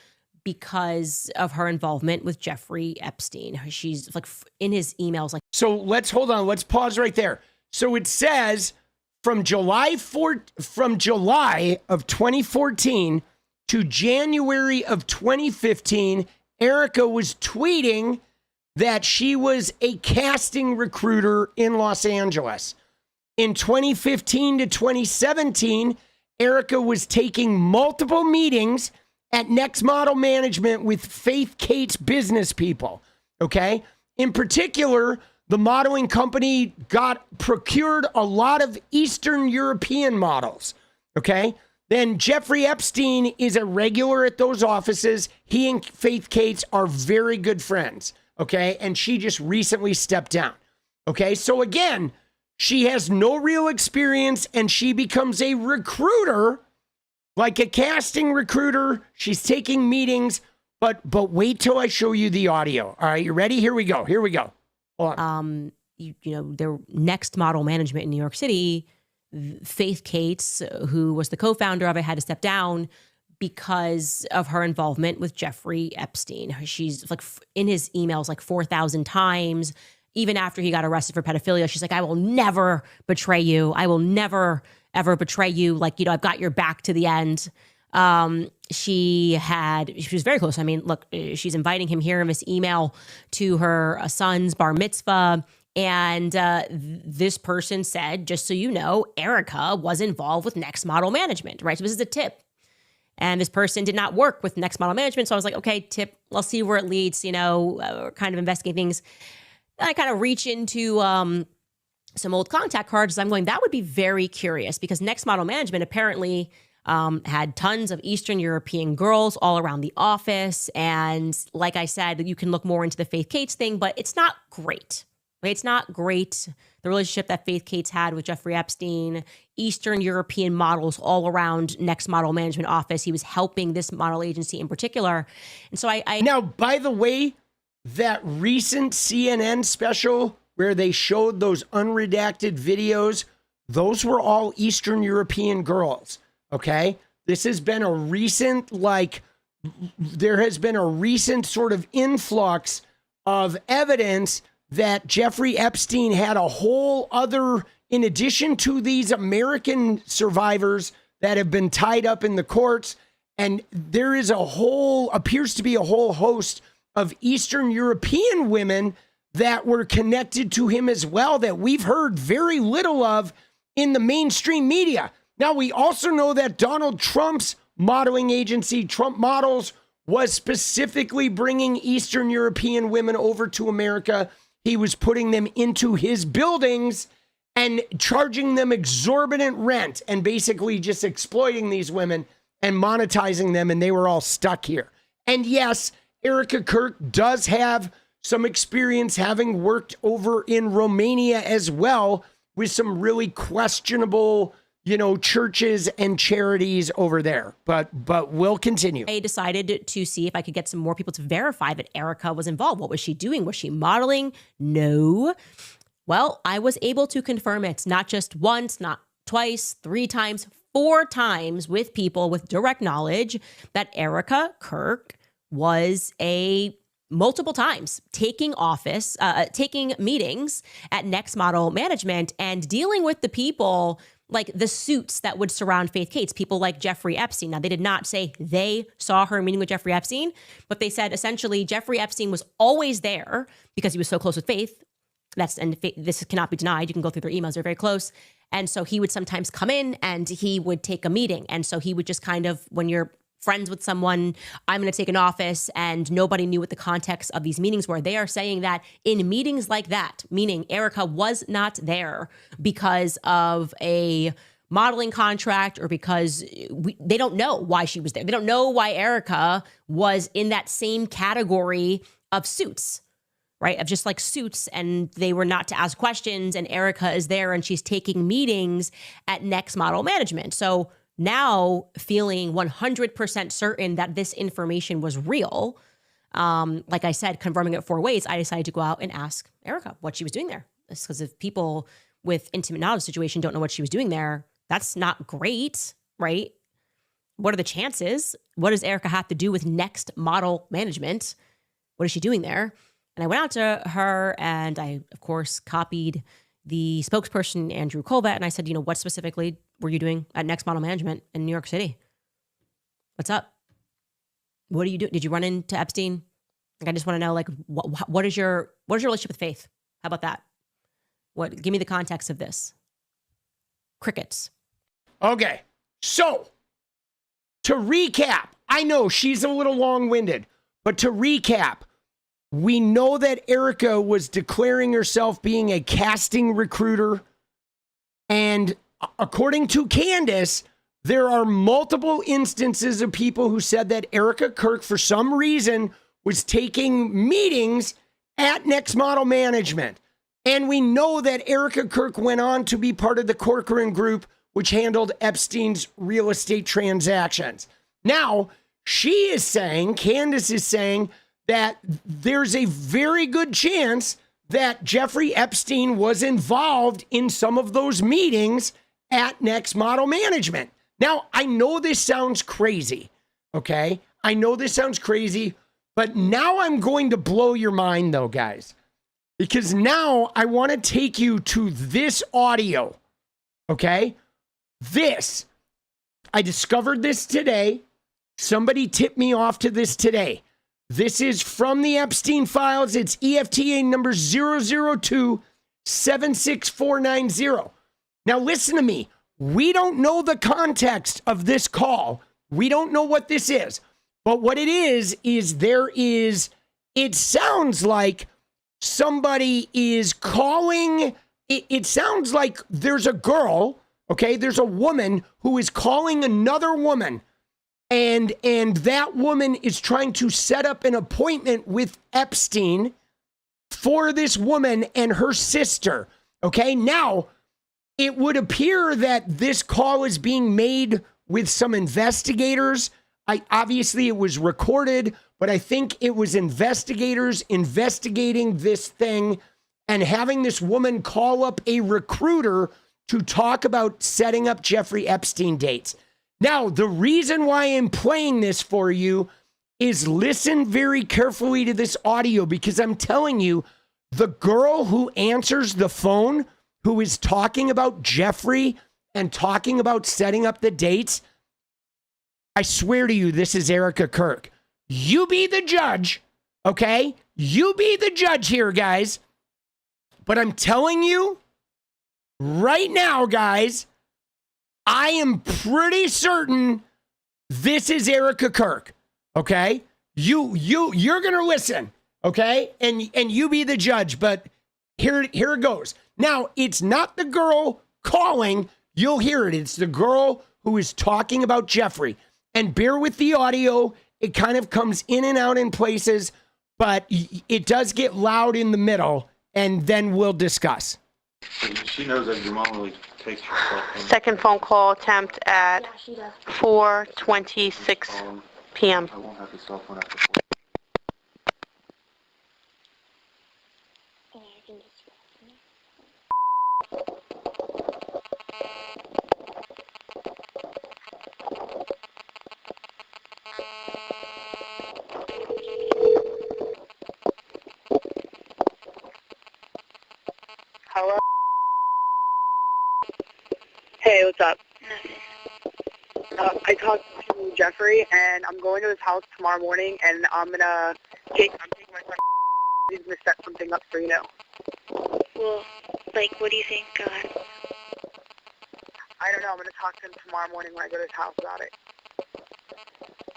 Speaker 5: because of her involvement with Jeffrey Epstein. She's like in his emails. Like,
Speaker 2: so let's hold on. Let's pause right there. So it says from July of 2014 to January of 2015, Erika was tweeting that she was a casting recruiter in Los Angeles. In 2015 to 2017, Erika was taking multiple meetings at Next Model Management with Faith Cates business people, okay? In particular, the modeling company procured a lot of Eastern European models, okay? Then Jeffrey Epstein is a regular at those offices. He and Faith Cates are very good friends, okay? And she just recently stepped down, okay? So again, she has no real experience, and she becomes a recruiter, like a casting recruiter. She's taking meetings, but wait till I show you the audio. All right, you ready? Here we go. Hold on.
Speaker 5: their next model management in New York City, 𝗙𝗢𝗟𝗏𝗡, who was the co-founder of it, had to step down because of her involvement with Jeffrey Epstein. She's like in his emails like 4,000 times. Even after he got arrested for pedophilia, she's like, I will never betray you. I will never, ever betray you. Like, I've got your back to the end. She was very close. I mean, look, she's inviting him here in this email to her son's bar mitzvah. And this person said, just so you know, Erika was involved with Next Model Management, right? So this is a tip. And this person did not work with Next Model Management. So I was like, okay, tip, I'll see where it leads, we're kind of investigating things. Then I kind of reach into some old contact cards. I'm going, that would be very curious because Next Model Management apparently had tons of Eastern European girls all around the office. And like I said, you can look more into the 𝗙𝗢𝗟𝗏𝗡 thing, but it's not great. Right? It's not great. The relationship that 𝗙𝗢𝗟𝗏𝗡's had with Jeffrey Epstein, Eastern European models all around Next Model Management office. He was helping this model agency in particular. And so I
Speaker 2: Now, by the way, that recent CNN special where they showed those unredacted videos, those were all Eastern European girls, okay? This has been a recent, there has been a recent sort of influx of evidence that Jeffrey Epstein had a whole other, in addition to these American survivors that have been tied up in the courts, and there is appears to be a whole host of Eastern European women that were connected to him as well that we've heard very little of in the mainstream media. Now, we also know that Donald Trump's modeling agency, Trump Models, was specifically bringing Eastern European women over to America. He was putting them into his buildings and charging them exorbitant rent and basically just exploiting these women and monetizing them, and they were all stuck here. And yes, Erika Kirk does have some experience having worked over in Romania as well with some really questionable, churches and charities over there. But we'll continue.
Speaker 5: I decided to see if I could get some more people to verify that Erika was involved. What was she doing? Was she modeling? No. Well, I was able to confirm it, not just once, not twice, 3 times, 4 times with people with direct knowledge that Erika Kirk was multiple times taking meetings at Next Model Management and dealing with the people, like the suits that would surround 𝗙𝗢𝗟𝗏𝗡's, people like Jeffrey Epstein. Now, they did not say they saw her meeting with Jeffrey Epstein, but they said essentially Jeffrey Epstein was always there because he was so close with 𝗙𝗢𝗟. This cannot be denied. You can go through their emails. They're very close. And so he would sometimes come in and he would take a meeting. And so he would just kind of, when you're friends with someone, I'm going to take an office, and nobody knew what the context of these meetings were. They are saying that in meetings like that, meaning Erika was not there because of a modeling contract or because they don't know why she was there. They don't know why Erika was in that same category of suits, right? Of just like suits, and they were not to ask questions, and Erika is there and she's taking meetings at Next Model Management. So now, feeling 100% certain that this information was real, like I said, confirming it 4 ways, I decided to go out and ask Erika what she was doing there. Because if people with intimate knowledge situation don't know what she was doing there, that's not great, right? What are the chances? What does Erika have to do with Next Model Management? What is she doing there? And I went out to her and I, of course, copied the spokesperson, Andrew Colvett, and I said, what specifically were you doing at Next Model Management in New York City? What's up? What are you doing? Did you run into Epstein? Like, I just want to know, like, what is your relationship with 𝗙𝗢𝗟𝗏𝗡? How about that? Give me the context of this. Crickets.
Speaker 2: Okay, so to recap, I know she's a little long-winded, but to recap, we know that Erika was declaring herself being a casting recruiter. And according to Candace, there are multiple instances of people who said that Erika Kirk, for some reason, was taking meetings at Next Model Management. And we know that Erika Kirk went on to be part of the Corcoran Group, which handled Epstein's real estate transactions. Now, Candace is saying, that there's a very good chance that Jeffrey Epstein was involved in some of those meetings at Next Model Management. Now, I know this sounds crazy, okay? I know this sounds crazy, but now I'm going to blow your mind though, guys, because now I want to take you to this audio, okay? I discovered this today. Somebody tipped me off to this today. This is from the Epstein files. It's EFTA number 002-76490. Now listen to me. We don't know the context of this call. We don't know what this is. But what it is it sounds like somebody is calling. It sounds like there's a girl, okay? There's a woman who is calling another woman. And that woman is trying to set up an appointment with Epstein for this woman and her sister. Okay, now it would appear that this call is being made with some investigators. Obviously it was recorded, but I think it was investigators investigating this thing and having this woman call up a recruiter to talk about setting up Jeffrey Epstein dates. Now, the reason why I'm playing this for you is listen very carefully to this audio, because I'm telling you, the girl who answers the phone, who is talking about Jeffrey and talking about setting up the dates, I swear to you, this is Erika Kirk. You be the judge, okay? You be the judge here, guys. But I'm telling you right now, guys, I am pretty certain this is Erika Kirk, okay? You're gonna listen, okay? And you be the judge, but here it goes. Now, it's not the girl calling, you'll hear it. It's the girl who is talking about Jeffrey. And bear with the audio, it kind of comes in and out in places, but it does get loud in the middle, and then we'll discuss.
Speaker 6: She knows that your mom really takes your cell phone.
Speaker 7: Second phone call attempt at 4:26 p.m.
Speaker 6: I won't have the cell phone after 4.
Speaker 7: Hello? Hey, what's up? I talked to Jeffrey, and I'm going to his house tomorrow morning, and I'm taking my friend. He's gonna set something up for you now.
Speaker 8: Well, like, what do you think?
Speaker 7: I don't know. I'm gonna talk to him tomorrow morning when I go to his house about it.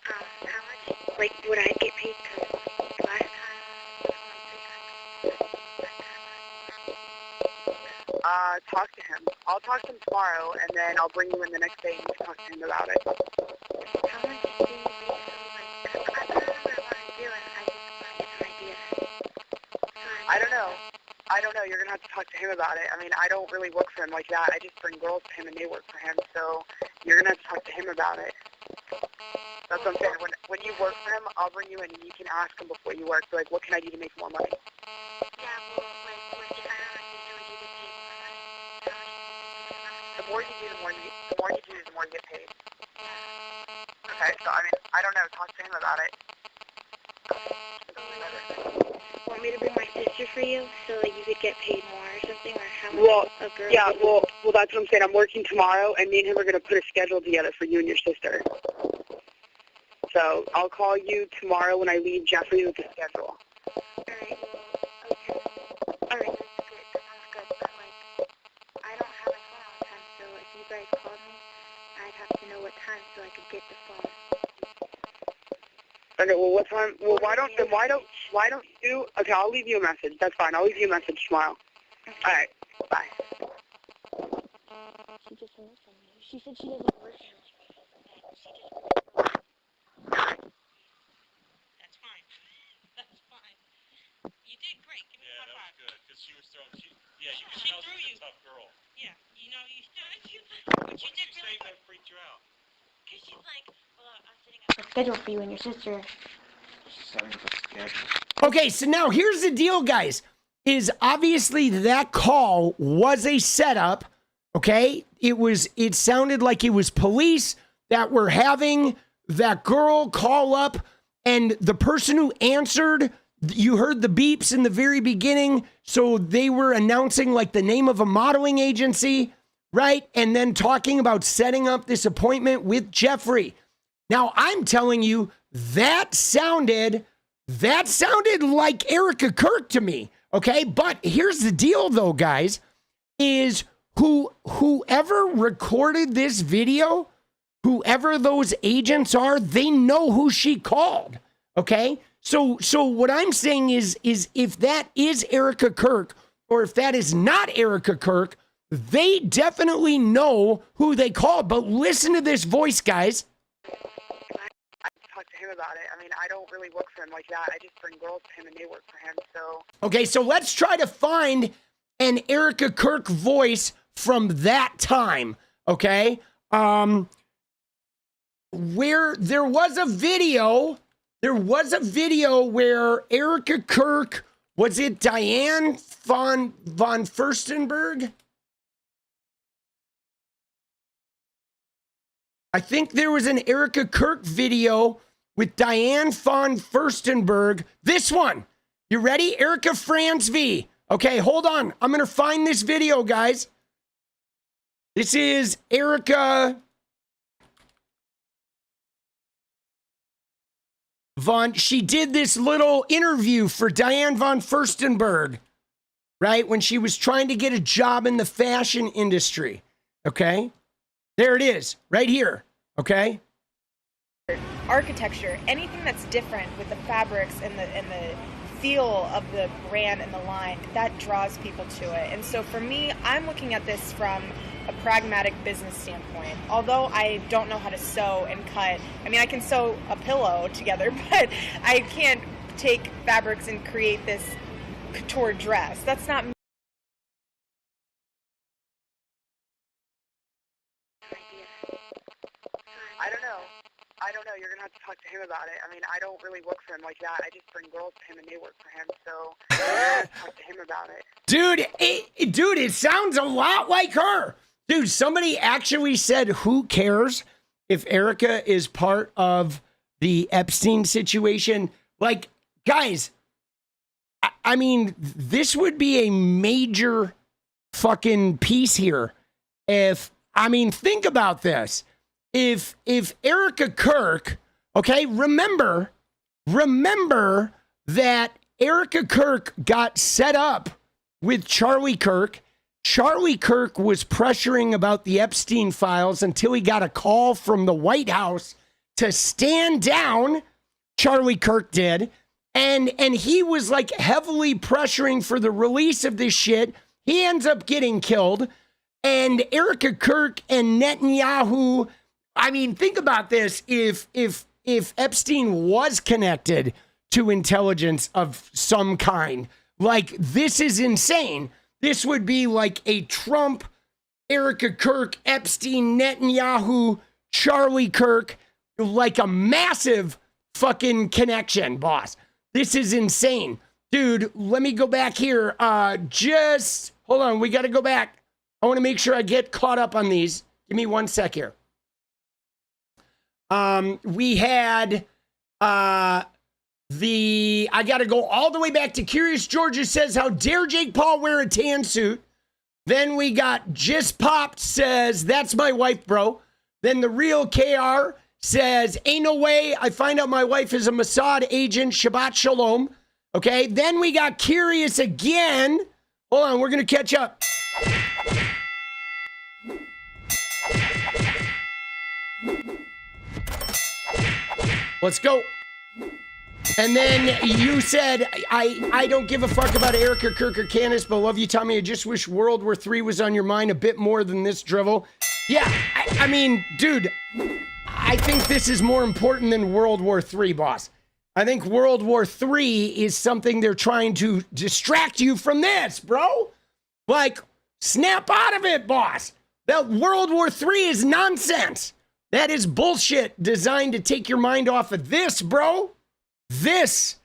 Speaker 8: How much? Like, would I get paid? 'Cause last
Speaker 7: Talk to him. I'll talk to him tomorrow, and then I'll bring you in the next day and you can talk to him about it.
Speaker 8: how much do you think? Like, I don't know what I want to do, and I just want to get some ideas.
Speaker 7: I don't know. You're gonna have to talk to him about it. I mean, I don't really work for him like that. I just bring girls to him, and they work for him. So you're gonna have to talk to him about it. That's what I'm saying. When you work for him, I'll bring you in, and you can ask him before you work. So, like, what can I do to make more money?
Speaker 8: Yeah, well, like, if I don't know what to do, you get paid more money.
Speaker 7: The more you do, the more you get paid. Okay. So I mean, I don't know. Talk to him about it.
Speaker 8: Want me to bring my sister for you, so like you could get paid more or something, or how much
Speaker 7: Well,
Speaker 8: a girl?
Speaker 7: yeah.
Speaker 8: would-
Speaker 7: Well, that's what I'm saying. I'm working tomorrow, and me and him are gonna put a schedule together for you and your sister. So I'll call you tomorrow when I leave Jeffrey with the schedule.
Speaker 8: Alright, okay. Alright, that's good. That sounds good. But like, I don't have my phone all the time, so if you guys called me, I'd have to know what time so I could get the phone.
Speaker 7: Okay. Well, what time? Well, why don't you? Okay, I'll leave you a message. That's fine. I'll leave you a message tomorrow.
Speaker 8: Okay.
Speaker 7: All right. Bye.
Speaker 8: She just hung up on me. She said she doesn't work here.
Speaker 5: That's fine. That's fine. You did great. Give me a high five.
Speaker 6: Good, because she was throwing. She
Speaker 5: She threw you.
Speaker 6: tough girl.
Speaker 5: Yeah, you know, you still, but you did really good.
Speaker 6: That freaked you out.
Speaker 5: Because she's like, well, I'm setting up a schedule for you and your sister.
Speaker 6: Setting up a schedule.
Speaker 2: Okay, so now here's the deal, guys. is obviously that call was a setup. Okay. It sounded like it was police that were having that girl call up, and the person who answered, you heard the beeps in the very beginning. So they were announcing like the name of a modeling agency, right? And then talking about setting up this appointment with Jeffrey. Now I'm telling you, that sounded like Erika Kirk to me. Okay. But here's the deal though, guys, is whoever recorded this video, whoever those agents are, they know who she called. Okay. So what I'm saying is if that is Erika Kirk, or if that is not Erika Kirk, they definitely know who they called. But listen to this voice, guys.
Speaker 7: I talk to him about it. I mean, I don't really work for him like that. I just bring girls to him and they work for him. So
Speaker 2: okay, so let's try to find an Erika Kirk voice from that time. Okay, where there was a video where Erika Kirk, was it Diane von Furstenberg? I think there was an Erika Kirk video with Diane von Furstenberg. This one. You ready? Erika Franz V. Okay, hold on. I'm going to find this video, guys. This is Erika she did this little interview for Diane von Furstenberg, right? When she was trying to get a job in the fashion industry. Okay. There it is, right here. Okay.
Speaker 9: Architecture, anything that's different with the fabrics and the feel of the brand and the line, that draws people to it. And so for me, I'm looking at this from a pragmatic business standpoint. Although I don't know how to sew and cut, I mean, I can sew a pillow together, but I can't take fabrics and create this couture dress. That's not me.
Speaker 7: I don't know. You're going to have to talk to him about it. I mean, I don't really work for him like that. I just bring girls to him and they work for him. So you're going to have to talk to him about it.
Speaker 2: Dude, it sounds a lot like her. Dude, somebody actually said, who cares if Erika is part of the Epstein situation? Like, guys, I mean, this would be a major fucking piece here. Think about this. If Erika Kirk, okay, remember that Erika Kirk got set up with Charlie Kirk. Charlie Kirk was pressuring about the Epstein files until he got a call from the White House to stand down. Charlie Kirk did. And he was like heavily pressuring for the release of this shit. He ends up getting killed. And Erika Kirk and Netanyahu, I mean, think about this. If Epstein was connected to intelligence of some kind, like, this is insane. This would be like a Trump, Erika Kirk, Epstein, Netanyahu, Charlie Kirk, like a massive fucking connection, boss. This is insane. Dude, let me go back here. Just hold on. We got to go back. I want to make sure I get caught up on these. Give me 1 sec here. We had I got to go all the way back to Curious Georgia says, how dare Jake Paul wear a tan suit? Then we got Just Popped says, that's my wife, bro. Then the real KR says, ain't no way I find out my wife is a Mossad agent, Shabbat Shalom. Okay, then we got Curious again. Hold on, we're going to catch up. Let's go. And then you said, I don't give a fuck about Erika Kirk or Candace, but love you, Tommy. I just wish World War III was on your mind a bit more than this drivel. Yeah, I mean, dude, I think this is more important than World War III, boss. I think World War III is something they're trying to distract you from this, bro. Like, snap out of it, boss. That World War III is nonsense. That is bullshit designed to take your mind off of this, bro. This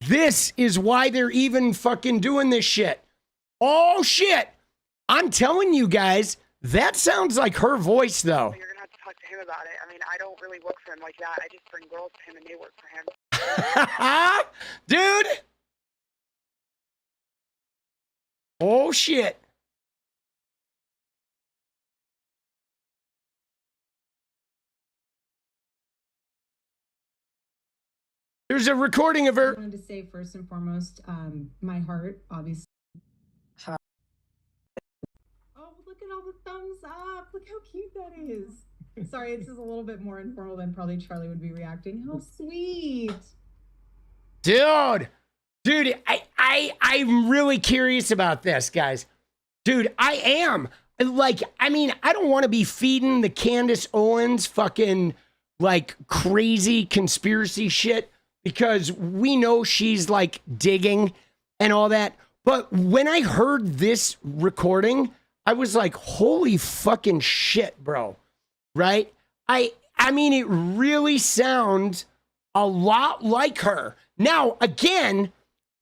Speaker 2: This is why they're even fucking doing this shit. Oh shit. I'm telling you guys, that sounds like her voice though.
Speaker 7: You're going to have to talk to him about it. I mean, I don't really work for him like that. I just bring girls to him and they work for him.
Speaker 2: Dude. Oh shit. There's a recording of her.
Speaker 10: I wanted to say first and foremost, my heart, obviously. Oh, look at all the thumbs up. Look how cute that is. Sorry, this is a little bit more informal than probably Charlie would be reacting. How sweet.
Speaker 2: Dude, I'm really curious about this, guys. Dude, I am. Like, I mean, I don't want to be feeding the Candace Owens fucking, like, crazy conspiracy shit because we know she's, like, digging and all that. But when I heard this recording, I was like, holy fucking shit, bro. Right? I mean, it really sounds a lot like her. Now, again,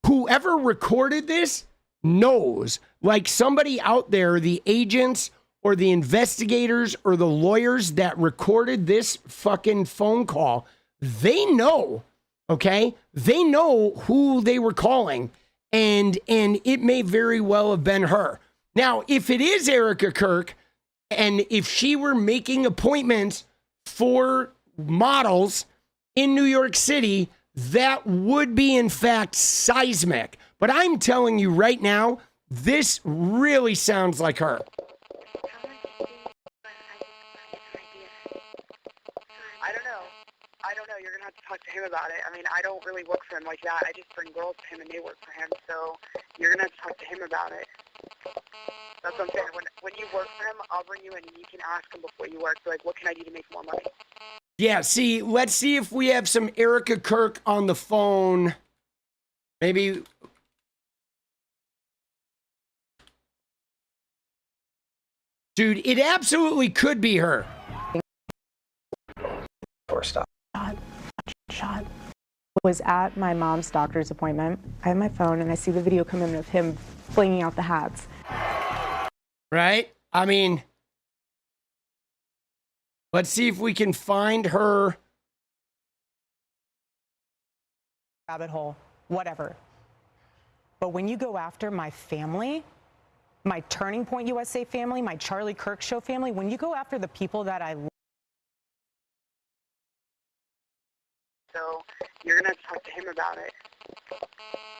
Speaker 2: whoever recorded this knows, like somebody out there, the agents or the investigators or the lawyers that recorded this fucking phone call, they know, okay? They know who they were calling, and it may very well have been her. Now, if it is Erika Kirk, and if she were making appointments for models in New York City, that would be, in fact, seismic. But I'm telling you right now, this really sounds like her.
Speaker 7: I don't know. You're going to have to talk to him about it. I mean, I don't really work for him like that. I just bring girls to him and they work for him. So you're going to have to talk to him about it. That's what I'm saying. When you work for him, I'll bring you in and you can ask him before you work. So, like, what can I do to make more money?
Speaker 2: Yeah, see, let's see if we have some Erika Kirk on the phone. Maybe. Dude, it absolutely could be her.
Speaker 11: Or stop. Shot. Was at my mom's doctor's appointment. I have my phone and I see the video come in of him flinging out the hats.
Speaker 2: Right? I mean, let's see if we can find her.
Speaker 11: Rabbit hole, whatever. But when you go after my family, my Turning Point USA family, my Charlie Kirk Show family, when you go after the people that I love.
Speaker 7: So you're going to have to talk to him about it.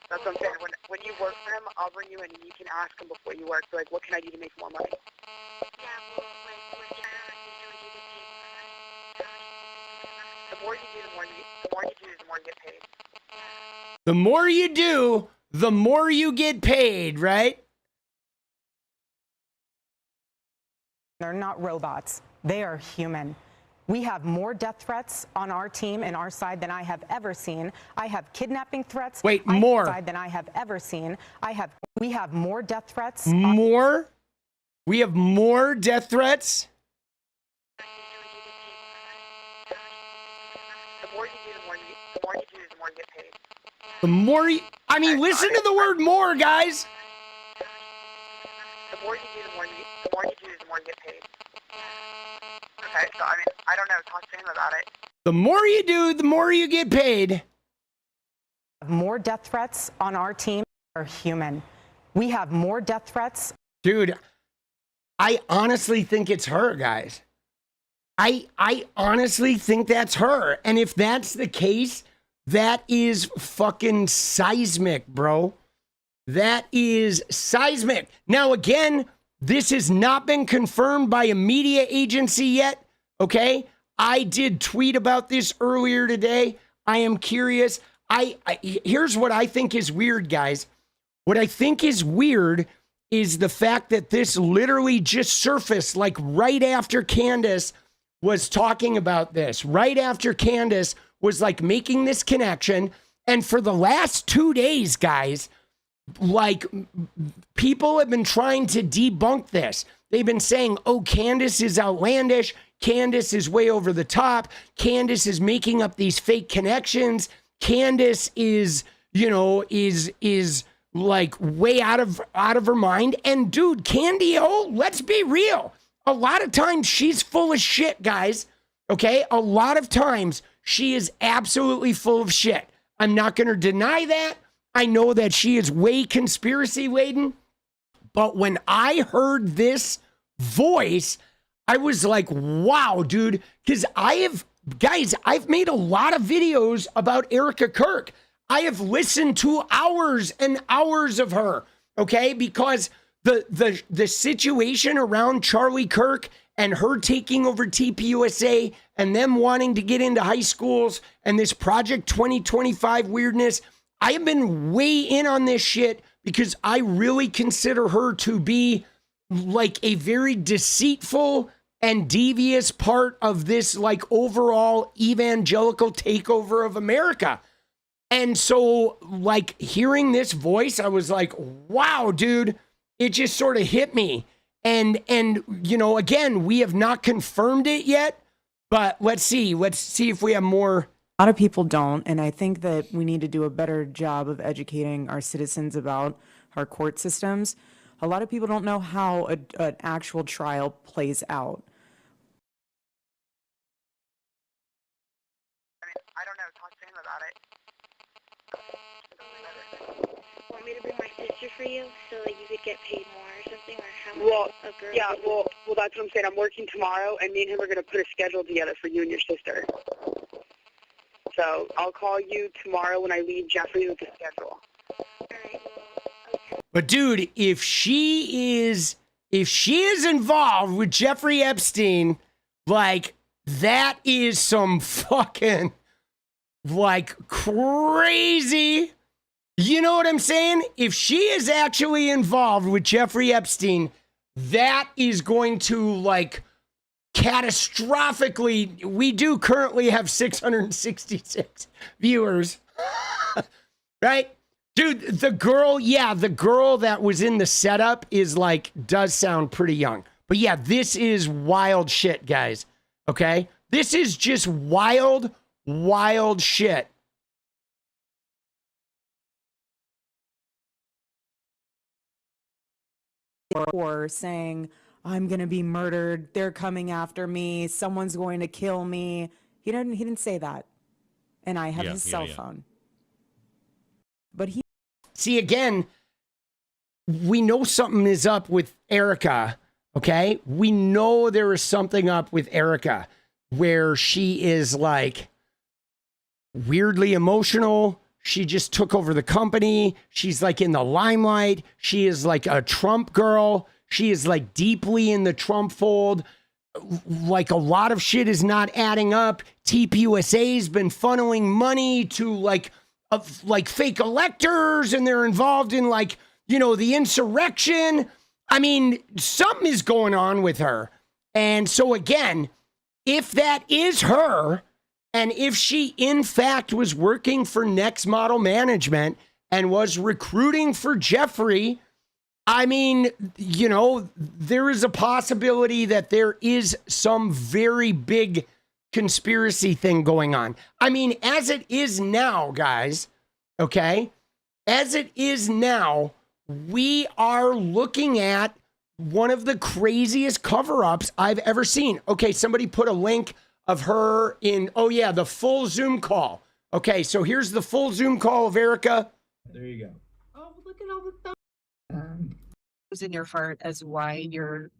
Speaker 7: That's what I'm saying. When you work for him, I'll bring you in and you can ask him before you work. So, like, what can I do to make more money?
Speaker 8: Yeah, well, like, we're trying to do you get paid.
Speaker 7: The more you do, the more you get paid.
Speaker 2: The more you do, the more you get paid, right?
Speaker 11: They're not robots. They are human. We have more death threats on our team and our side than I have ever seen. I have kidnapping threats.
Speaker 2: Wait, more
Speaker 11: side than I have ever seen. We have more death threats.
Speaker 2: More? We have more death threats?
Speaker 7: The more you do, the more you get paid.
Speaker 2: The more you, I mean, listen to the word more, guys.
Speaker 7: The more you do, the more you get paid. Okay, so I mean, I don't know. Talk to him about it.
Speaker 2: The more you do, the more you get paid.
Speaker 11: More death threats on our team are human. We have more death threats.
Speaker 2: Dude, I honestly think it's her, guys. I honestly think that's her. And if that's the case, that is fucking seismic, bro. That is seismic. Now, again, this has not been confirmed by a media agency yet, okay? I did tweet about this earlier today. I am curious. Here's what I think is weird, guys. What I think is weird is the fact that this literally just surfaced like right after Candace was talking about this, right after Candace was like making this connection. And for the last 2 days, guys, like people have been trying to debunk this. They've been saying, oh, Candace is outlandish. Candace is way over the top. Candace is making up these fake connections. Candace is you know, is like way out of her mind. And dude, Candy O, let's be real. A lot of times she's full of shit, guys. Okay? A lot of times she is absolutely full of shit. I'm not going to deny that. I know that she is way conspiracy laden. But when I heard this voice, I was like, wow, dude. Because I've made a lot of videos about Erika Kirk. I have listened to hours and hours of her, okay? Because the situation around Charlie Kirk and her taking over TPUSA and them wanting to get into high schools and this Project 2025 weirdness, I have been way in on this shit because I really consider her to be like a very deceitful and devious part of this like overall evangelical takeover of America. And so like hearing this voice, I was like, wow, dude, it just sort of hit me. And you know, again, we have not confirmed it yet, but let's see if we have more.
Speaker 11: A lot of people don't, and I think that we need to do a better job of educating our citizens about our court systems. A lot of people don't know how an actual trial plays out.
Speaker 7: I don't know. Talk to him about it.
Speaker 8: Want me to bring my sister for you so like you could get paid more or something, or how much
Speaker 7: Well,
Speaker 8: a girl?
Speaker 7: yeah,
Speaker 8: would-
Speaker 7: well, that's what I'm saying. I'm working tomorrow, and me and him are going to put a schedule together for you and your sister. So I'll call you tomorrow when I leave Jeffrey with the schedule.
Speaker 8: All right, well, okay.
Speaker 2: But dude, if she is involved with Jeffrey Epstein, like that is some fucking like crazy. You know what I'm saying? If she is actually involved with Jeffrey Epstein, that is going to like catastrophically. We do currently have 666 viewers, right? Dude, the girl that was in the setup is like, does sound pretty young. But yeah, this is wild shit, guys. Okay? This is just wild shit.
Speaker 11: Or saying, I'm going to be murdered. They're coming after me. Someone's going to kill me. He didn't say that. And I have his cell phone. But he.
Speaker 2: See, again, we know something is up with Erika, okay? We know there is something up with Erika where she is like weirdly emotional. She just took over the company. She's like in the limelight. She is like a Trump girl. She is like deeply in the Trump fold. Like a lot of shit is not adding up. TPUSA's been funneling money to like fake electors, and they're involved in like, you know, the insurrection. I mean, something is going on with her. And so again, if that is her, and if she in fact was working for Next Model Management and was recruiting for Jeffrey, I mean, you know, there is a possibility that there is some very big conspiracy thing going on. I mean, as it is now, guys, okay, as it is now, we are looking at one of the craziest cover-ups I've ever seen. Okay, somebody put a link of her in, oh yeah, the full Zoom call. Okay, so here's the full Zoom call of Erika.
Speaker 10: There you go. Oh, look at all the thumbs.
Speaker 12: Was in your heart as why you're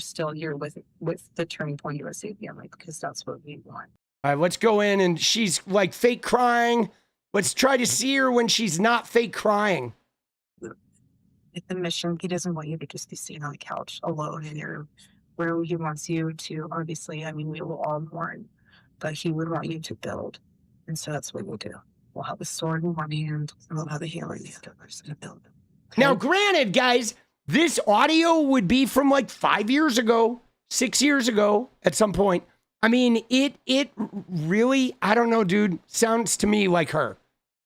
Speaker 12: still here with the Turning Point USA family, because that's what we want.
Speaker 2: All right, let's go in, and she's like fake crying. Let's try to see her when she's not fake crying.
Speaker 12: At the mission, he doesn't want you to just be sitting on the couch alone in your room. He wants you to, obviously, I mean, we will all mourn, but he would want you to build. And so that's what we'll do. We'll have a sword in one hand, and we'll have a hammer in the other, and build.
Speaker 2: Now, granted, guys, this audio would be from like 5 years ago, 6 years ago at some point. I mean, it really, I don't know, dude, sounds to me like her.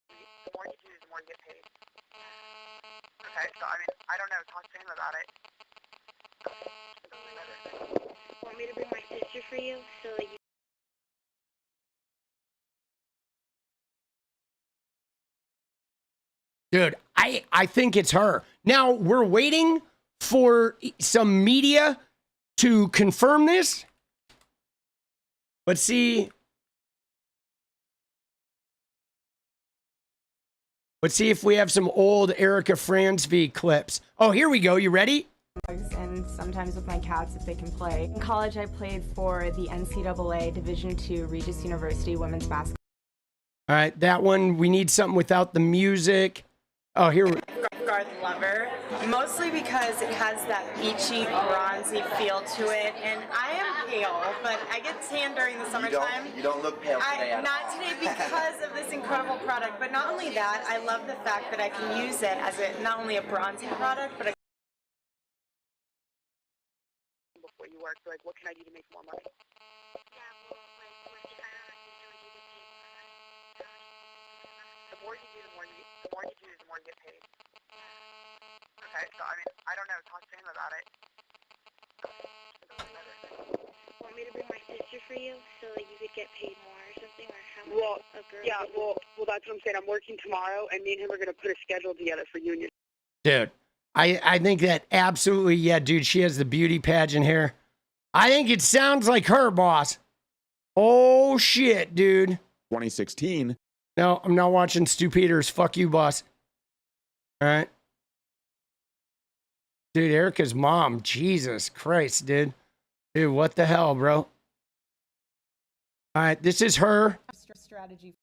Speaker 7: The more you do, the more you get paid. Okay, so I mean, I don't know. Talk to him about it.
Speaker 8: Want me to bring my sister for you so like you
Speaker 2: Dude, I think it's her. Now, we're waiting for some media to confirm this. Let's see. Let's see if we have some old Erika Kirk clips. Oh, here we go. You ready?
Speaker 13: And sometimes with my cats if they can play. In college, I played for the NCAA Division II Regis University women's basketball.
Speaker 2: All right, that one, we need something without the music. Oh, here we
Speaker 13: Guard lover, mostly because it has that beachy, bronzy feel to it, and I am pale, but I get tan during the summertime.
Speaker 14: You don't look pale today.
Speaker 13: Not today because of this incredible product, but not only that, I love the fact that I can use it as not only a bronzing product, but
Speaker 7: before you work, so like, what can I do to make more money? The more you do, the more you get paid. Okay, so I mean, I don't know. Talk to him about it.
Speaker 8: Want me to bring my sister for you so like you could get paid more or something, or how much
Speaker 7: Well,
Speaker 8: a girl?
Speaker 7: yeah, well, that's what I'm saying. I'm working tomorrow, and me and him are gonna put a schedule together for you and your.
Speaker 2: Dude, I think that absolutely, yeah, dude, she has the beauty pageant hair. I think it sounds like her, boss. Oh, shit, dude.
Speaker 15: 2016.
Speaker 2: No, I'm not watching 𝗙cie𝗶𝗍𝗄. Fuck you, boss. All right. Dude, Erika's mom. Jesus Christ, dude. Dude, what the hell, bro? All right, this is her.
Speaker 11: Strategy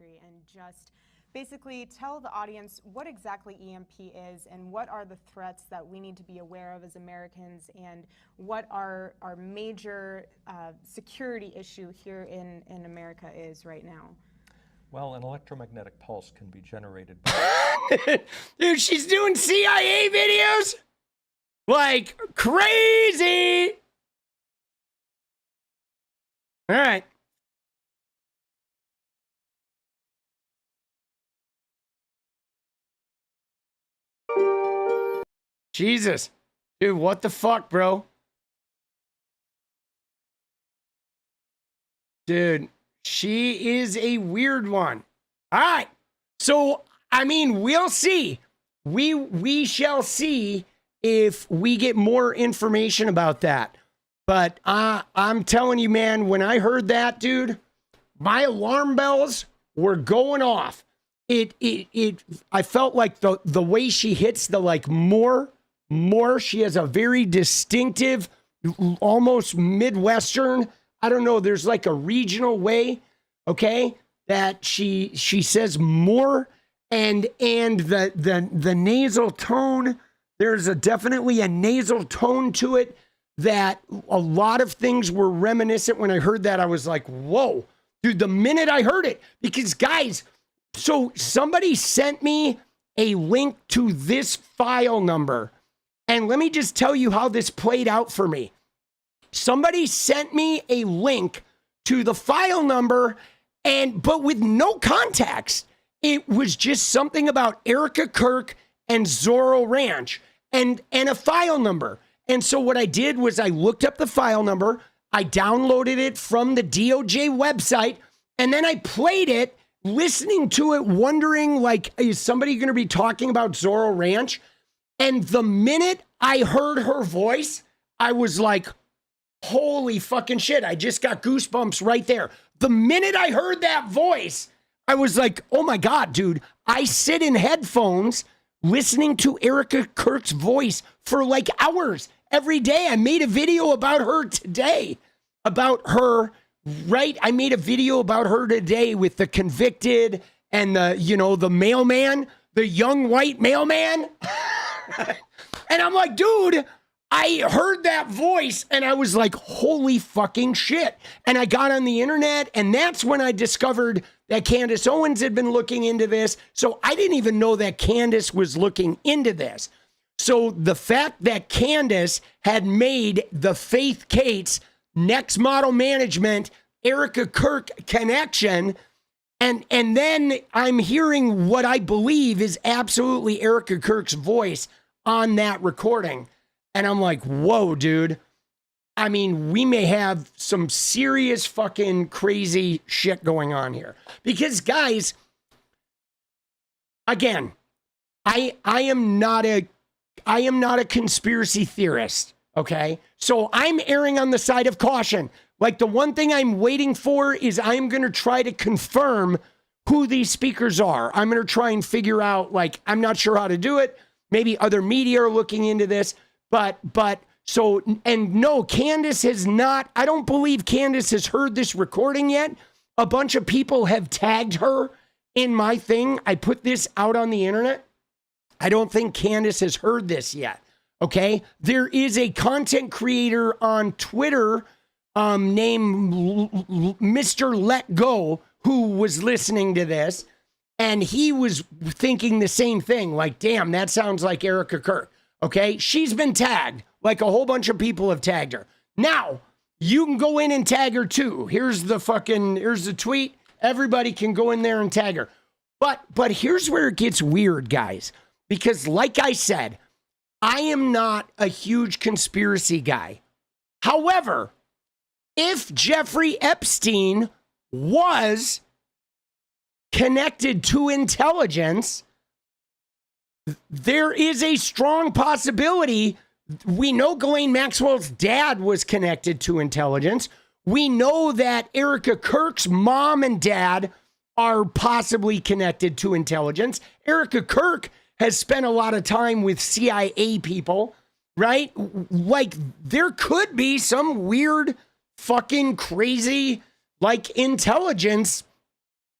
Speaker 11: and just basically tell the audience what exactly EMP is and what are the threats that we need to be aware of as Americans and what our major security issue here in America is right now.
Speaker 16: Well, an electromagnetic pulse can be generated by...
Speaker 2: Dude, she's doing CIA videos like crazy. All right. Jesus. Dude, what the fuck, bro? Dude, she is a weird one. All right. So, I mean, we'll see. We shall see if we get more information about that. But I'm telling you, man, when I heard that, dude, my alarm bells were going off. I felt like the way she hits the like more, she has a very distinctive, almost Midwestern, I don't know, there's like a regional way, okay, that she says more, and the nasal tone, there's definitely a nasal tone to it that a lot of things were reminiscent. When I heard that, I was like, whoa, dude, the minute I heard it, because guys, so somebody sent me a link to this file number, and let me just tell you how this played out for me. Somebody sent me a link to the file number, but with no context. It was just something about Erika Kirk and Zorro Ranch and a file number. And so what I did was I looked up the file number, I downloaded it from the DOJ website, and then I played it, listening to it, wondering, like, is somebody going to be talking about Zorro Ranch? And the minute I heard her voice, I was like, holy fucking shit, I just got goosebumps right there. The minute I heard that voice, I was like, oh my God, dude, I sit in headphones listening to Erika Kirk's voice for like hours every day. I made a video about her today, about her, right? I made a video about her today with the convicted and the mailman, the young white mailman. And I'm like, dude, I heard that voice and I was like, holy fucking shit. And I got on the internet, and that's when I discovered that Candace Owens had been looking into this. So I didn't even know that Candace was looking into this. So the fact that Candace had made the Faith Kate's Next Model Management Erika Kirk connection, and then I'm hearing what I believe is absolutely Erika Kirk's voice on that recording. And I'm like, whoa, dude. I mean, we may have some serious fucking crazy shit going on here. Because, guys, again, I am not a conspiracy theorist, okay? So I'm erring on the side of caution. Like, the one thing I'm waiting for is I'm going to try to confirm who these speakers are. I'm going to try and figure out, like, I'm not sure how to do it. Maybe other media are looking into this, but so, and no, Candace has not, I don't believe Candace has heard this recording yet. A bunch of people have tagged her in my thing. I put this out on the internet. I don't think Candace has heard this yet. Okay. There is a content creator on Twitter named Mr. Let Go, who was listening to this, and he was thinking the same thing. Like, damn, that sounds like Erika Kirk. Okay. She's been tagged. Like, a whole bunch of people have tagged her. Now, you can go in and tag her too. Here's the tweet. Everybody can go in there and tag her. But here's where it gets weird, guys. Because like I said, I am not a huge conspiracy guy. However, if Jeffrey Epstein was connected to intelligence, there is a strong possibility. We know Ghislaine Maxwell's dad was connected to intelligence. We know that Erika Kirk's mom and dad are possibly connected to intelligence. Erika Kirk has spent a lot of time with CIA people, right? Like, there could be some weird, fucking crazy, like, intelligence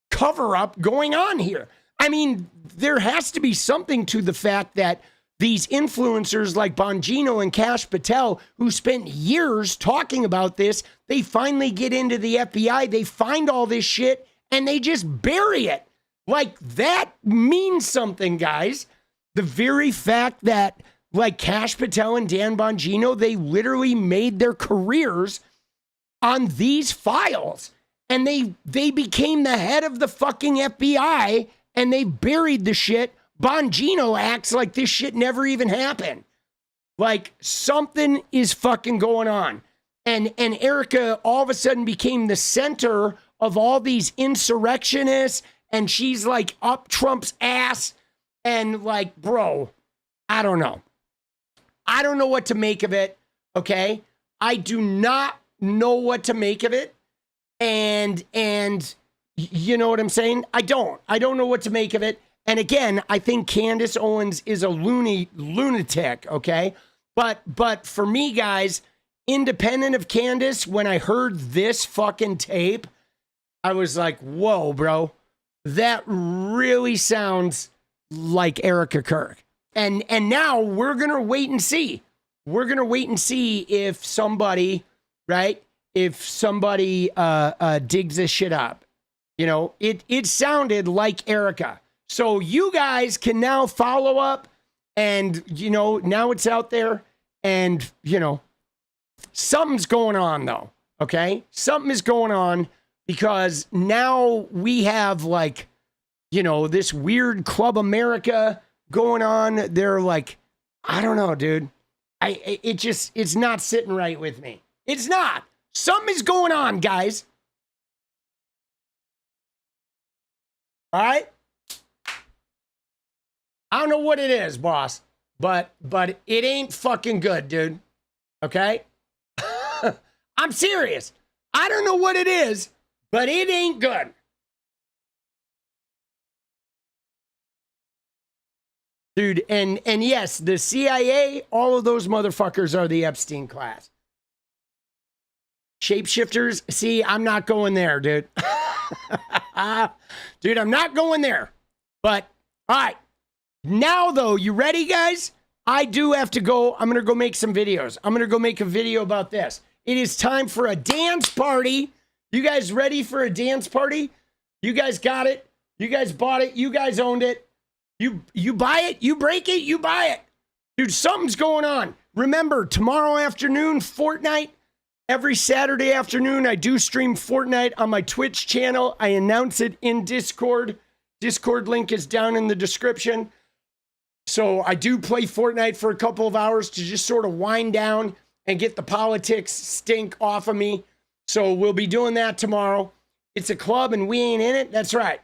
Speaker 2: cover-up going on here. I mean, there has to be something to the fact that these influencers like Bongino and 𝗙cie Patel, who spent years talking about this, they finally get into the FBI, they find all this shit, and they just bury it. Like, that means something, guys. The very fact that, like, 𝗙cie Patel and Dan Bongino, they literally made their careers on these files. And they became the head of the fucking FBI, and they buried the shit. Bongino acts like this shit never even happened. Like, something is fucking going on. And Erika all of a sudden became the center of all these insurrectionists, and she's like up Trump's ass. And like, bro, I don't know. I don't know what to make of it, okay? I do not know what to make of it. And you know what I'm saying? I don't know what to make of it. And again, I think Candace Owens is a lunatic, okay? But for me, guys, independent of Candace, when I heard this fucking tape, I was like, whoa, bro, that really sounds like Erika Kirk. And now we're going to wait and see. We're going to wait and see if somebody, right? If somebody digs this shit up. You know, it sounded like Erika. So you guys can now follow up, and, you know, now it's out there, and, you know, something's going on, though, okay? Something is going on, because now we have, like, you know, this weird Club America going on. They're like, I don't know, dude. It's not sitting right with me. It's not. Something is going on, guys. All right? I don't know what it is, boss, but it ain't fucking good, dude. Okay? I'm serious. I don't know what it is, but it ain't good. Dude, and yes, the CIA, all of those motherfuckers are the Epstein class. Shapeshifters, see, I'm not going there, dude. Dude, I'm not going there. But, all right. Now, though, you ready, guys? I do have to go. I'm going to go make some videos. I'm going to go make a video about this. It is time for a dance party. You guys ready for a dance party? You guys got it. You guys bought it. You guys owned it. You buy it. You break it. You buy it. Dude, something's going on. Remember, tomorrow afternoon, Fortnite. Every Saturday afternoon, I do stream Fortnite on my Twitch channel. I announce it in Discord. Discord link is down in the description. So I do play Fortnite for a couple of hours to just sort of wind down and get the politics stink off of me. So we'll be doing that tomorrow. It's a club and we ain't in it. That's right.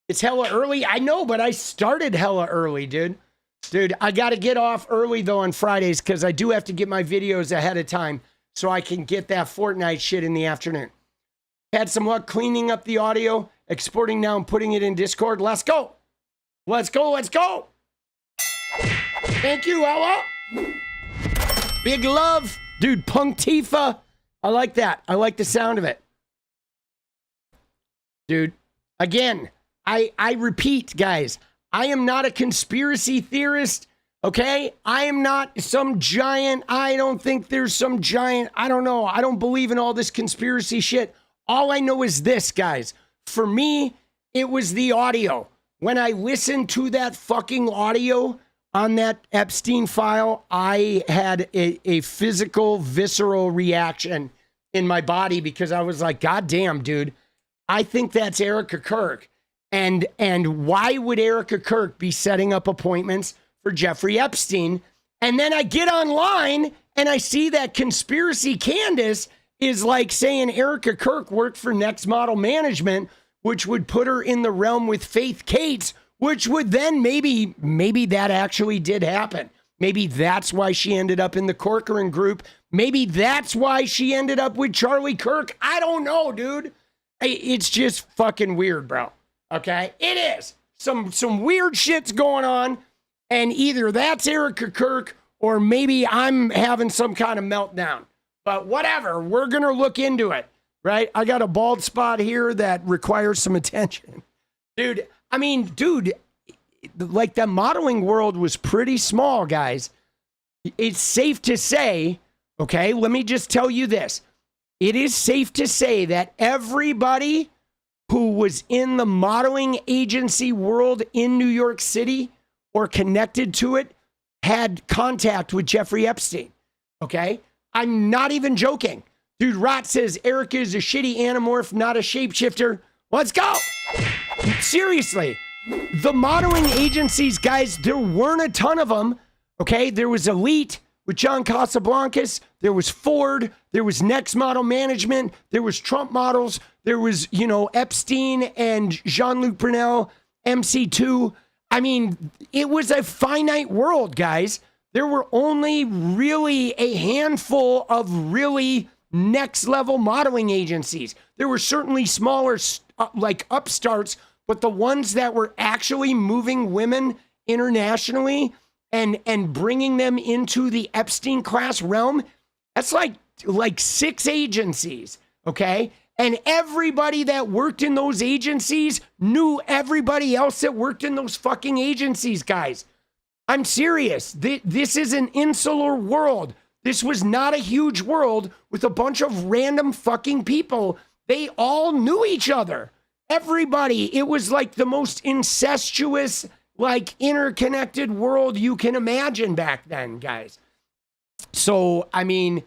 Speaker 2: It's hella early. I know, but I started hella early, dude. Dude, I got to get off early, though, on Fridays because I do have to get my videos ahead of time so I can get that Fortnite shit in the afternoon. Had some luck cleaning up the audio, exporting now and putting it in Discord. Let's go. Let's go. Let's go. Thank you, Ella. Big love. Dude, Punktifa. I like that. I like the sound of it. Dude, again, I repeat, guys, I am not a conspiracy theorist, okay? I am not some giant, I don't think there's some giant, I don't know. I don't believe in all this conspiracy shit. All I know is this, guys. For me, it was the audio. When I listened to that fucking audio on that Epstein file, I had a physical, visceral reaction in my body because I was like, God damn, dude. I think that's Erika Kirk. And why would Erika Kirk be setting up appointments for Jeffrey Epstein? And then I get online and I see that conspiracy Candace is like saying Erika Kirk worked for Next Model Management, which would put her in the realm with Faith Cates, which would then maybe that actually did happen. Maybe that's why she ended up in the Corcoran group. Maybe that's why she ended up with Charlie Kirk. I don't know, dude. It's just fucking weird, bro. Okay? It is. Some weird shit's going on, and either that's Erika Kirk or maybe I'm having some kind of meltdown. But whatever, we're going to look into it, right? I got a bald spot here that requires some attention. Dude, I mean, dude, like the modeling world was pretty small, guys. It's safe to say, okay, let me just tell you this. It is safe to say that everybody who was in the modeling agency world in New York City or connected to it had contact with Jeffrey Epstein, okay? I'm not even joking. Dude, Rot says Erika is a shitty anamorph, not a shapeshifter. Let's go. Seriously, the modeling agencies, guys, there weren't a ton of them, okay? There was Elite with John Casablancas. There was Ford. There was Next Model Management. There was Trump Models. There was, Epstein and Jean-Luc Brunel, MC2. I mean, it was a finite world, guys. There were only really a handful of really next level modeling agencies. There were certainly smaller, like upstarts, but the ones that were actually moving women internationally and bringing them into the Epstein class realm, that's like 6 agencies, okay? And everybody that worked in those agencies knew everybody else that worked in those fucking agencies, guys. I'm serious. This is an insular world. This was not a huge world with a bunch of random fucking people. They all knew each other. Everybody. It was like the most incestuous, like interconnected world you can imagine back then, guys. So, I mean,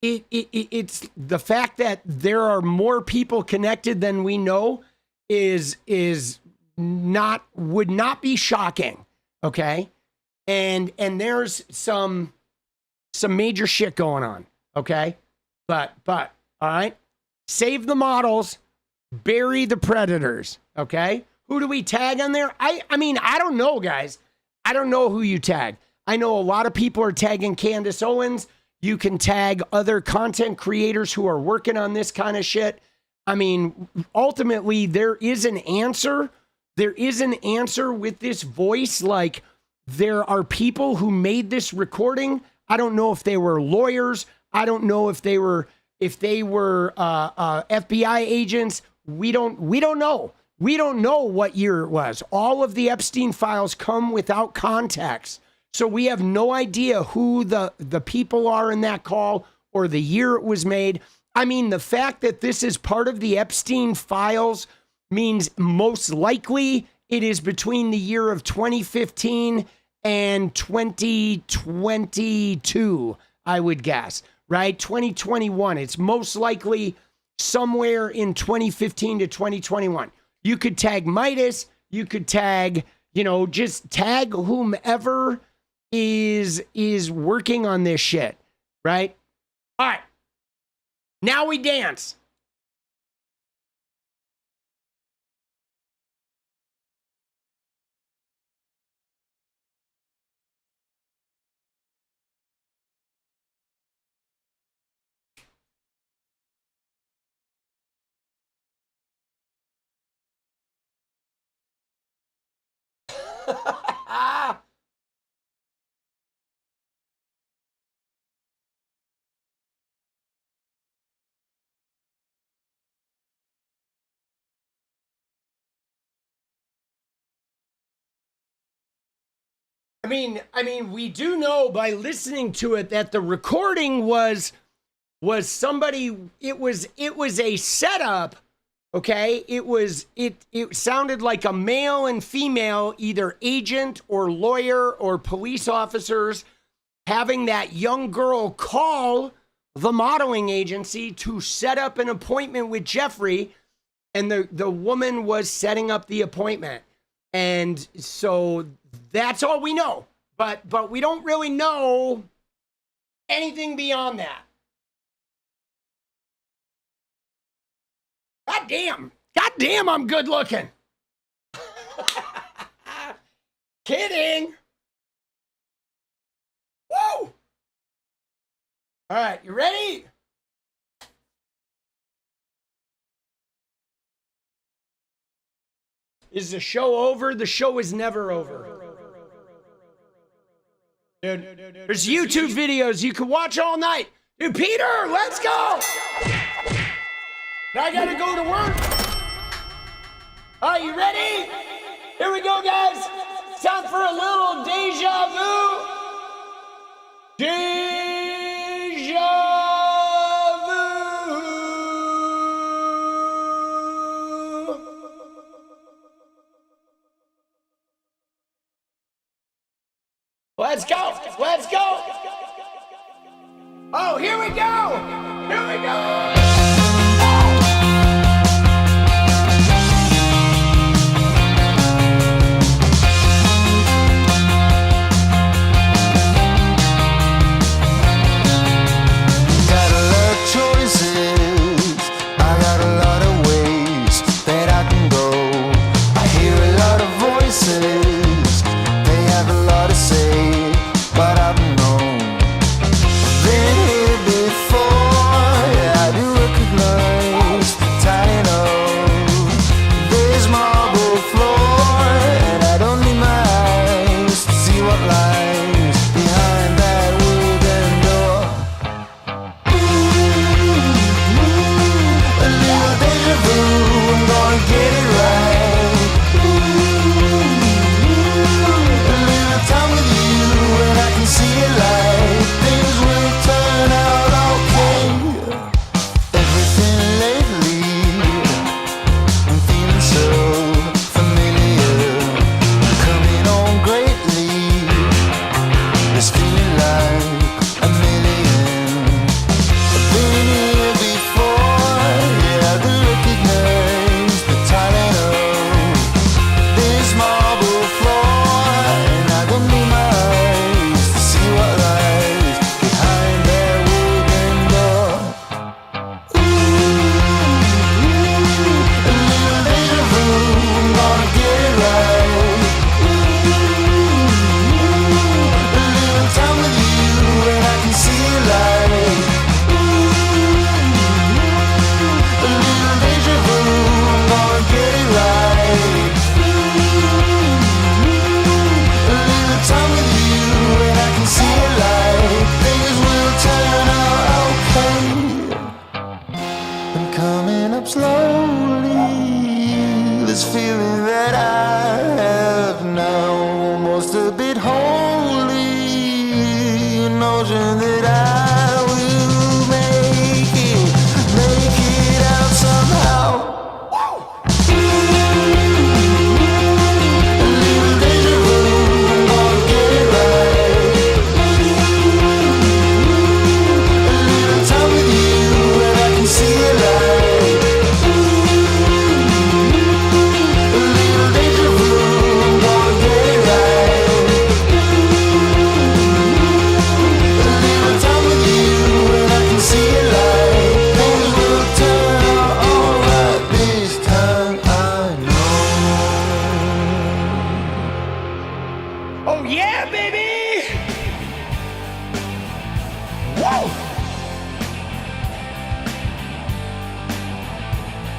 Speaker 2: it's the fact that there are more people connected than we know would not be shocking. Okay. And there's some major shit going on, okay? But all right, save the models, bury the predators, okay? Who do we tag on there? I mean, I don't know, guys. I don't know who you tag. I know a lot of people are tagging Candace Owens. You can tag other content creators who are working on this kind of shit. I mean, ultimately, there is an answer. There is an answer with this voice, like, there are people who made this recording. I don't know if they were lawyers. I don't know if they were FBI agents. We don't know. We don't know what year it was. All of the Epstein files come without context. So we have no idea who the people are in that call or the year it was made. I mean, the fact that this is part of the Epstein files means most likely it is between the year of 2015 and 2022, I would guess, right? 2021. It's most likely somewhere in 2015 to 2021. You could tag Midas. You could tag, just tag whomever is working on this shit, right? All right. Now we dance. I mean, we do know by listening to it that the recording was somebody. It was a setup. Okay, it sounded like a male and female, either agent or lawyer or police officers, having that young girl call the modeling agency to set up an appointment with Jeffrey, and the woman was setting up the appointment. And so that's all we know. But we don't really know anything beyond that. God damn, I'm good looking. Kidding. Woo! All right, you ready? Is the show over? The show is never over. Dude, there's YouTube videos you can watch all night. Dude, Peter, let's go. I gotta go to work. All right, you ready? Here we go, guys. It's time for a little deja vu. Deja vu. Let's go. Let's go. Oh, here we go. Here we go.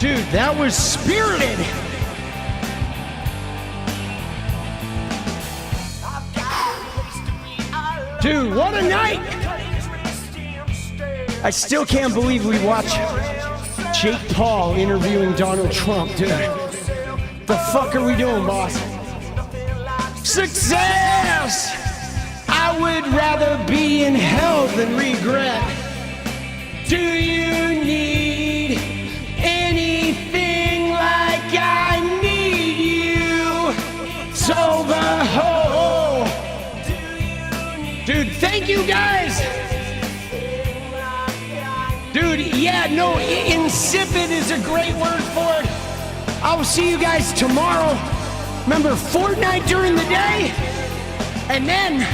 Speaker 2: Dude, that was spirited. Dude, what a night! I still can't believe we watched Jake Paul interviewing Donald Trump, dude. The fuck are we doing, boss? Success! I would rather be in hell than regret. Do you need anything like I need you? 𝗙𝗪𝗧. Dude, thank you guys. Dude, yeah, no, insipid is a great word for it. I will see you guys tomorrow. Remember, Fortnite during the day. And then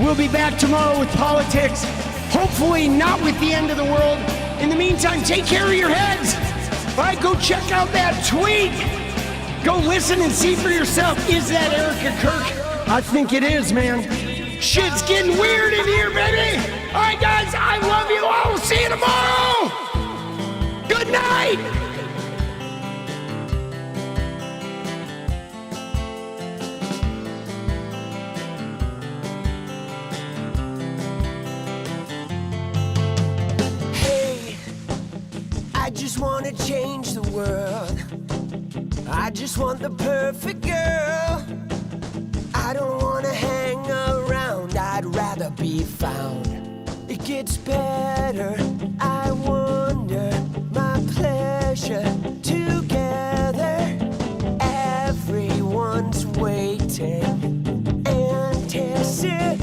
Speaker 2: we'll be back tomorrow with politics. Hopefully not with the end of the world. In the meantime, take care of your heads. All right, go check out that tweet. Go listen and see for yourself. Is that Erika Kirk? I think it is, man. Shit's getting weird in here, baby. All right, guys, I love you. I will see you tomorrow. Good night.
Speaker 1: Hey, I just want to change the world. I just want the perfect girl. I don't want to hang around, I'd rather be found. It gets better, I wonder, my pleasure together. Everyone's waiting, anticipating.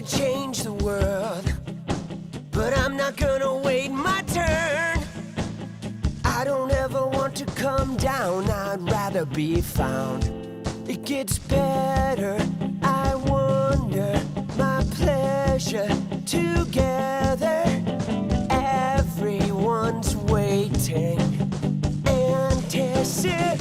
Speaker 1: Change the world, but I'm not gonna wait my turn. I don't ever want to come down, I'd rather be found. It gets better, I wonder, my pleasure together. Everyone's waiting, anticipating.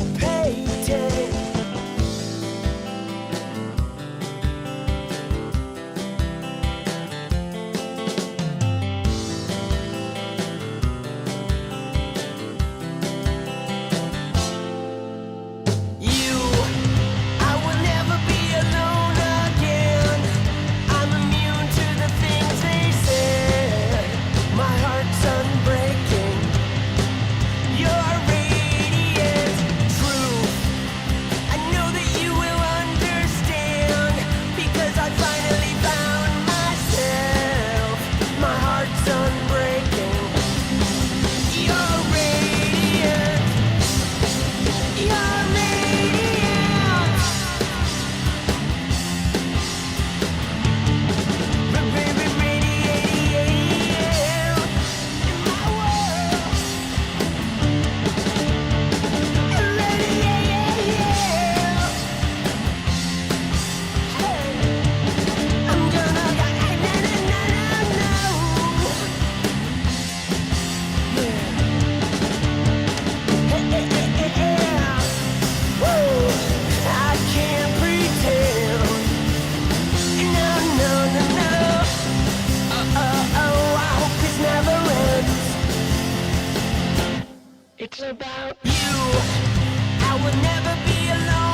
Speaker 1: It's about you. I would never be alone.